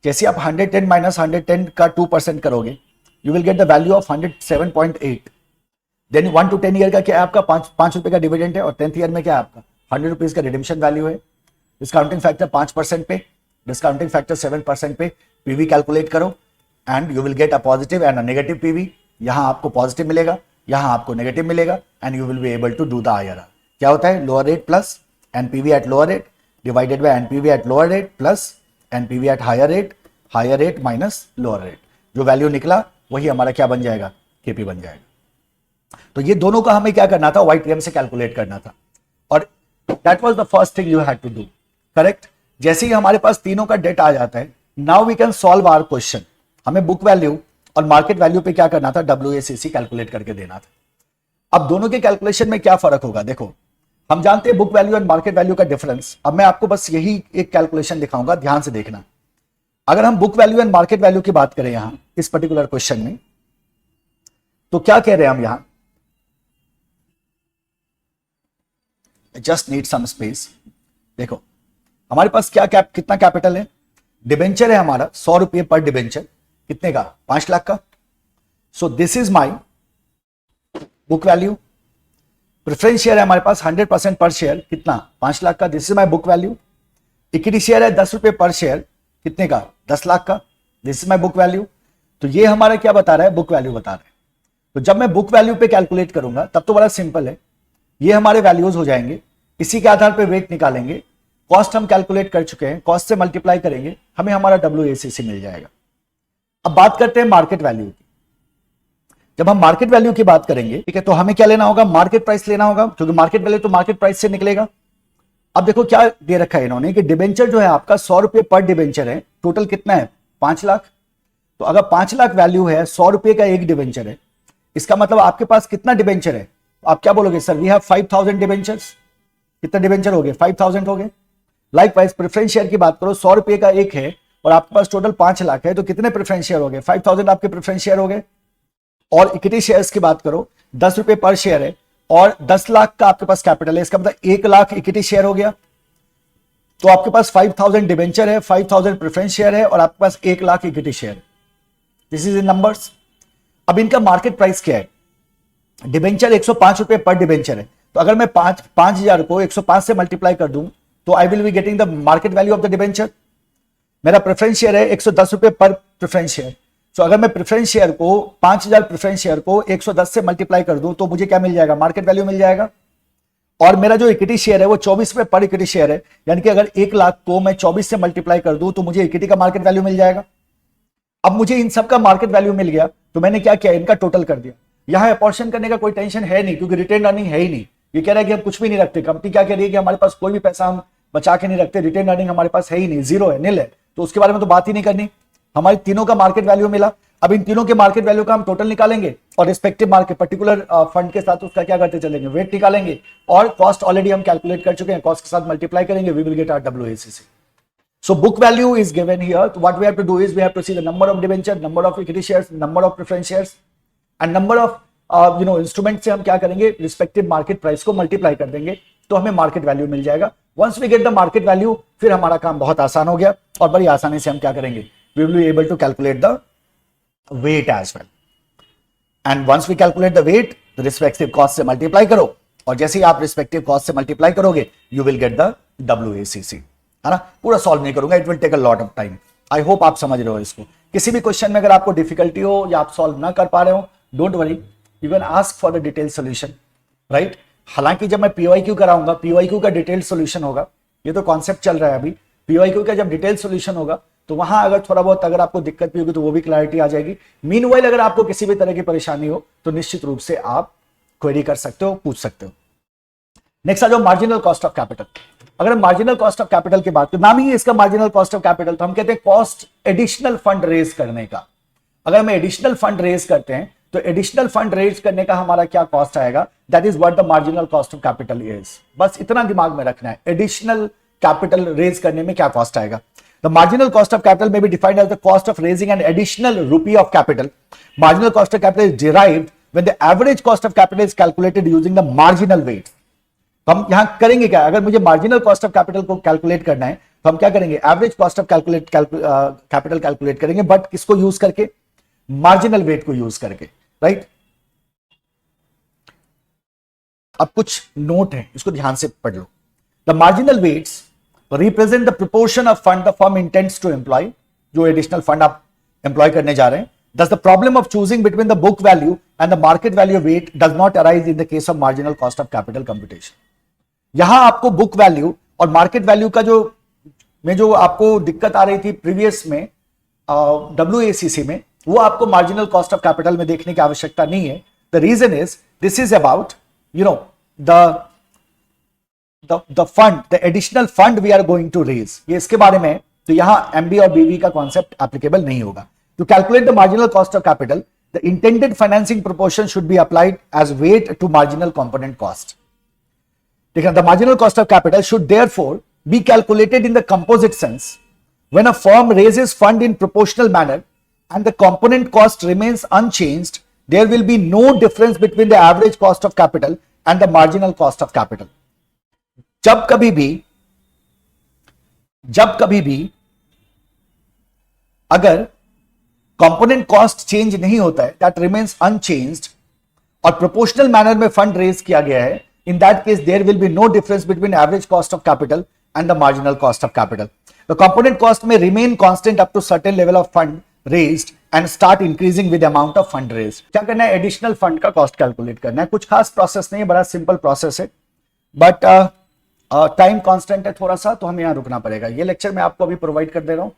जैसे आप 110 माइनस 110 का 2% करोगे, you will get the value of 107.8. Then 1 to 10 year का क्या है आपका, 5 रुपए का डिविडेंड है. और 10th ईयर में क्या है आपका 100 रुपीज का रिडेम्पशन वैल्यू है. डिस्काउंटिंग फैक्टर 5% पे, डिस्काउंटिंग फैक्टर 7% पे पीवी कैलकुलेट करो and you will get a positive and a negative PV. यहां आपको पॉजिटिव मिलेगा, यहां आपको नेगेटिव मिलेगा and you will be able to do the IRR. क्या होता है, lower rate plus NPV at lower rate divided by NPV at lower rate plus NPV at higher rate minus lower rate. जो value निकला वही हमारा क्या बन जाएगा, केपी बन जाएगा. तो ये दोनों का हमें क्या करना था, वाईटीएम से कैलकुलेट करना था. और that was the first thing you had to do. Correct. जैसे ही हमारे पास तीनों का डेटा आ जाता है, now we can solve our question. हमें बुक वैल्यू और मार्केट वैल्यू पे क्या करना था, WACC कैलकुलेट करके देना था. अब दोनों के कैलकुलेशन में क्या फर्क होगा, देखो हम जानते हैं book value and market value का डिफरेंस. अब मैं आपको बस यही एक कैलकुलेशन दिखाऊंगा, ध्यान से देखना. अगर हम book value and market value की बात करें यहां इस पर्टिकुलर क्वेश्चन में, तो क्या कह रहे हैं हम यहां, जस्ट नीड सम स्पेस. देखो हमारे पास कितना कैपिटल है, डिबेंचर है हमारा 100 रुपये पर डिबेंचर, कितने का, 5 लाख का. सो this is my book value. Preference share है हमारे पास 100% पर शेयर, कितना, 5 लाख का, this is my book value. Equity share है 10 रुपये पर शेयर, कितने का, 10 लाख का, this is my book value. तो ये हमारा क्या बता रहा है, बुक वैल्यू बता रहा है. तो जब मैं बुक वैल्यू पे कैलकुलेट करूंगा तब तो बड़ा सिंपल है, ये हमारे वैल्यूज हो जाएंगे, इसी के आधार पे वेट निकालेंगे, कॉस्ट हम कैलकुलेट कर चुके हैं, कॉस्ट से मल्टीप्लाई करेंगे, हमें हमारा WACC मिल जाएगा। अब बात करते हैं मार्केट वैल्यू की। जब हम मार्केट वैल्यू की बात करेंगे, ठीक है, तो हमें क्या लेना होगा, मार्केट प्राइस लेना होगा, क्योंकि मार्केट वैल्यू तो मार्केट प्राइस से निकलेगा। अब देखो क्या दे रखा है इन्होंने कि डिबेंचर जो है आपका 100 रुपए पर डिबेंचर है, टोटल कितना है 5 लाख। तो अगर 5 लाख वैल्यू है, 100 रुपए का एक डिबेंचर है, इसका मतलब आपके पास कितना डिबेंचर है, आप क्या बोलोगे, सर वी हैव 5000 डिबेंचर्स। कितना डिबेंचर हो गए, 5000 हो गए। लाइकवाइज प्रेफरेंस शेयर की बात करो, 100 रुपए का एक है और आपके पास टोटल 5 लाख है, तो कितने प्रेफरेंस शेयर हो गए, 5000 आपके प्रेफरेंस शेयर हो गए। और इक्विटी शेयर्स की बात करो, 10 रुपए पर शेयर है और 10 लाख का आपके पास कैपिटल है, इसका मतलब 1 लाख इक्विटी शेयर हो गया। तो आपके पास 5000 डिबेंचर है, 5000 प्रेफरेंस शेयर है और आपके पास 1 lakh equity share. This is in numbers. अब इनका मार्केट प्राइस क्या है, डिबेंचर 105 रुपए पर डिबेंचर है, तो अगर मैं 5000 को 105 से मल्टीप्लाई कर दूं तो I will be getting the market value of the debenture. मेरा प्रेफरेंस शेयर है 110 रुपए पर प्रेफरेंस शेयर, तो अगर मैं प्रेफरेंस शेयर को 5000 प्रेफरेंस शेयर को 110 से मल्टीप्लाई कर दूं तो मुझे क्या मिल जाएगा, मार्केट वैल्यू मिल जाएगा। और मेरा जो इक्विटी शेयर है वो 24 रुपए पर इक्विटी शेयर है, यानी कि अगर 1 लाख को मैं 24 से मल्टीप्लाई कर दूं तो मुझे इक्विटी का मार्केट वैल्यू मिल जाएगा। अब मुझे इन सब का मार्केट वैल्यू मिल गया तो मैंने क्या किया, इनका टोटल कर दिया। यहां अपॉर्शन करने का कोई टेंशन है नहीं, क्योंकि रिटेन अर्निंग है ही नहीं। ये कह रहा है कि हम कुछ भी नहीं रखते, कंपनी क्या कह रही है कि हमारे पास कोई भी पैसा हम बचा के नहीं रखते, रिटेन अर्निंग हमारे पास है ही नहीं, जीरो है, नील है, तो उसके बारे में तो बात ही नहीं करनी। हमारी तीनों का मार्केट वैल्यू मिला। अब इन तीनों के मार्केट वैल्यू का हम टोटल निकालेंगे और रिस्पेक्टिव मार्केट पर्टिकुलर फंड के साथ उसका क्या करते चलेंगे, वेट निकालेंगे, और कॉस्ट ऑलरेडी हम कैलकुलेट कर चुके हैं, कॉस्ट के साथ मल्टीप्लाई करेंगे, we will get our WACC। So book value is given here. So what we have to do is we have to see the number of debenture, number of equity shares, number of preference shares, and number of instrument से हम क्या करेंगे, respective market price को multiply कर देंगे तो हमें market value मिल जाएगा। Once we get the market value, फिर हमारा काम बहुत आसान हो गया और बड़ी आसानी से हम क्या करेंगे, we will be able to calculate the weight as well. And once we calculate the weight, the respective cost से multiply करो और जैसे ही आप respective cost से multiply करोगे, you will get the WACC। है ना, पूरा सॉल्व नहीं करूंगा, it will take a lot of time. I hope आप समझ रहे हो इसको। किसी भी क्वेश्चन में अगर आपको डिफिकल्टी हो या आप सॉल्व ना कर पा रहे हो, don't worry, you can ask for the detail solution, right. हालांकि जब मैं PYQ कराऊंगा, PYQ का डिटेल सॉल्यूशन होगा, ये तो कॉन्सेप्ट चल रहा है अभी, PYQ का जब डिटेल सॉल्यूशन होगा तो वहां अगर थोड़ा बहुत अगर आपको दिक्कत भी होगी तो वो भी क्लैरिटी आ जाएगी। मीनवाइल अगर आपको किसी भी तरह की परेशानी हो तो निश्चित रूप से आप क्वेरी कर सकते हो, पूछ सकते हो। नेक्स्ट आ जाओ मार्जिनल कॉस्ट ऑफ कैपिटल। अगर हम मार्जिनल कॉस्ट ऑफ कैपिटल की बात करें, नाम ही है इसका मार्जिनल कॉस्ट ऑफ कैपिटल, तो हम कहते हैं कॉस्ट एडिशनल फंड रेज करने का। अगर हम एडिशनल फंड रेज करते हैं तो एडिशनल फंड रेज करने का हमारा क्या कॉस्ट आएगा, that is what the marginal cost of capital is. बस इतना दिमाग में रखना है, एडिशनल कैपिटल रेज करने में क्या कॉस्ट आएगा। The marginal cost of capital may be defined as the cost of raising an additional rupee of capital. Marginal cost of capital is derived when the average cost of capital is calculated using the marginal weight. हम यहां करेंगे क्या, अगर मुझे marginal cost of capital को calculate करना है तो हम क्या करेंगे, average cost of capital calculate करेंगे, बट किसको यूज करके, मार्जिनल वेट को यूज करके, राइट। अब कुछ नोट है, इसको ध्यान से पढ़ लो। The marginal weights represent the proportion of fund the firm intends to employ, जो एडिशनल फंड आप एम्प्लॉय करने जा रहे हैं। Thus, the problem of choosing between the book value and the market value weight does not arise in the case of marginal cost of capital computation. यहां आपको book value और market value का जो आपको दिक्कत आ रही थी प्रीवियस में WACC में, वो आपको मार्जिनल कॉस्ट ऑफ कैपिटल में देखने की आवश्यकता नहीं है। The reason is this is about the fund, the additional fund we are going to raise, ये इसके बारे में। तो यहां MB और BV का कॉन्सेप्ट एप्लीकेबल नहीं होगा। To calculate the marginal cost of capital, the intended financing proportion should be applied as weight to marginal component cost. The marginal cost of capital should therefore be calculated in the composite sense. When a firm raises fund in proportional manner and the component cost remains unchanged, there will be no difference between the average cost of capital and the marginal cost of capital. जब कभी भी अगर component cost change नहीं होता है, that remains unchanged, और proportional manner में fund raise किया गया है, in that case there will be no difference between average cost of capital and the marginal cost of capital. The component cost may remain constant up to certain level of fund raised and start increasing with amount of fund raised. क्या करना है, additional fund का cost calculate करना है. कुछ खास process नहीं है, बड़ा सिंपल प्रोसेस है, बट टाइम कांस्टेंट है थोड़ा सा, तो हमें यहाँ रुकना पड़ेगा. ये लेक्चर मैं आपको अभी प्रोवाइड कर दे रहा हूँ,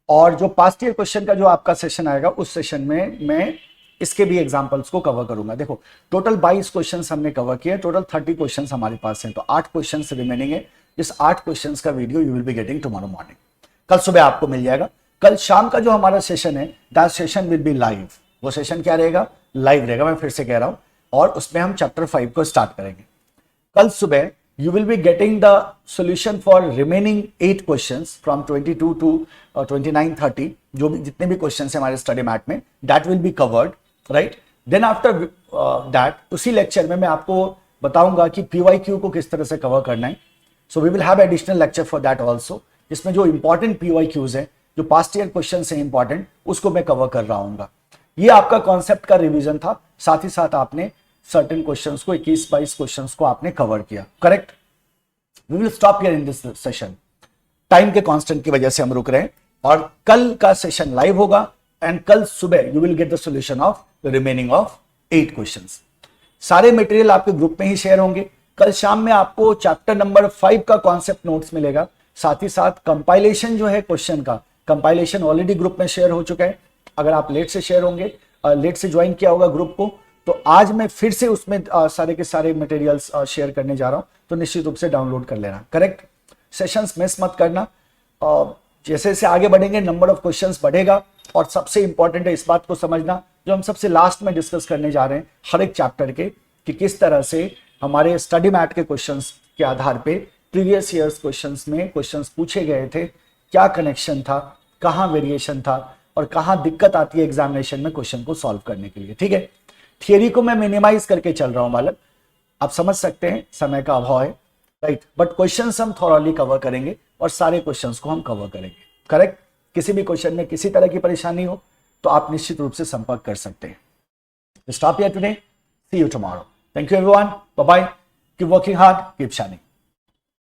और जो पास्ट ईयर क्वेश्चन का जो आपका सेशन आएगा उस सेशन में मैं इसके भी एग्जांपल्स को कवर करूंगा. देखो टोटल 22 क्वेश्चंस हमने कवर किए, टोटल 30 क्वेश्चंस हमारे पास हैं, तो 8 क्वेश्चंस रिमेनिंग है. इस 8 क्वेश्चंस का video you will be getting tomorrow morning. कल सुबह आपको मिल जाएगा. कल शाम का जो हमारा सेशन है, that session will be live. वो सेशन क्या रहेगा, लाइव रहेगा, मैं फिर से कह रहा हूं, और उसमें हम चैप्टर 5 को स्टार्ट करेंगे. कल सुबह you will be getting the solution for remaining 8 questions from 22 to 29 30, जो भी जितने भी क्वेश्चंस हैं हमारे स्टडी मैट में, that will be covered, right? Then after that उसी लेक्चर में मैं आपको बताऊंगा कि PYQ को किस तरह से कवर करना है. So we will have additional lecture for that also, जिसमें जो इंपॉर्टेंट PYQs है, जो पास्ट ईयर क्वेश्चन है इंपॉर्टेंट, उसको मैं कवर कर रहा हूँ. ये आपका कॉन्सेप्ट का रिवीजन था, साथ ही साथ आपने सर्टेन क्वेश्चंस को 21-22 क्वेश्चंस को आपने कवर किया. Correct. We will stop here in this session. Time के कांस्टेंट की वजह से हम रुक रहे हैं, और कल का सेशन लाइव होगा, एंड कल सुबह you will get the solution of the remaining of 8 questions. सारे मटेरियल आपके ग्रुप में ही शेयर होंगे. कल शाम में आपको चैप्टर नंबर 5 का कॉन्सेप्ट नोट्स मिलेगा, साथ ही साथ कंपाइलेशन जो है क्वेश्चन का, कंपाइलेशन ऑलरेडी ग्रुप में शेयर हो चुका है. अगर आप लेट से शेयर होंगे, लेट से ज्वाइन किया होगा ग्रुप को, तो आज मैं फिर से उसमें सारे के सारे मटेरियल्स शेयर करने जा रहा हूं, तो निश्चित रूप से डाउनलोड कर लेना. करेक्ट. सेशंस मिस मत करना. जैसे जैसे आगे बढ़ेंगे नंबर ऑफ क्वेश्चंस बढ़ेगा, और सबसे इंपॉर्टेंट है इस बात को समझना, जो हम सबसे लास्ट में डिस्कस करने जा रहे हैं हर एक चैप्टर के, कि किस तरह से हमारे स्टडी मैट के क्वेश्चंस के आधार पे प्रीवियस ईयर्स क्वेश्चंस में क्वेश्चंस पूछे गए थे, क्या कनेक्शन था, कहाँ वेरिएशन था, और कहाँ दिक्कत आती है एग्जामिनेशन में क्वेश्चन को सॉल्व करने के लिए. ठीक है. थियरी को मैं मिनिमाइज करके चल रहा हूं बालक, आप समझ सकते हैं समय का अभाव है, राइट, बट क्वेश्चंस हम थॉरली कवर करेंगे, और सारे क्वेश्चंस को हम कवर करेंगे. करेक्ट. किसी भी क्वेश्चन में किसी तरह की परेशानी हो तो आप निश्चित रूप से संपर्क कर सकते हैं. Stop here today, see you tomorrow. Thank you everyone, bye bye. Keep working hard, keep shining.